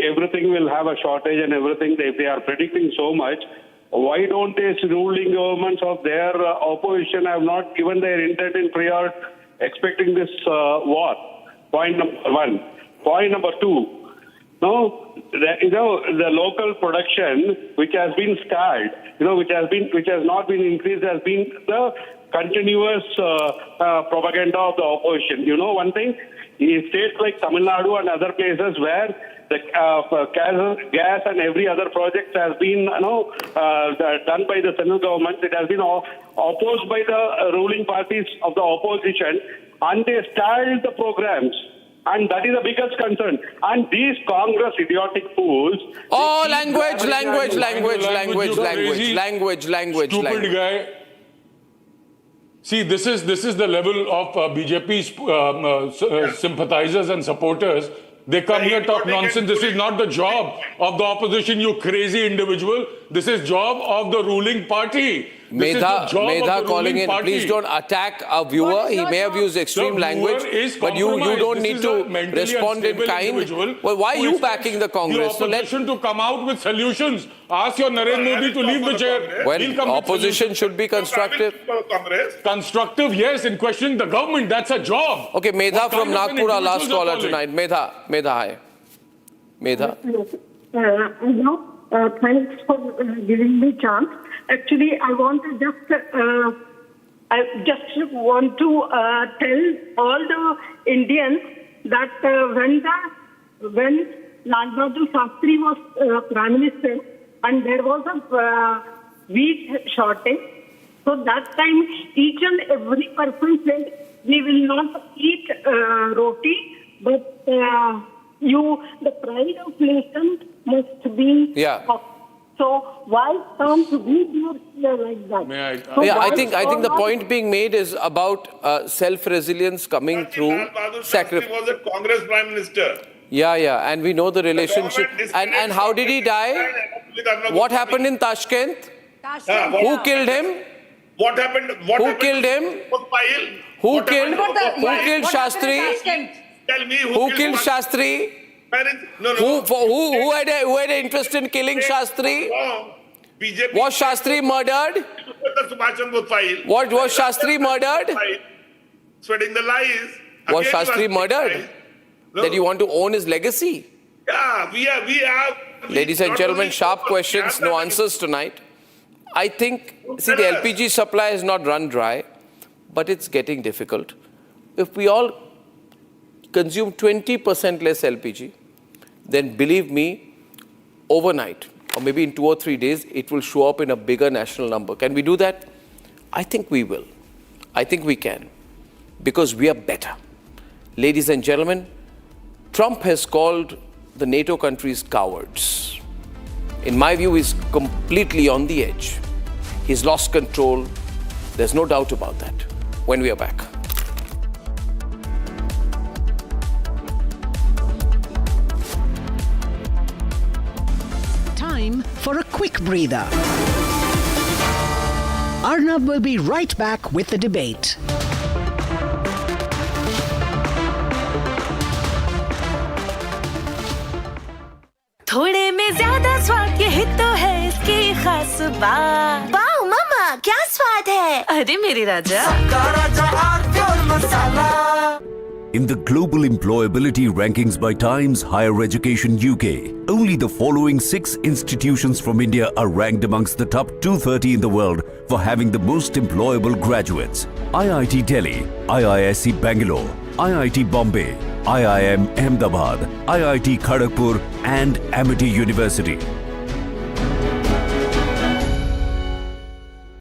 everything will have a shortage and everything, if they are predicting so much, why don't these ruling governments of their opposition have not given their intent in prior expecting this war? Point number one. Point number two. No, the local production, which has been stalled, which has not been increased, has been the continuous propaganda of the opposition. You know one thing, in states like Tamil Nadu and other places where the gas and every other project has been done by the central government, it has been opposed by the ruling parties of the opposition, and they stalled the programs. And that is the biggest concern. And these Congress idiotic fools... Oh, language. Stupid guy. See, this is the level of BJP's sympathizers and supporters. They come here, talk nonsense. This is not the job of the opposition, you crazy individual. This is job of the ruling party. This is the job of the Medha calling ruling in. party. Please don't attack a viewer. He may have used extreme The viewer language, is but you compromised. don't This need is to a mentally respond in unstable kind. individual Well, why are who you expects backing the Congress? The opposition to come out with solutions. Ask your Narendra Modi to leave the chair. Well, He'll come with opposition should be constructive. Constructive, yes, in questioning the government. That's a job. Okay, Medha What from kind of an Nagpur, our last individuals are caller calling? tonight. Medha, hi. Medha. Thanks for giving me chance. Actually, I want to just want to tell all the Indians that when Lal Bahadur Shastri was Prime Minister and there was a wheat shortage, so that time each and every person said, we will not eat roti, but the pride of nation must be. Yeah. So why can't we do like that? So I think the point being made is about self-resilience coming through sacrifice. Was a Congress Prime Minister. Yeah, and we know the relationship. And how did he die? What happened in Tashkent? Who killed him? What happened? Who killed him? Who killed Shastri? Tell me Who killed Shastri? Who had an interest in killing Shastri? Was Shastri murdered? What was Shastri murdered? Spreading the lies. Was Shastri murdered? That you want to own his legacy? Yeah, we have. Ladies and gentlemen, sharp questions, no answers tonight. I think, see, the LPG supply is not run dry, but it's getting difficult. If we all consume 20% less LPG, then believe me, overnight, or maybe in 2 or 3 days, it will show up in a bigger national number. Can we do that? I think we will. I think we can. Because we are better. Ladies and gentlemen, Trump has called the NATO countries cowards. In my view, he's completely on the edge. He's lost control. There's no doubt about that. When we are back. Time for a quick breather. Arnab will be right back with the debate. थोड़े में ज्यादा स्वाद यही तो है इसकी खास बात। वाओ मामा, क्या स्वाद है? अरे मेरे राजा, सबका राजा आर मसाला। In the global employability rankings by Times Higher Education UK, only the following 6 institutions from India are ranked amongst the top 230 in the world for having the most employable graduates. IIT Delhi, IISc Bangalore, IIT Bombay, IIM Ahmedabad, IIT Kharagpur and Amity University.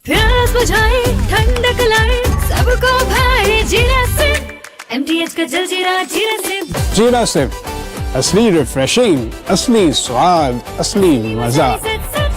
प्यास बुझाए, ठंडक लाए, सबको भाए जीरा से। MTH का जल जीरा, जीरा से। जीरा से असली रिफ्रेशिंग, असली स्वाद, असली मजा। MTH।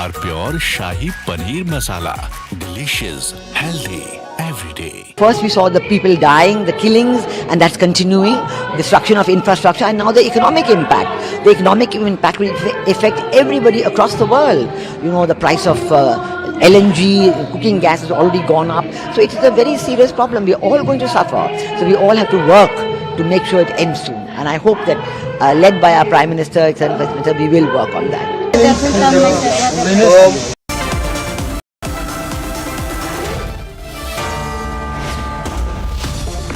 Our pure Shahi Paneer Masala. Delicious, healthy, every day. First we saw the people dying, the killings, and that's continuing, destruction of infrastructure, and now the economic impact. The economic impact will affect everybody across the world. You know, the price of LNG, cooking gas has already gone up. So it is a very serious problem. We are all going to suffer. So we all have to work to make sure it ends soon. And I hope that, led by our Prime Minister, etc., we will work on that.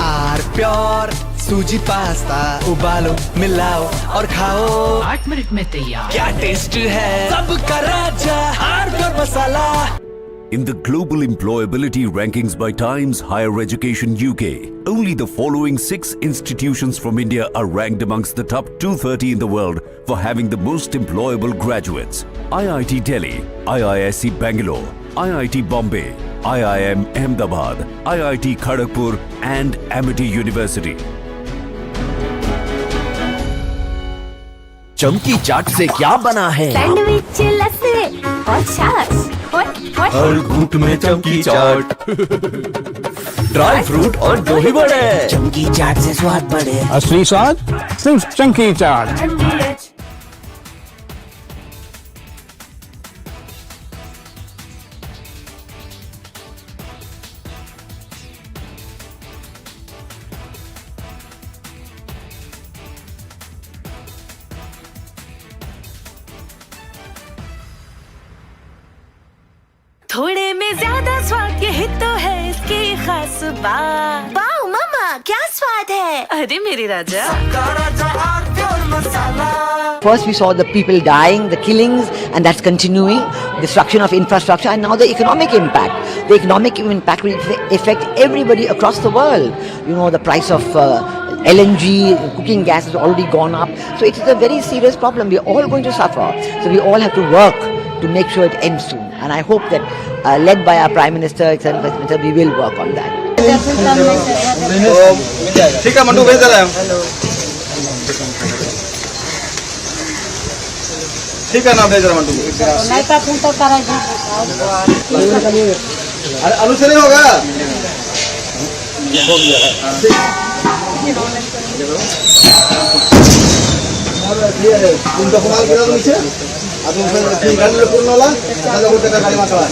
R pure सूजी pasta उबालो मिलाओ और खाओ 8 minute में तैयार क्या taste है सबका राजा आर प्योर मसाला। In the global employability rankings by Times Higher Education UK, only the following 6 institutions from India are ranked amongst the top 230 in the world for having the most employable graduates. IIT Delhi, IISc Bangalore, IIT Bombay, IIM Ahmedabad, IIT Kharagpur and Amity University. चमकी चाट से क्या बना है? Sandwich लस्सी और छाछ और हर घूंट में चमकी चाट, ड्राई फ्रूट और दही बड़े। चमकी चाट से स्वाद बढ़े। असली स्वाद सिर्फ चमकी चाट। थोड़े में ज्यादा स्वाद यही तो है इसकी खास बात। वाओ मामा क्या स्वाद है? अरे मेरे राजा। First we saw the people dying, the killings, and that's continuing, destruction of infrastructure, and now the economic impact. The economic impact will affect everybody across the world. You know, the price of LNG, cooking gas has already gone up. So it is a very serious problem. We are all going to suffer. So we all have to work to make sure it ends soon. And I hope that, led by our Prime Minister, we will work on that. ठीक है mandu भेज दे रहे हैं। ठीक है ना भेज रहे हैं मंडू। अरे आलू से नहीं होगा। हो गया। तुमको कुमार गिरा नीचे। अब फिर गाड़ी में पूर्ण वाला। दादा बोलते का गाड़ी मारता है।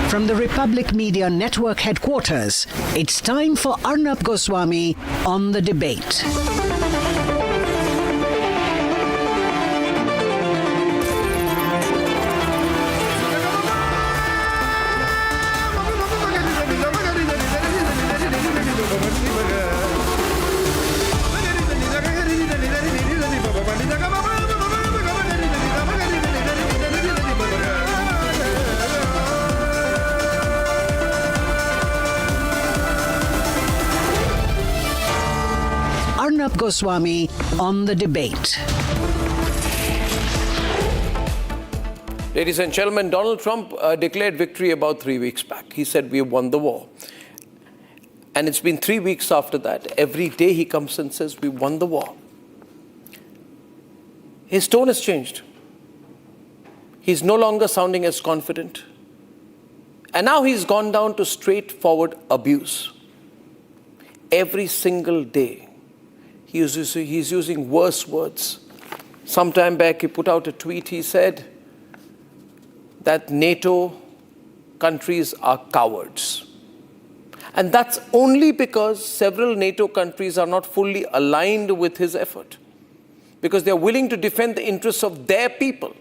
From the Republic Media Network headquarters, it's time for Arnab Goswami on The Debate. Arnab Goswami on The Debate. Ladies and gentlemen, Donald Trump declared victory about 3 weeks back. He said we won the war. And it's been 3 weeks after that. Every day he comes and says we won the war. His tone has changed. He's no longer sounding as confident. And now he's gone down to straightforward abuse. Every single day, he's using worse words. Some time back, he put out a tweet. He said that NATO countries are cowards. And that's only because several NATO countries are not fully aligned with his effort, because they're willing to defend the interests of their people.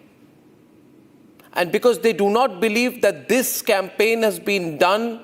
And because they do not believe that this campaign has been done